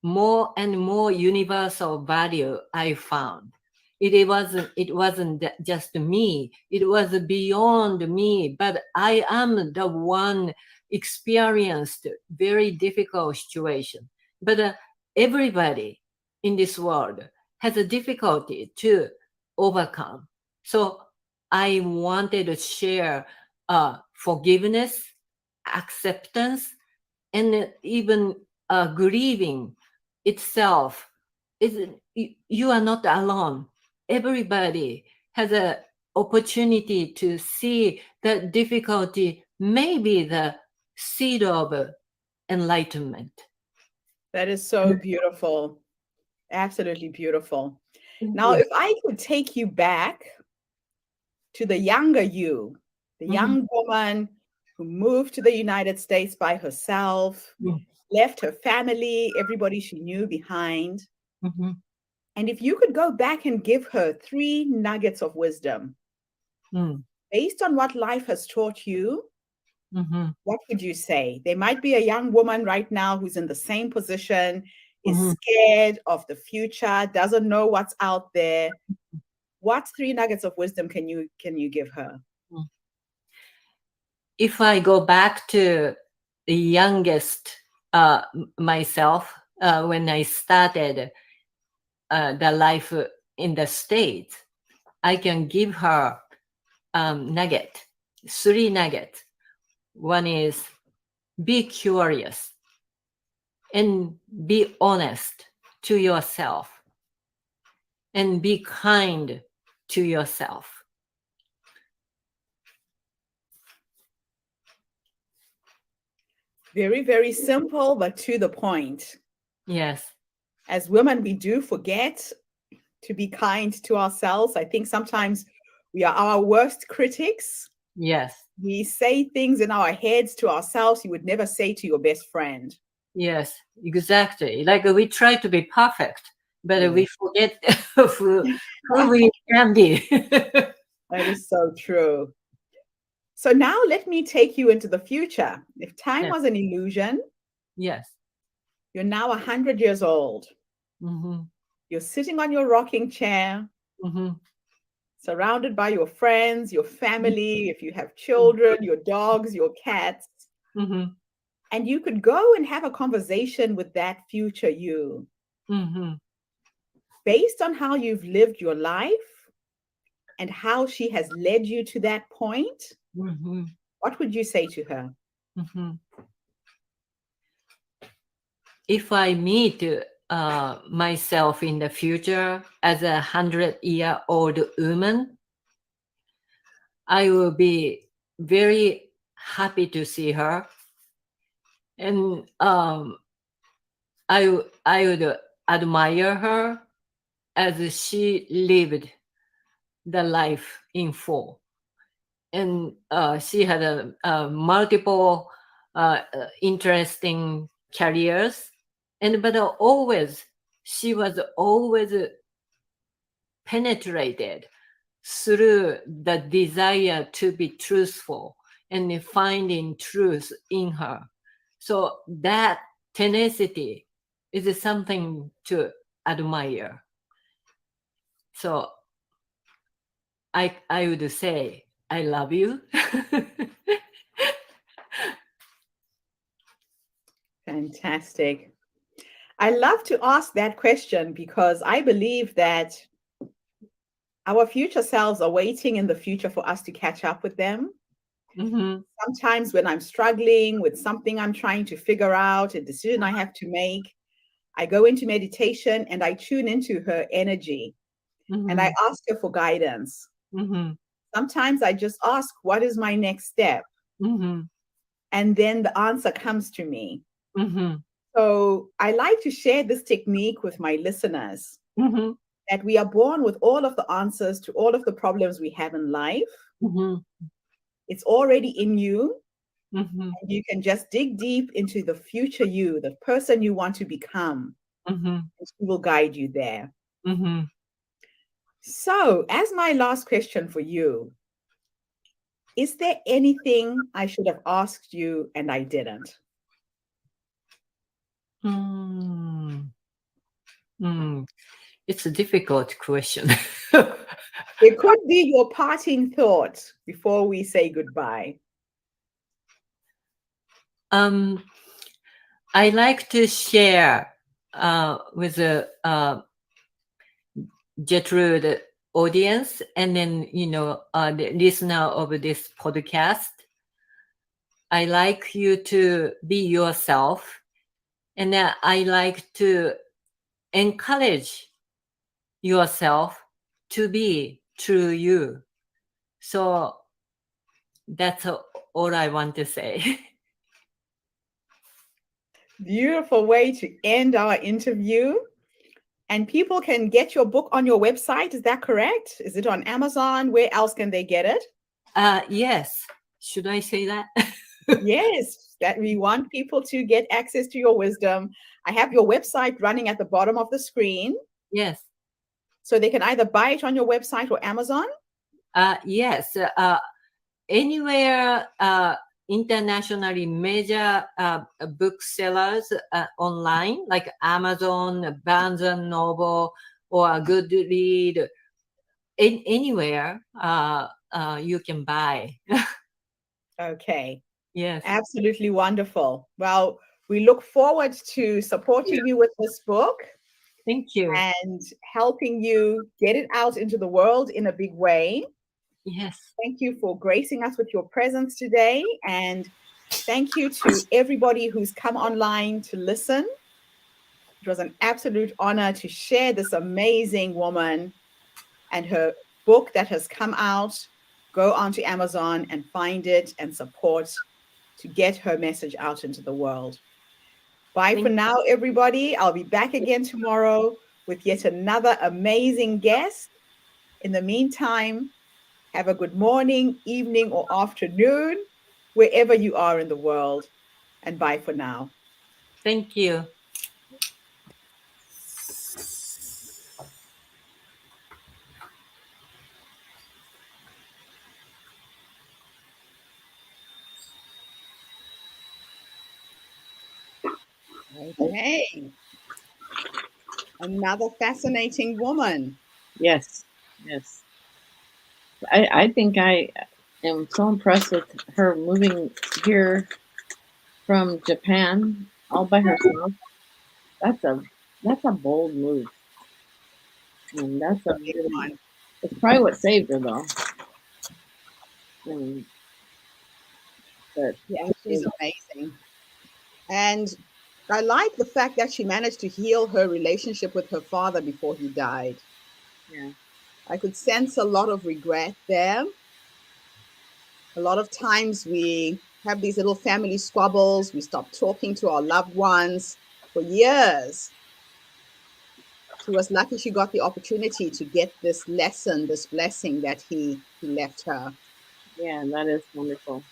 more and more universal value I found. It wasn't just me. It was beyond me. But I am the one experienced very difficult situation. But everybody in this world has a difficulty to overcome. So I wanted to share forgiveness, acceptance, and even grieving itself. You are not alone. Everybody has an opportunity to see that difficulty may be the seed of enlightenment. That is so beautiful. Absolutely beautiful. Now, if I could take you back to the younger you, the young woman who moved to the United States by herself, left her family, everybody she knew behind. And if you could go back and give her 3 nuggets of wisdom based on what life has taught you, what would you say? There might be a young woman right now who's in the same position, is scared of the future, doesn't know what's out there. What 3 nuggets of wisdom can you give her? If I go back to the youngest myself, when I started the life in the States, I can give her 3 nuggets. One is be curious and be honest to yourself and be kind to yourself. Very, very simple, but to the point. Yes. As women, we do forget to be kind to ourselves. I think sometimes we are our worst critics. Yes. We say things in our heads to ourselves you would never say to your best friend. Yes, exactly. Like we try to be perfect, but we forget who we can be. That is so true. So now let me take you into the future. If time was an illusion, yes, you're now 100 years old. You're sitting on your rocking chair, surrounded by your friends, your family, if you have children, your dogs, your cats. And you could go and have a conversation with that future you. Based on how you've lived your life and how she has led you to that point, what would you say to her? If I meet myself in the future as a 100-year-old woman, I will be very happy to see her. And I would admire her as she lived the life in full. And she had a multiple interesting careers, and but always she was always penetrated through the desire to be truthful and finding truth in her. So that tenacity is something to admire. So I would say I love you. Fantastic. I love to ask that question because I believe that our future selves are waiting in the future for us to catch up with them. Mm-hmm. Sometimes when I'm struggling with something I'm trying to figure out, a decision I have to make, I go into meditation and I tune into her energy, Mm-hmm. and I ask her for guidance. Mm-hmm. Sometimes I just ask, what is my next step? Mm-hmm. And then the answer comes to me. Mm-hmm. So I like to share this technique with my listeners, Mm-hmm. that we are born with all of the answers to all of the problems we have in life. Mm-hmm. It's already in you. Mm-hmm. And you can just dig deep into the future you, the person you want to become. Mm-hmm. And she will guide you there. Mm-hmm. So, as my last question for you, is there anything I should have asked you and I didn't? It's a difficult question. It could be your parting thought before we say goodbye. I like to share with the Gertrude audience, and then the listener of this podcast. I like you to be yourself, and then I like to encourage yourself to be true you. So that's all I want to say. Beautiful way to end our interview. And people can get your book on your website. Is that correct? Is it on Amazon? Where else can they get it? Yes. Should I say that? Yes, that we want people to get access to your wisdom. I have your website running at the bottom of the screen. Yes. So they can either buy it on your website or Amazon? Yes. Anywhere internationally major booksellers online, like Amazon, Barnes and Noble, or Goodread, anywhere you can buy. Okay. Yes. Absolutely wonderful. Well, we look forward to supporting you with this book. Thank you. And helping you get it out into the world in a big way. Yes. Thank you for gracing us with your presence today. And thank you to everybody who's come online to listen. It was an absolute honor to share this amazing woman and her book that has come out. Go onto Amazon and find it and support to get her message out into the world. Bye for now, everybody. I'll be back again tomorrow with yet another amazing guest. In the meantime, have a good morning, evening, or afternoon, wherever you are in the world. And bye for now. Thank you. Okay. Another fascinating woman. Yes, yes. I think I am so impressed with her moving here from Japan all by herself. That's a bold move. And that's a Big really, one. it's probably what saved her though. But Yeah, she's amazing. And I like the fact that she managed to heal her relationship with her father before he died. yeah. I could sense a lot of regret there. A lot of times we have these little family squabbles. We stop talking to our loved ones for years. She was lucky she got the opportunity to get this lesson, this blessing that he left her. Yeah, that is wonderful.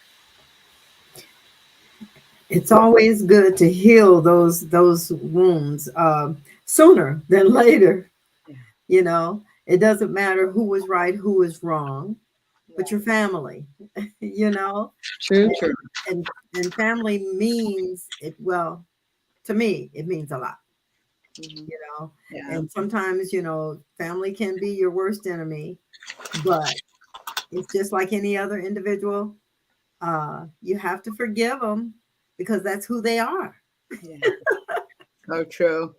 It's always good to heal those wounds sooner than later. Yeah. You know, it doesn't matter who was right, who was wrong, but your family. You know, True, true. and family means it. Well, to me, it means a lot. Mhm. You know, Yeah. and sometimes, you know, family can be your worst enemy, but it's just like any other individual. You have to forgive them because that's who they are. Yeah. So true.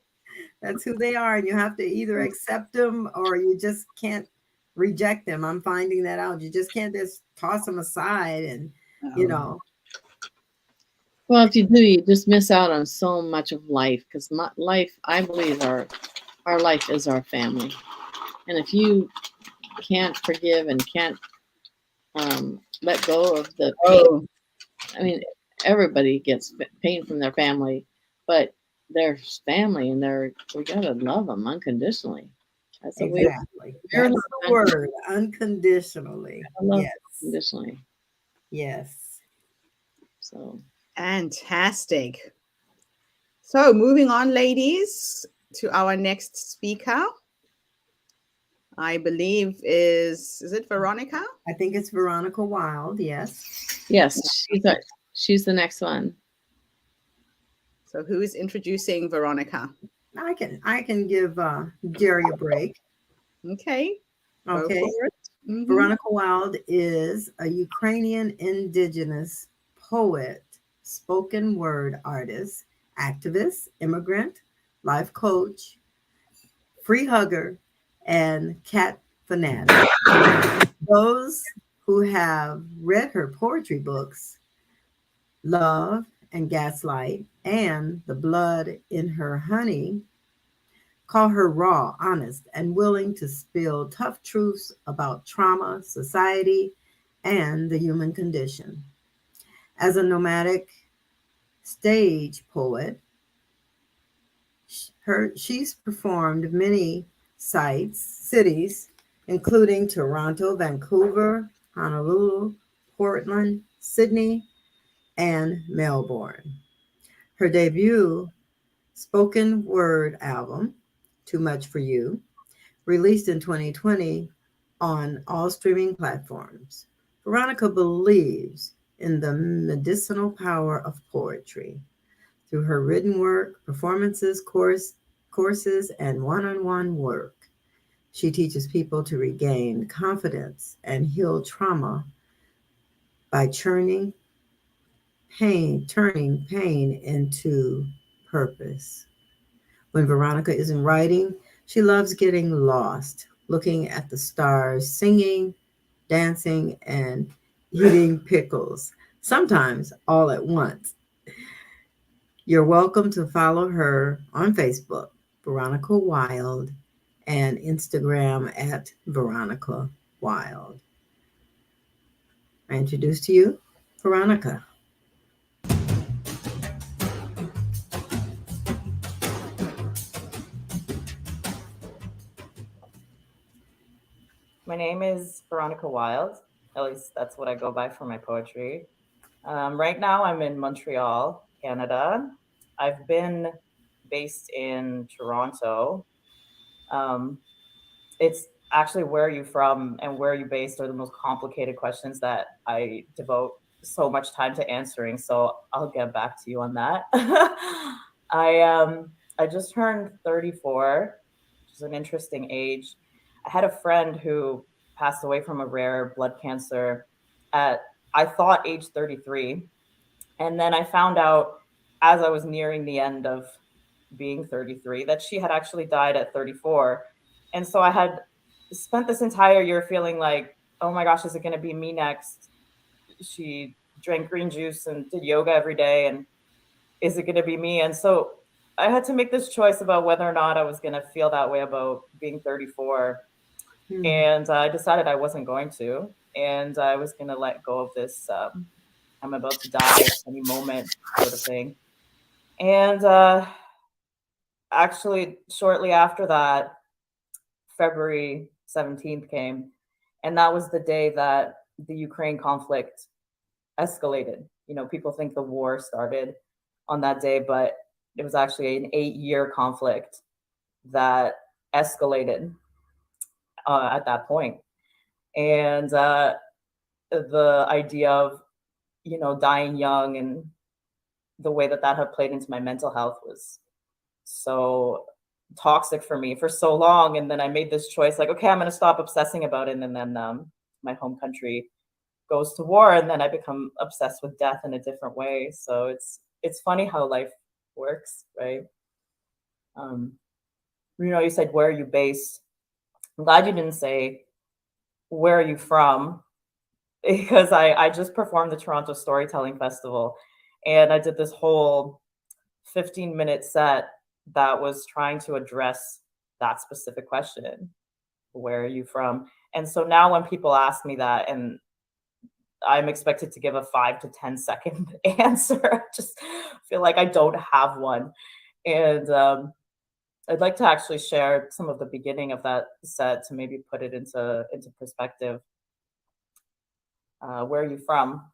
That's who they are, and you have to either accept them or you just can't reject them. I'm finding that out. You just can't just toss them aside, and you know. Well, if you do, you just miss out on so much of life, because life, I believe, our life is our family, and if you can't forgive and can't let go of the pain, Oh, I mean, everybody gets pain from their family, but their family, and we gotta love them unconditionally. That's what Exactly. we're That's the word, unconditionally. love Yes. unconditionally. Yes. So fantastic. So moving on, ladies, to our next speaker. I believe is it Veronica? I think it's Veronica Wild. Yes. yes, she's the next one. So who is introducing Veronica? I can give Jerry a break. Okay. Go Okay. for it. Mhm. Veronica Wild is a Ukrainian indigenous poet, spoken word artist, activist, immigrant, life coach, free hugger, and cat fanatic. Those who have read her poetry books, Love and Gaslight, and The Blood in Her Honey, call her raw, honest, and willing to spill tough truths about trauma, society, and the human condition. As a nomadic stage poet, she's performed many cities, including Toronto, Vancouver, Honolulu, Portland, Sydney, and Melbourne. Her debut spoken word album, Too Much for You, released in 2020 on all streaming platforms. Veronica believes in the medicinal power of poetry. Through her written work, performances, courses, and one-on-one work, she teaches people to regain confidence and heal trauma by turning pain into purpose. When Veronica isn't writing, she loves getting lost, looking at the stars, singing, dancing, and eating pickles, sometimes all at once. You're welcome to follow her on Facebook, Veronica Wild, and Instagram at Veronica Wild. I introduce to you Veronica. My name is Veronica Wild. At least that's what I go by for my poetry. Right now, I'm in Montreal, Canada. I've been based in Toronto. Um, it's actually where are you from and where are you based are the most complicated questions that I devote so much time to answering. So I'll get back to you on that. I just turned 34, which is an interesting age. I had a friend who passed away from a rare blood cancer at, I thought, age 33. And then I found out as I was nearing the end of being 33 that she had actually died at 34. And so I had spent this entire year feeling like, oh my gosh, is it going to be me next? She drank green juice and did yoga every day. And is it going to be me? And so I had to make this choice about whether or not I was going to feel that way about being 34. And I decided I wasn't going to, and I was going to let go of this I'm about to die any moment sort of thing. And actually, shortly after that, February 17th came, and that was the day that the Ukraine conflict escalated. You know, people think the war started on that day, but it was actually an 8-year conflict that escalated at that point. And the idea of, you know, dying young and the way that that had played into my mental health was so toxic for me for so long. And then I made this choice, like, okay, I'm going to stop obsessing about it. And then my home country goes to war, and then I become obsessed with death in a different way. So it's funny how life works, right? You know, you said, where are you based? I'm glad you didn't say, where are you from? Because I just performed the Toronto Storytelling Festival, and I did this whole 15-minute set that was trying to address that specific question. Where are you from? And so now when people ask me that, and I'm expected to give a 5 to 10 second answer, I just feel like I don't have one. And I'd like to actually share some of the beginning of that set to maybe put it into perspective. Where are you from?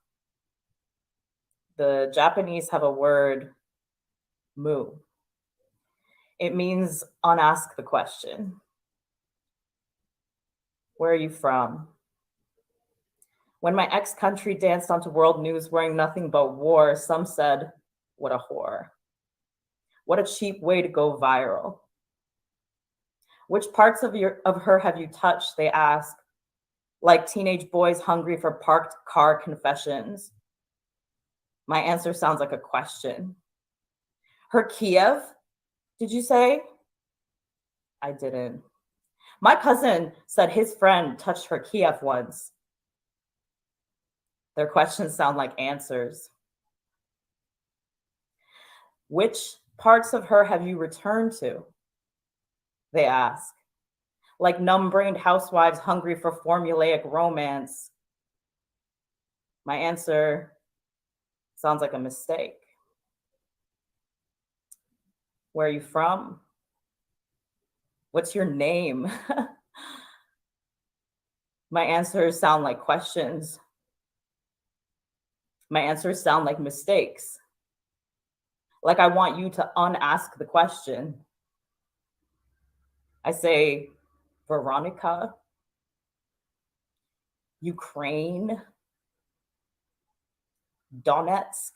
The Japanese have a word, mu. It means unask the question. Where are you from? When my ex-country danced onto world news wearing nothing but war, some said, what a whore. What a cheap way to go viral. Which parts of her have you touched, they ask, like teenage boys hungry for parked car confessions. My answer sounds like a question. Her Kiev, did you say? I didn't. My cousin said his friend touched her Kiev once. Their questions sound like answers. Which parts of her have you returned to? They ask, like numb-brained housewives hungry for formulaic romance. My answer sounds like a mistake. Where are you from? What's your name? My answers sound like questions. My answers sound like mistakes. Like I want you to unask the question. I say, Veronica, Ukraine, Donetsk.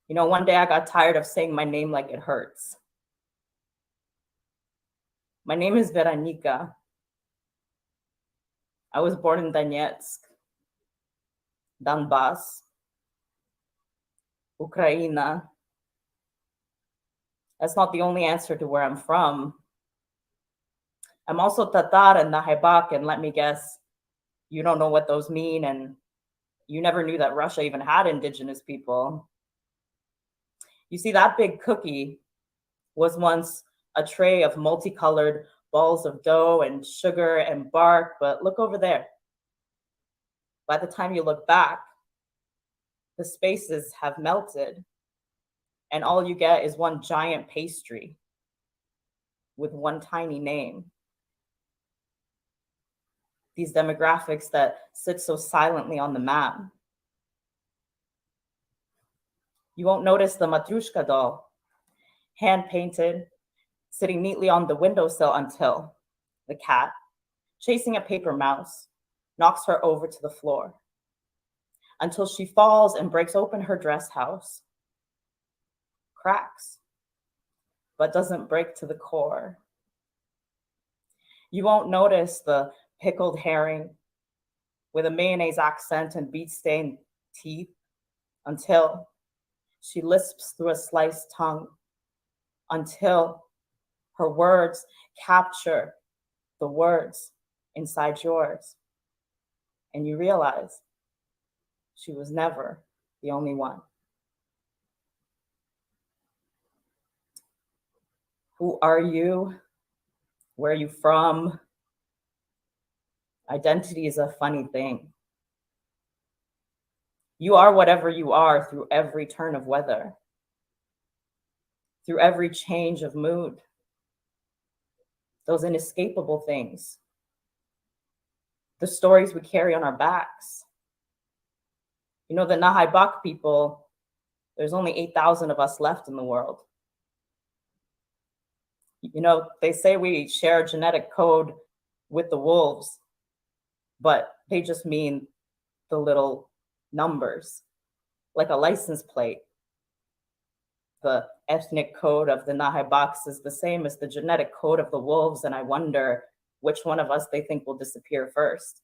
You know, one day I got tired of saying my name like it hurts. My name is Veronica. I was born in Donetsk, Donbass, Ukraine. That's not the only answer to where I'm from. I'm also Tatar and Nahibak, and let me guess, you don't know what those mean, and you never knew that Russia even had indigenous people. You see, that big cookie was once a tray of multicolored balls of dough and sugar and bark, but look over there. By the time you look back, the spaces have melted, and all you get is one giant pastry with one tiny name. These demographics that sit so silently on the map. You won't notice the Matryoshka doll, hand-painted, sitting neatly on the windowsill until the cat, chasing a paper mouse, knocks her over to the floor, until she falls and breaks open her dress house, cracks, but doesn't break to the core. You won't notice the pickled herring with a mayonnaise accent and beet-stained teeth until she lisps through a sliced tongue, until her words capture the words inside yours. And you realize she was never the only one. Who are you? Where are you from? Identity is a funny thing. You are whatever you are through every turn of weather, through every change of mood. Those inescapable things. The stories we carry on our backs. You know, the Nahai Bak people, there's only 8,000 of us left in the world. You know, they say we share a genetic code with the wolves, but they just mean the little numbers, like a license plate. The ethnic code of the Nahai Baks is the same as the genetic code of the wolves, and I wonder which one of us they think will disappear first.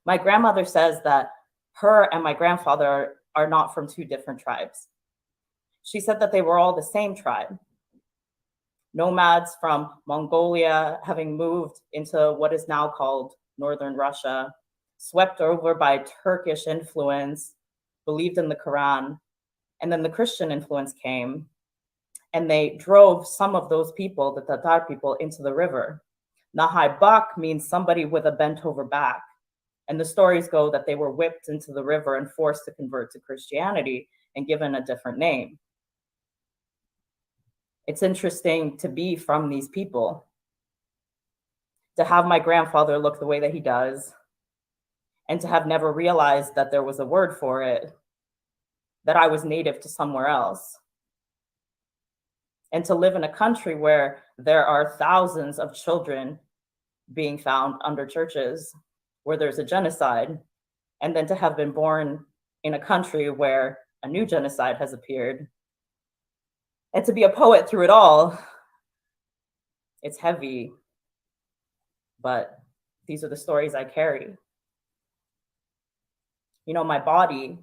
My grandmother says that her and my grandfather are not from two different tribes. She said that they were all the same tribe. Nomads from Mongolia, having moved into what is now called northern Russia, swept over by Turkish influence, believed in the Quran, and then the Christian influence came, and they drove some of those people, the Tatar people, into the river. Nahai Bak means somebody with a bent over back. And the stories go that they were whipped into the river and forced to convert to Christianity and given a different name. It's interesting to be from these people, to have my grandfather look the way that he does, and to have never realized that there was a word for it, that I was native to somewhere else. And to live in a country where there are thousands of children being found under churches, where there's a genocide, and then to have been born in a country where a new genocide has appeared. And to be a poet through it all, it's heavy, but these are the stories I carry. You know, my body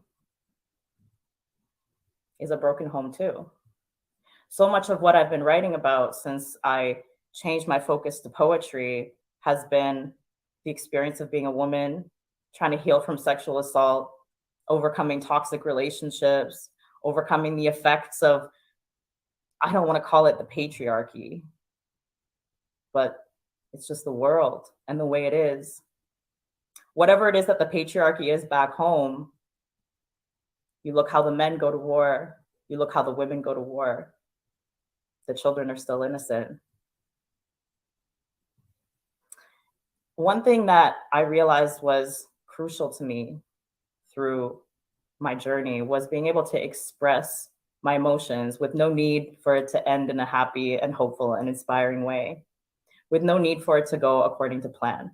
is a broken home too. So much of what I've been writing about since I changed my focus to poetry has been the experience of being a woman, trying to heal from sexual assault, overcoming toxic relationships, overcoming the effects of, I don't want to call it the patriarchy, but it's just the world and the way it is. Whatever it is that the patriarchy is back home, you look how the men go to war, you look how the women go to war. The children are still innocent. One thing that I realized was crucial to me through my journey was being able to express my emotions with no need for it to end in a happy and hopeful and inspiring way, with no need for it to go according to plan.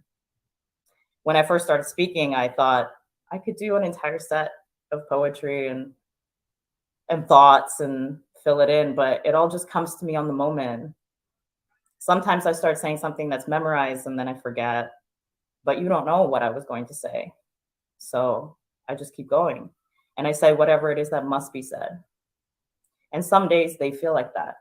When I first started speaking, I thought I could do an entire set of poetry and thoughts and fill it in, but it all just comes to me on the moment. Sometimes I start saying something that's memorized and then I forget, but you don't know what I was going to say. So I just keep going and I say whatever it is that must be said. And some days they feel like that.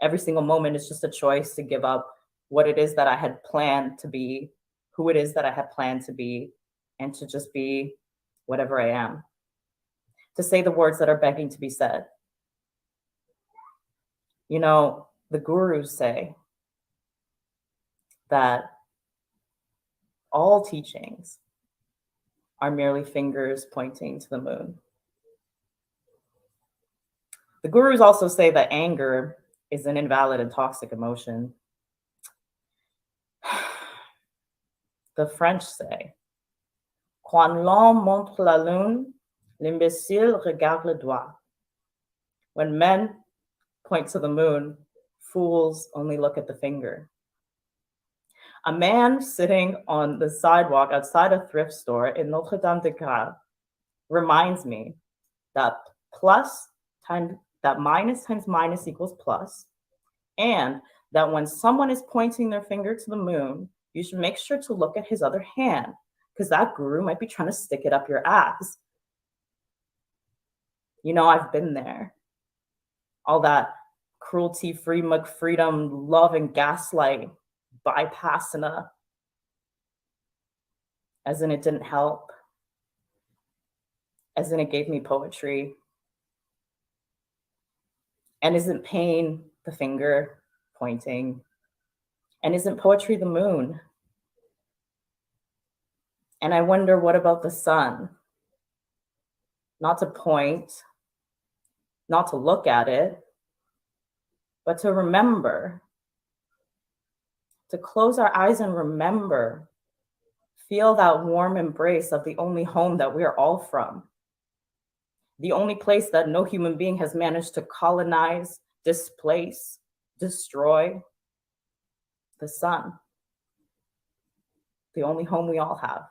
Every single moment is just a choice to give up what it is that I had planned to be, who it is that I had planned to be, and to just be whatever I am. To say the words that are begging to be said. You know, the gurus say that all teachings are merely fingers pointing to the moon. The gurus also say that anger is an invalid and toxic emotion. The French say, quand l'homme montre la lune, l'imbécile regarde le doigt. When men point to the moon, fools only look at the finger. A man sitting on the sidewalk outside a thrift store in Notre Dame de Grâce reminds me that minus times minus equals plus, and that when someone is pointing their finger to the moon, you should make sure to look at his other hand, because that guru might be trying to stick it up your ass. You know, I've been there. All that cruelty-free McFreedom love and gaslight bypassing as in it didn't help, as in it gave me poetry. And isn't pain the finger pointing? And isn't poetry the moon? And I wonder, what about the sun? Not to point, not to look at it, but to remember, to close our eyes and remember, feel that warm embrace of the only home that we're all from, the only place that no human being has managed to colonize, displace, destroy, the sun, the only home we all have.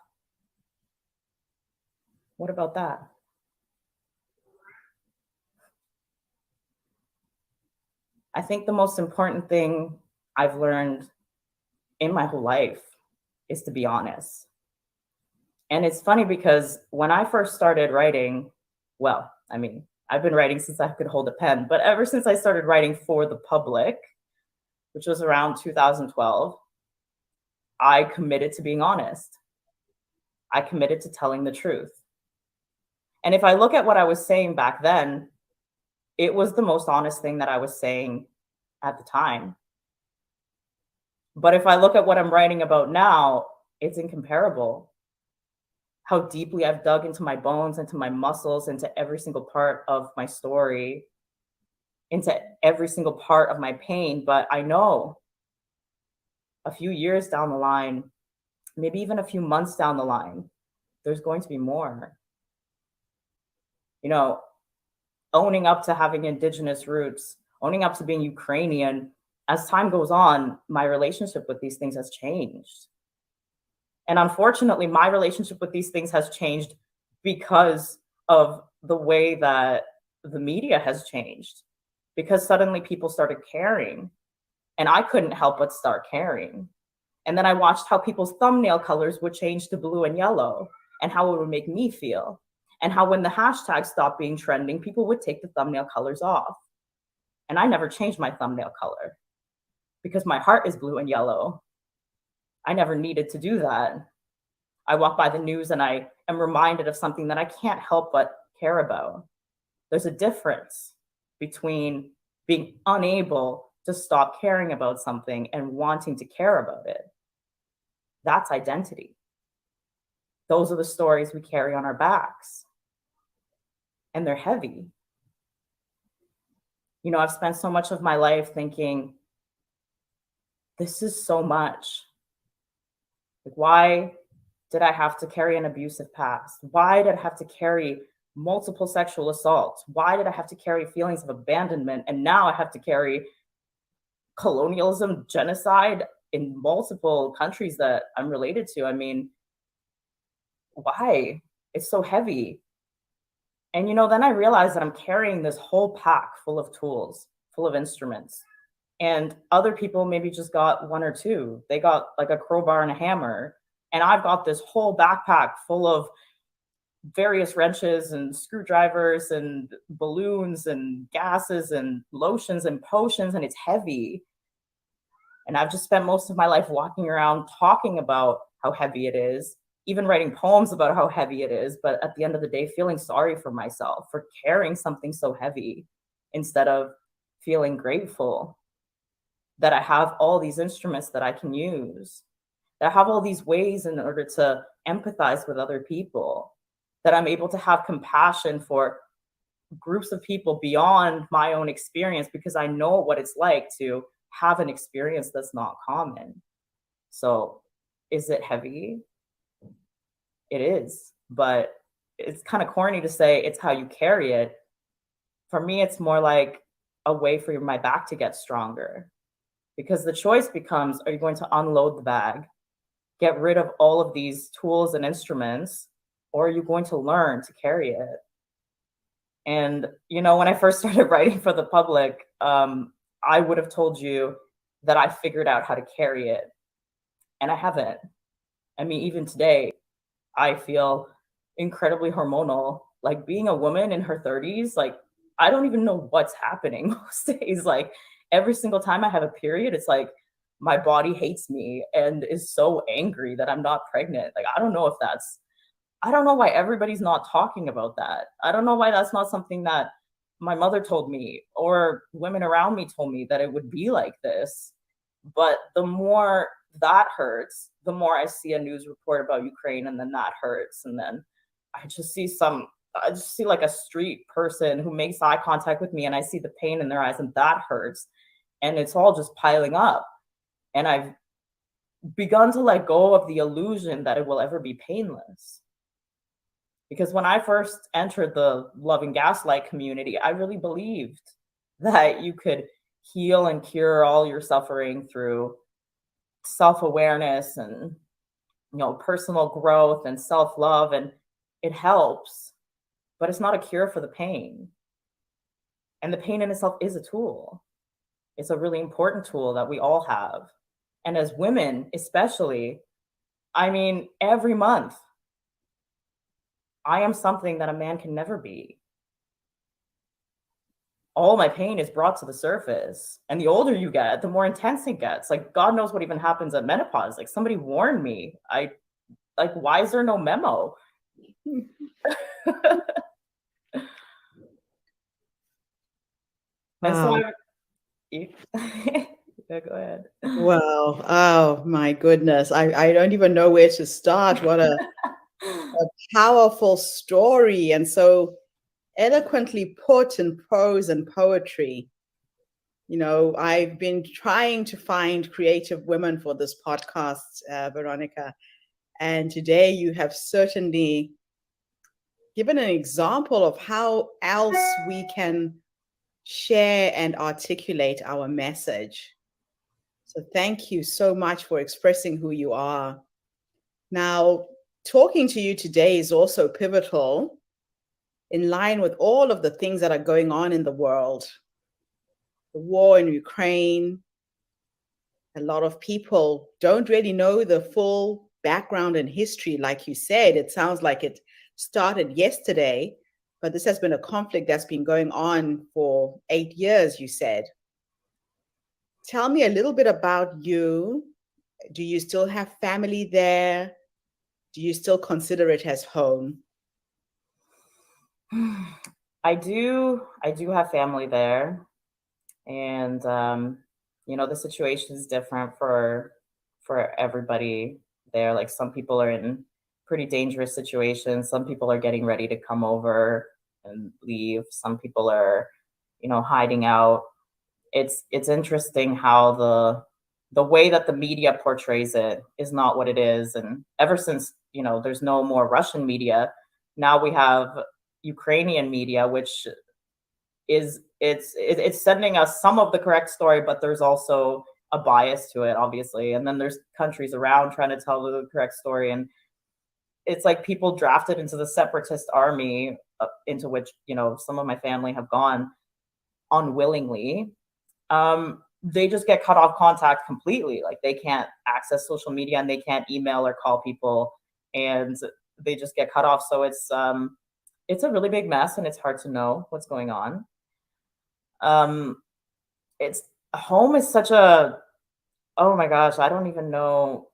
What about that? I think the most important thing I've learned in my whole life is to be honest. And it's funny because when I first started writing, well, I mean, I've been writing since I could hold a pen, but ever since I started writing for the public, which was around 2012, I committed to being honest. I committed to telling the truth. And if I look at what I was saying back then, it was the most honest thing that I was saying at the time. But if I look at what I'm writing about now, it's incomparable. How deeply I've dug into my bones, into my muscles, into every single part of my story, into every single part of my pain. But I know a few years down the line, maybe even a few months down the line, there's going to be more. You know, owning up to having indigenous roots, owning up to being Ukrainian, as time goes on, my relationship with these things has changed. And unfortunately, my relationship with these things has changed because of the way that the media has changed, because suddenly people started caring, and I couldn't help but start caring. And then I watched how people's thumbnail colors would change to blue and yellow, and how it would make me feel. And how when the hashtag stopped being trending, people would take the thumbnail colors off. And I never changed my thumbnail color because my heart is blue and yellow. I never needed to do that. I walk by the news and I am reminded of something that I can't help but care about. There's a difference between being unable to stop caring about something and wanting to care about it. That's identity. Those are the stories we carry on our backs. And they're heavy. You know, I've spent so much of my life thinking, this is so much. Like, why did I have to carry an abusive past? Why did I have to carry multiple sexual assaults? Why did I have to carry feelings of abandonment? And now I have to carry colonialism, genocide in multiple countries that I'm related to. I mean, why? It's so heavy. And, you know, then I realized that I'm carrying this whole pack full of tools, full of instruments. And other people maybe just got one or two. They got like a crowbar and a hammer. And I've got this whole backpack full of various wrenches and screwdrivers and balloons and gases and lotions and potions, and it's heavy. And I've just spent most of my life walking around talking about how heavy it is, even writing poems about how heavy it is, but at the end of the day, feeling sorry for myself for carrying something so heavy instead of feeling grateful that I have all these instruments that I can use, that I have all these ways in order to empathize with other people, that I'm able to have compassion for groups of people beyond my own experience because I know what it's like to have an experience that's not common. So is it heavy? It is, but it's kind of corny to say it's how you carry it. For me, it's more like a way for my back to get stronger, because the choice becomes, are you going to unload the bag, get rid of all of these tools and instruments, or are you going to learn to carry it? And, you know, when I first started writing for the public, I would have told you that I figured out how to carry it, and I haven't. I mean, even today, I feel incredibly hormonal. Like, being a woman in her 30s, like, I don't even know what's happening most days. Like, every single time I have a period, it's like my body hates me and is so angry that I'm not pregnant. Like, I don't know why everybody's not talking about that. I don't know why that's not something that my mother told me, or women around me told me, that it would be like this. But the more that hurts, the more I see a news report about Ukraine, and then that hurts. And then I just see like a street person who makes eye contact with me, and I see the pain in their eyes, and that hurts. And it's all just piling up. And I've begun to let go of the illusion that it will ever be painless. Because when I first entered the Love and Gaslight community, I really believed that you could heal and cure all your suffering through self-awareness and, personal growth and self-love, and it helps, but it's not a cure for the pain. And the pain in itself is a tool. It's a really important tool that we all have. And as women, especially, I mean, every month, I am something that a man can never be. All my pain is brought to the surface. And the older you get, the more intense it gets. Like, God knows what even happens at menopause. Like, somebody warned me. Why is there no memo? And so yeah, go ahead. Well, oh my goodness. I don't even know where to start. What a powerful story, and so eloquently put in prose and poetry. I've been trying to find creative women for this podcast, Veronica, and today you have certainly given an example of how else we can share and articulate our message. So thank you so much for expressing who you are. Now, talking to you today is also pivotal, in line with all of the things that are going on in the world. The war in Ukraine. A lot of people don't really know the full background and history. Like you said, it sounds like it started yesterday, but this has been a conflict that's been going on for 8 years, you said. Tell me a little bit about you. Do you still have family there? Do you still consider it as home? I do have family there. And, the situation is different for everybody there. Like, some people are in pretty dangerous situations. Some people are getting ready to come over and leave. Some people are, hiding out. It's interesting how the way that the media portrays it is not what it is. And ever since, there's no more Russian media, now we have Ukrainian media, which it's sending us some of the correct story, but there's also a bias to it, obviously. And then there's countries around trying to tell the correct story. And it's like people drafted into the separatist army, into which, some of my family have gone unwillingly. They just get cut off contact completely. Like, they can't access social media, and they can't email or call people, and they just get cut off. So it's a really big mess, and it's hard to know what's going on. It's home is such a, oh my gosh, I don't even know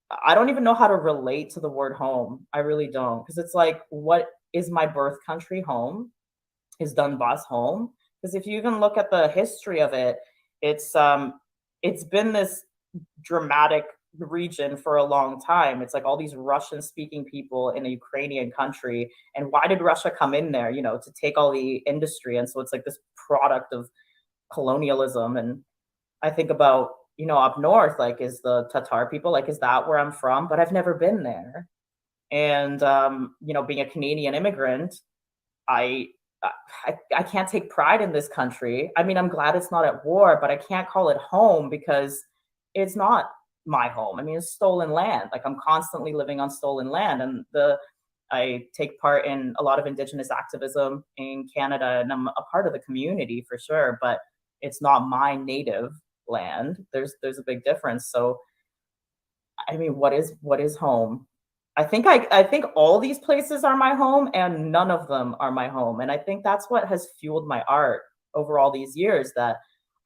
how to relate to the word home. I really don't, because it's like, what is my birth country home? Is Donbass home? Because if you even look at the history of it, it's been this dramatic region for a long time. It's like all these Russian speaking people in a Ukrainian country. And why did Russia come in there, to take all the industry? And so it's like this product of colonialism. And I think about, up north, like, is the Tatar people, like, is that where I'm from? But I've never been there. And, being a Canadian immigrant, I can't take pride in this country. I mean, I'm glad it's not at war, but I can't call it home because it's not my home. I mean, it's stolen land. Like, I'm constantly living on stolen land. And I take part in a lot of Indigenous activism in Canada, and I'm a part of the community for sure, but it's not my native land. There's a big difference. So, I mean, what is home? I think all these places are my home, and none of them are my home. And I think that's what has fueled my art over all these years, that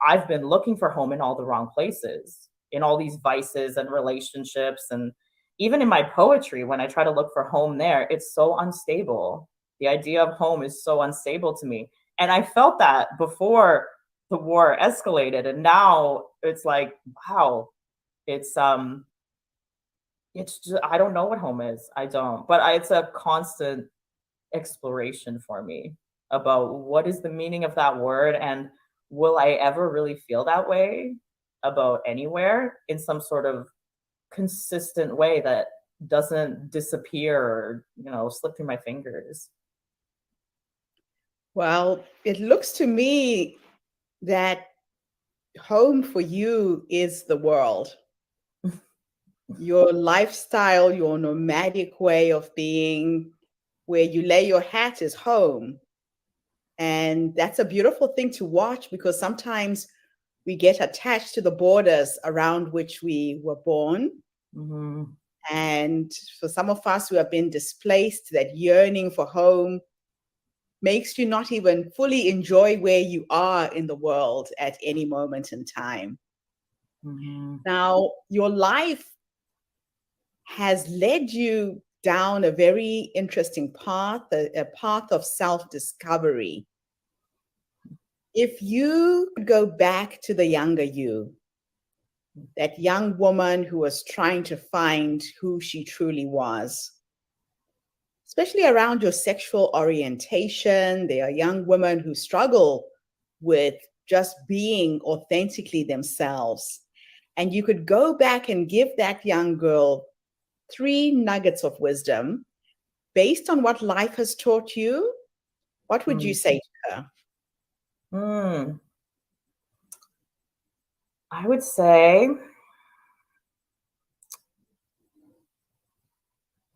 I've been looking for home in all the wrong places, in all these vices and relationships. And even in my poetry, when I try to look for home there, it's so unstable. The idea of home is so unstable to me. And I felt that before the war escalated. And now it's like, wow, it's just, I don't know what home is. I don't, but it's a constant exploration for me about what is the meaning of that word, and will I ever really feel that way about anywhere in some sort of consistent way that doesn't disappear or, slip through my fingers. Well, it looks to me that home for you is the world. Your lifestyle, your nomadic way of being, where you lay your hat is home. And that's a beautiful thing to watch, because sometimes we get attached to the borders around which we were born. Mm-hmm. And for some of us who have been displaced, that yearning for home makes you not even fully enjoy where you are in the world at any moment in time. Mm-hmm. Now, your life has led you down a very interesting path, a path of self-discovery. If you could go back to the younger you, that young woman who was trying to find who she truly was, especially around your sexual orientation, there are young women who struggle with just being authentically themselves. And you could go back and give that young girl 3 nuggets of wisdom based on what life has taught you. What would you say to her? I would say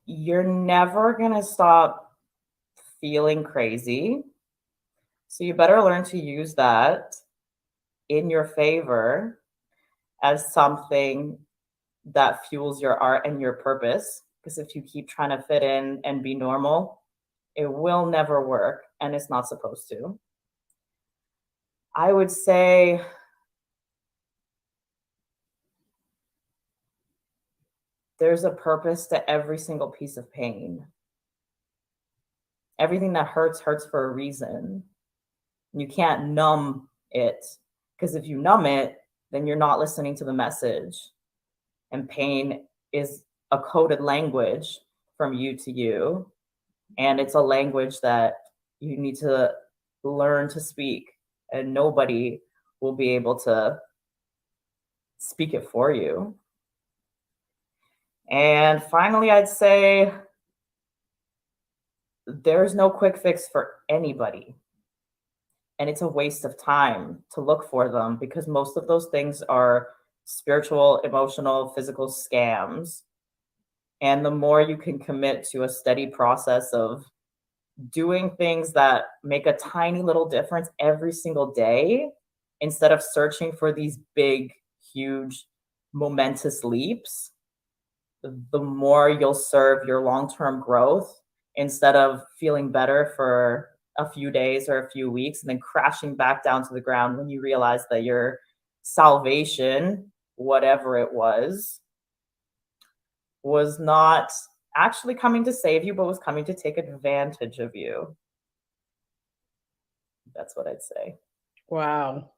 you're never going to stop feeling crazy. So you better learn to use that in your favor as something that fuels your art and your purpose. Because if you keep trying to fit in and be normal, it will never work, and it's not supposed to. I would say there's a purpose to every single piece of pain. Everything that hurts for a reason. You can't numb it, because if you numb it, then you're not listening to the message. And pain is a coded language from you to you. And it's a language that you need to learn to speak, and nobody will be able to speak it for you. And finally, I'd say there's no quick fix for anybody. And it's a waste of time to look for them, because most of those things are spiritual, emotional, physical scams. And the more you can commit to a steady process of doing things that make a tiny little difference every single day, instead of searching for these big, huge, momentous leaps, the more you'll serve your long-term growth, instead of feeling better for a few days or a few weeks and then crashing back down to the ground when you realize that your salvation, whatever it was not actually coming to save you, but was coming to take advantage of you. That's what I'd say. Wow.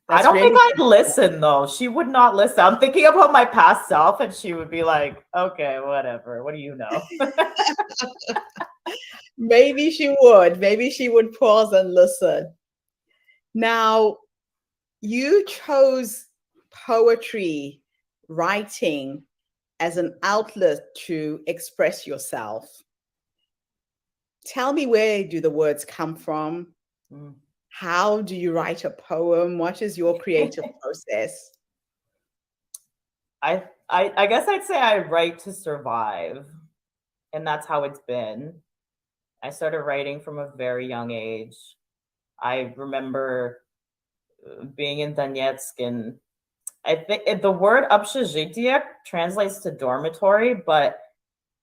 I don't think I'd listen, though. She would not listen. I'm thinking about my past self, and she would be like, okay, whatever. What do you know? Maybe she would. Maybe she would pause and listen. Now, you chose poetry, writing, as an outlet to express yourself. Tell me, where do the words come from? How do you write a poem? What is your creative process? I guess I'd say I write to survive, and that's how it's been. I started writing from a very young age. I remember being in Donetsk, and I think the word общежитие translates to dormitory, but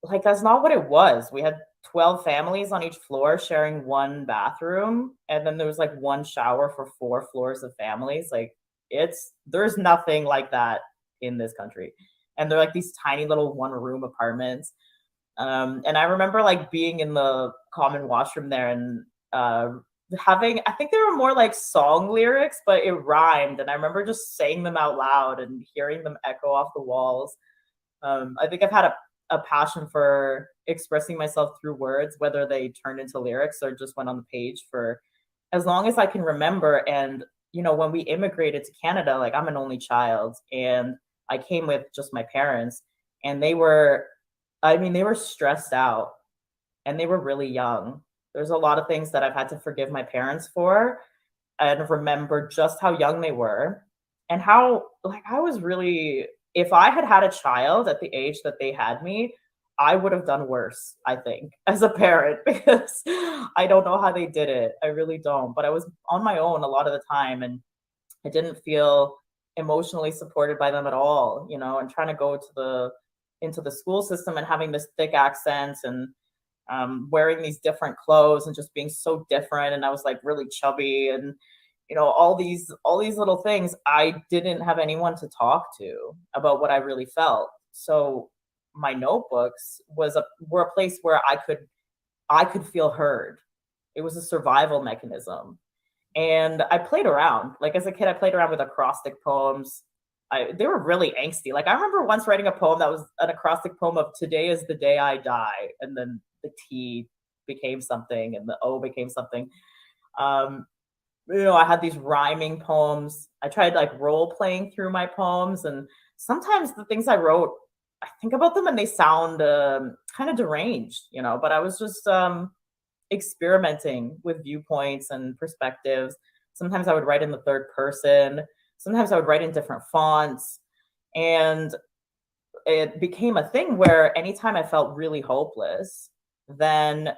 like that's not what it was. We had 12 families on each floor sharing one bathroom, and then there was like one shower for 4 floors of families. Like there's nothing like that in this country. And they're like these tiny little 1-room apartments. And I remember like being in the common washroom there, and I think they were more like song lyrics, but it rhymed. And I remember just saying them out loud and hearing them echo off the walls. I think I've had a passion for expressing myself through words, whether they turned into lyrics or just went on the page for as long as I can remember. And, when we immigrated to Canada, like I'm an only child and I came with just my parents, and they were stressed out and they were really young. There's a lot of things that I've had to forgive my parents for and remember just how young they were and how, like, I was really, if I had had a child at the age that they had me, I would have done worse, I think, as a parent, because I don't know how they did it. I really don't. But I was on my own a lot of the time, and I didn't feel emotionally supported by them at all, and trying to go into the school system and having this thick accent and wearing these different clothes and just being so different. And I was like really chubby and, all these little things. I didn't have anyone to talk to about what I really felt. So my notebooks were a place where I could feel heard. It was a survival mechanism. And I played around. Like as a kid, I played around with acrostic poems. They were really angsty. Like I remember once writing a poem that was an acrostic poem of "Today is the day I die," and then the T became something and the O became something. I had these rhyming poems. I tried like role playing through my poems, and sometimes the things I wrote, I think about them and they sound kind of deranged, but I was just experimenting with viewpoints and perspectives. Sometimes I would write in the third person. Sometimes I would write in different fonts. And it became a thing where anytime I felt really hopeless, and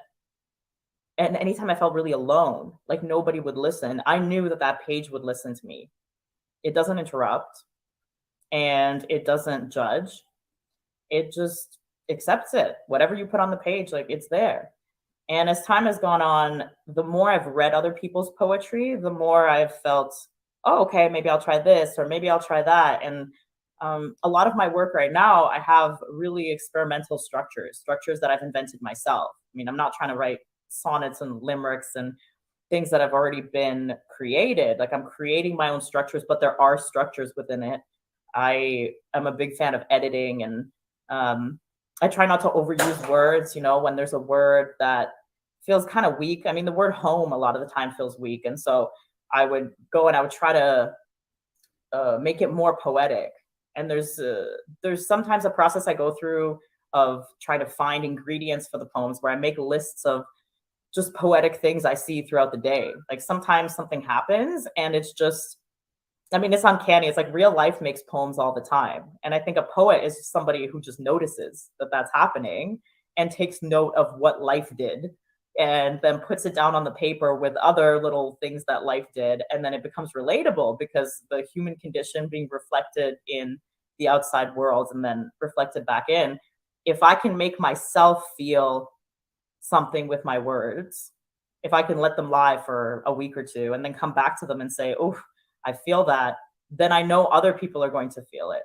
anytime I felt really alone, like nobody would listen, I knew that page would listen to me. It doesn't interrupt and it doesn't judge. It just accepts it. Whatever you put on the page, like it's there. And as time has gone on, the more I've read other people's poetry, the more I've felt, oh, okay, maybe I'll try this or maybe I'll try that. And a lot of my work right now, I have really experimental structures that I've invented myself. I mean, I'm not trying to write sonnets and limericks and things that have already been created. Like I'm creating my own structures, but there are structures within it. I am a big fan of editing, and I try not to overuse words, when there's a word that feels kind of weak. I mean, the word home a lot of the time feels weak. And so I would go and I would try to make it more poetic. And there's sometimes a process I go through of trying to find ingredients for the poems where I make lists of just poetic things I see throughout the day. Like sometimes something happens and it's just, I mean, it's uncanny. It's like real life makes poems all the time. And I think a poet is somebody who just notices that that's happening and takes note of what life did and then puts it down on the paper with other little things that life did. And then it becomes relatable because the human condition being reflected in the outside world and then reflected back in. If I can make myself feel something with my words, if I can let them lie for a week or two and then come back to them and say, oh, I feel that, then I know other people are going to feel it.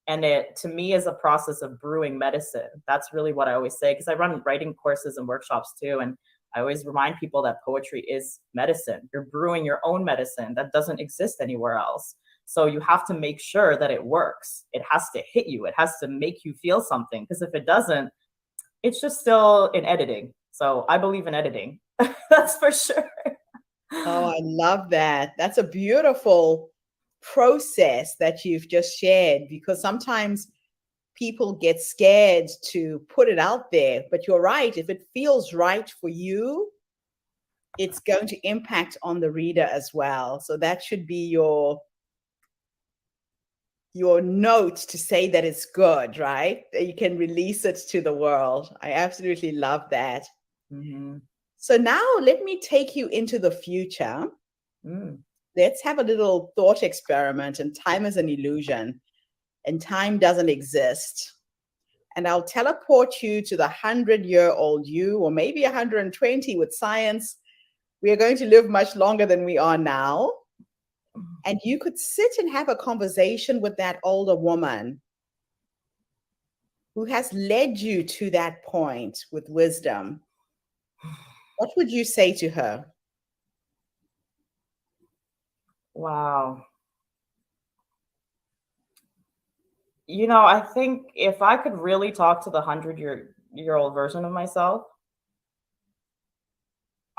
And it, to me, is a process of brewing medicine. That's really what I always say, because I run writing courses and workshops too. And I always remind people that poetry is medicine. You're brewing your own medicine that doesn't exist anywhere else. So you have to make sure that it works. It has to hit you. It has to make you feel something. Because if it doesn't, it's just still in editing. So I believe in editing. That's for sure. Oh, I love that. That's a beautiful process that you've just shared, because sometimes people get scared to put it out there. But you're right. If it feels right for you, it's going to impact on the reader as well. So that should be your note to say that it's good, right? That you can release it to the world. I absolutely love that. Mm-hmm. So now let me take you into the future. Let's have a little thought experiment. And time is an illusion, and time doesn't exist. And I'll teleport you to the 100-year-old you, or maybe 120 with science. We are going to live much longer than we are now. And you could sit and have a conversation with that older woman who has led you to that point with wisdom. What would you say to her? Wow. I think if I could really talk to the 100-year-old version of myself,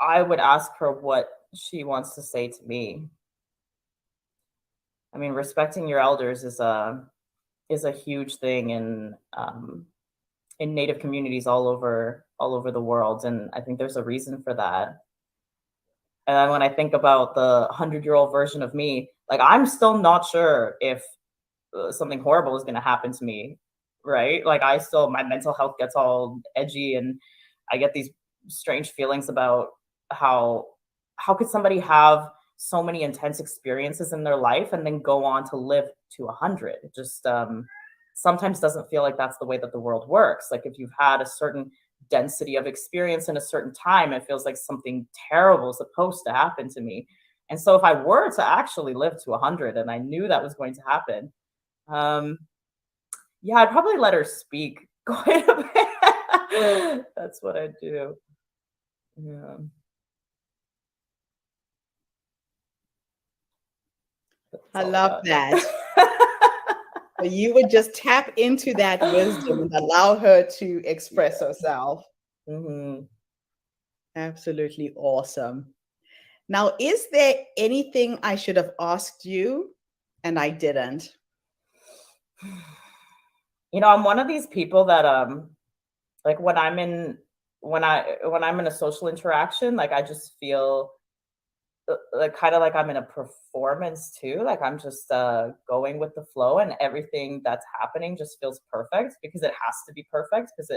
I would ask her what she wants to say to me. I mean, respecting your elders is a huge thing in Native communities all over the world, and I think there's a reason for that. And then when I think about the 100-year-old version of me, like I'm still not sure if something horrible is going to happen to me, right? Like my mental health gets all edgy, and I get these strange feelings about how could somebody have so many intense experiences in their life and then go on to live to 100. It just sometimes doesn't feel like that's the way that the world works. Like if you've had a certain density of experience in a certain time, it feels like something terrible is supposed to happen to me. And so if I were to actually live to 100 and I knew that was going to happen, yeah, I'd probably let her speak quite a bit. That's what I'd do. Yeah. I love that. So you would just tap into that wisdom and allow her to express herself. Mm-hmm. Absolutely awesome. Now, is there anything I should have asked you and I didn't? I'm one of these people that like when I'm in a social interaction, like I just feel like kind of like I'm in a performance too. Like I'm just going with the flow, and everything that's happening just feels perfect because it has to be perfect, because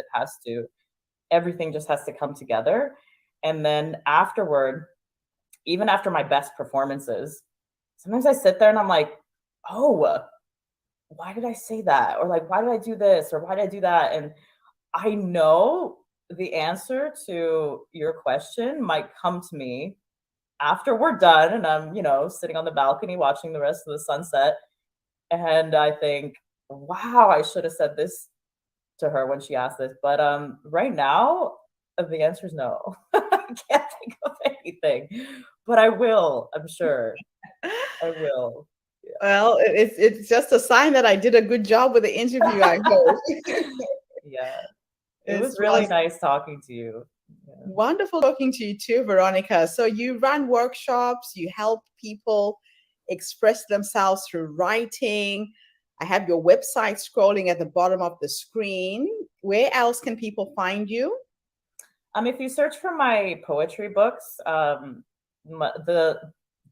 everything just has to come together. And then afterward, even after my best performances, sometimes I sit there and I'm like, oh, why did I say that? Or like, why did I do this? Or why did I do that? And I know the answer to your question might come to me after we're done and I'm, sitting on the balcony watching the rest of the sunset. And I think, wow, I should have said this to her when she asked this. But right now, the answer is no. I can't think of anything, but I will, I'm sure. I will. Yeah. Well, it's just a sign that I did a good job with the interview, I hope. Yeah. It was really nice talking to you. Yeah. Wonderful talking to you too, Veronica. So you run workshops, you help people express themselves through writing. I have your website scrolling at the bottom of the screen. Where else can people find you? If you search for my poetry books,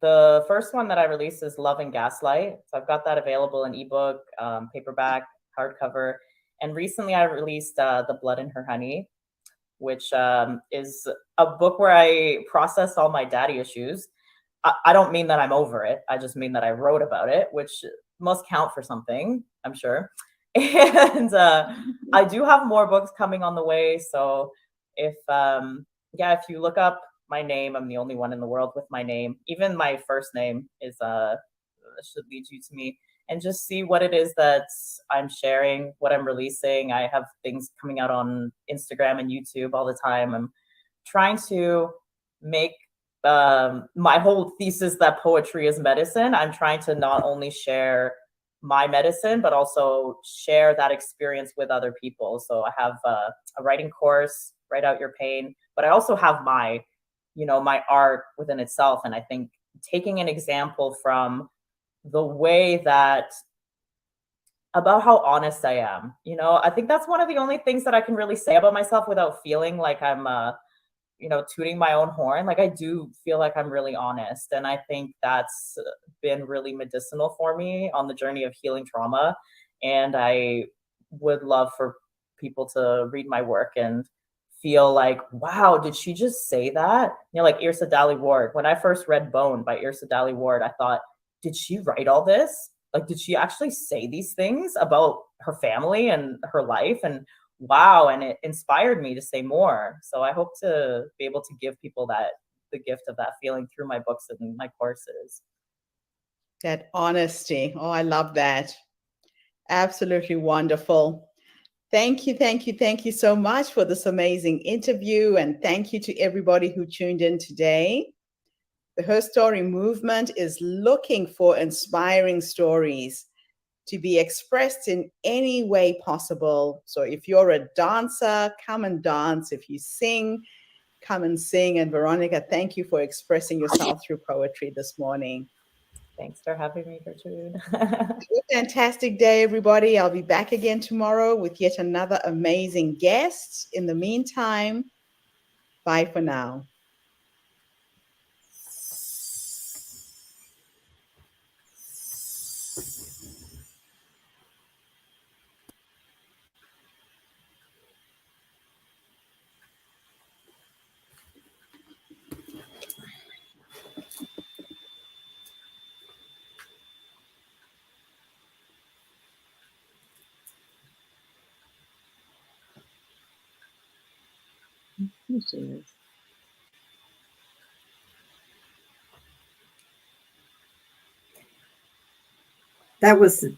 the first one that I released is Love and Gaslight. So I've got that available in ebook, paperback, hardcover. And recently I released The Blood in Her Honey, which is a book where I processed all my daddy issues. I don't mean that I'm over it. I just mean that I wrote about it, which must count for something, I'm sure. And I do have more books coming on the way. So if you look up my name, I'm the only one in the world with my name. Even my first name should lead you to me, and just see what it is that I'm sharing, what I'm releasing. I have things coming out on Instagram and YouTube all the time. I'm trying to make my whole thesis that poetry is medicine. I'm trying to not only share my medicine, but also share that experience with other people. So I have a writing course, Write Out Your Pain, but I also have my art within itself. And I think taking an example from the way about how honest I am, I think that's one of the only things that I can really say about myself without feeling like I'm, tooting my own horn. Like I do feel like I'm really honest. And I think that's been really medicinal for me on the journey of healing trauma. And I would love for people to read my work and feel like, wow, did she just say that? Like Yrsa Dally Ward. When I first read Bone by Yrsa Dally Ward, I thought, did she write all this? Like, did she actually say these things about her family and her life? And wow, and it inspired me to say more. So I hope to be able to give people the gift of that feeling through my books and my courses. That honesty. Oh, I love that. Absolutely wonderful. Thank you so much for this amazing interview. And thank you to everybody who tuned in today. The Herstory movement is looking for inspiring stories to be expressed in any way possible. So if you're a dancer, come and dance. If you sing, come and sing. And Veronica, thank you for expressing yourself through poetry this morning. Thanks for having me, Gertrude. Have a fantastic day, everybody. I'll be back again tomorrow with yet another amazing guest. In the meantime, bye for now.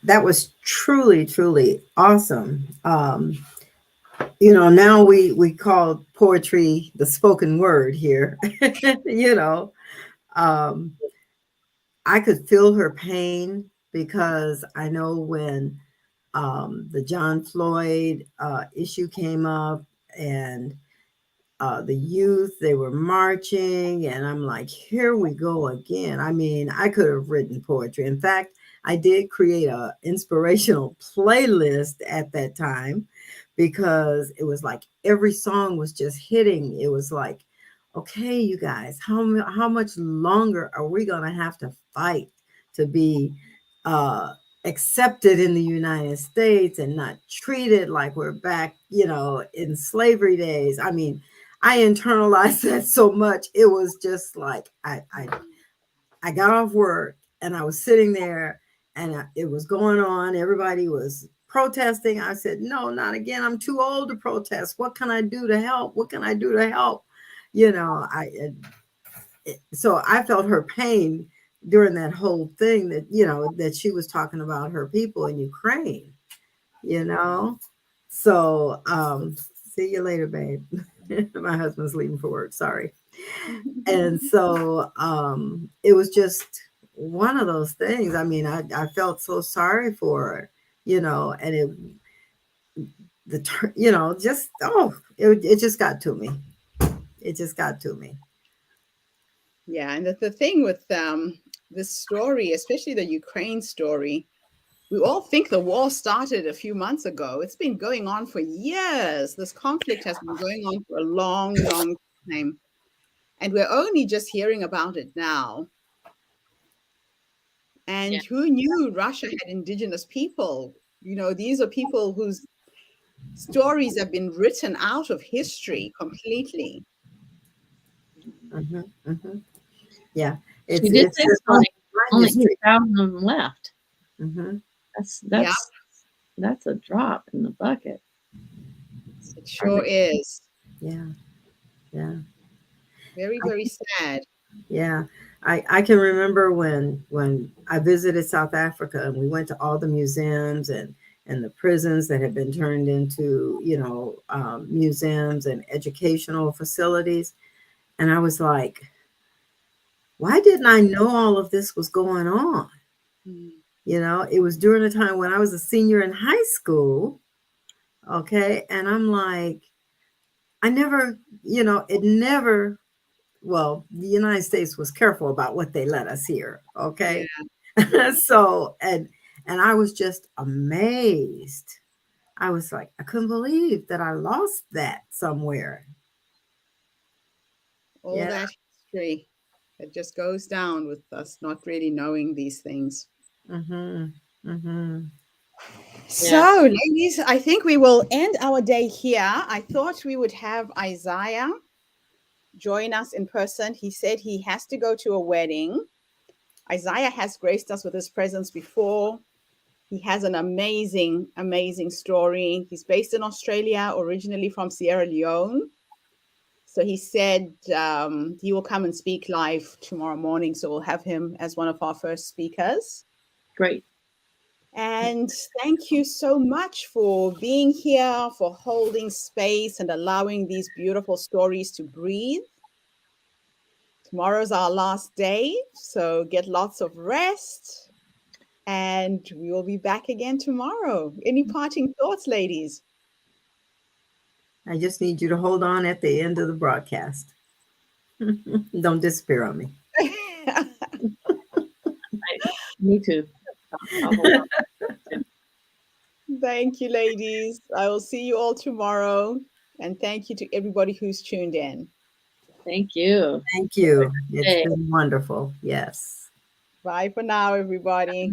That was truly awesome. Now we call poetry the spoken word here. I could feel her pain because I know when the John Floyd issue came up and the youth, they were marching, and I'm like, here we go again. I mean, I could have written poetry. In fact, I did create an inspirational playlist at that time because it was like every song was just hitting. It was like, okay, you guys, how much longer are we going to have to fight to be accepted in the United States and not treated like we're back, in slavery days? I mean, I internalized that so much. It was just like I got off work and I was sitting there and it was going on. Everybody was protesting. I said, no, not again. I'm too old to protest. What can I do to help? What can I do to help? So I felt her pain during that whole thing that she was talking about her people in Ukraine, So see you later, babe. My husband's leaving for work. Sorry. And so it was just one of those things. I mean, I felt so sorry for her, and it just got to me. It just got to me. Yeah. And the thing with this story, especially the Ukraine story, we all think the war started a few months ago. It's been going on for years. This conflict has been going on for a long, long time. And we're only just hearing about it now. And who knew Russia had indigenous people? These are people whose stories have been written out of history completely. Mm-hmm, mm-hmm. Yeah. She did say only 8,000 of them left. Mm-hmm. That's a drop in the bucket. It sure is. Yeah. Yeah. Very, very sad. Yeah. I can remember when I visited South Africa and we went to all the museums and the prisons that had been turned into, museums and educational facilities. And I was like, why didn't I know all of this was going on? It was during a time when I was a senior in high school. Okay. And I'm like, I never, well, the United States was careful about what they let us hear. Okay. Yeah. So, and I was just amazed. I was like, I couldn't believe that I lost that somewhere. All that history that just goes down with us not really knowing these things. Mm-hmm. Mm-hmm. So, ladies, I think we will end our day here. I thought we would have Isaiah join us in person. He said he has to go to a wedding. Isaiah has graced us with his presence before. He has an amazing, amazing story. He's based in Australia, originally from Sierra Leone. So he said he will come and speak live tomorrow morning. So we'll have him as one of our first speakers. Great. And thank you so much for being here, for holding space and allowing these beautiful stories to breathe. Tomorrow's our last day, so get lots of rest. And we will be back again tomorrow. Any parting thoughts, ladies? I just need you to hold on at the end of the broadcast. Don't despair on me. Me too. Thank you, ladies. I will see you all tomorrow. And thank you to everybody who's tuned in. Thank you. Thank you. It's been wonderful. Yes. Bye for now, everybody.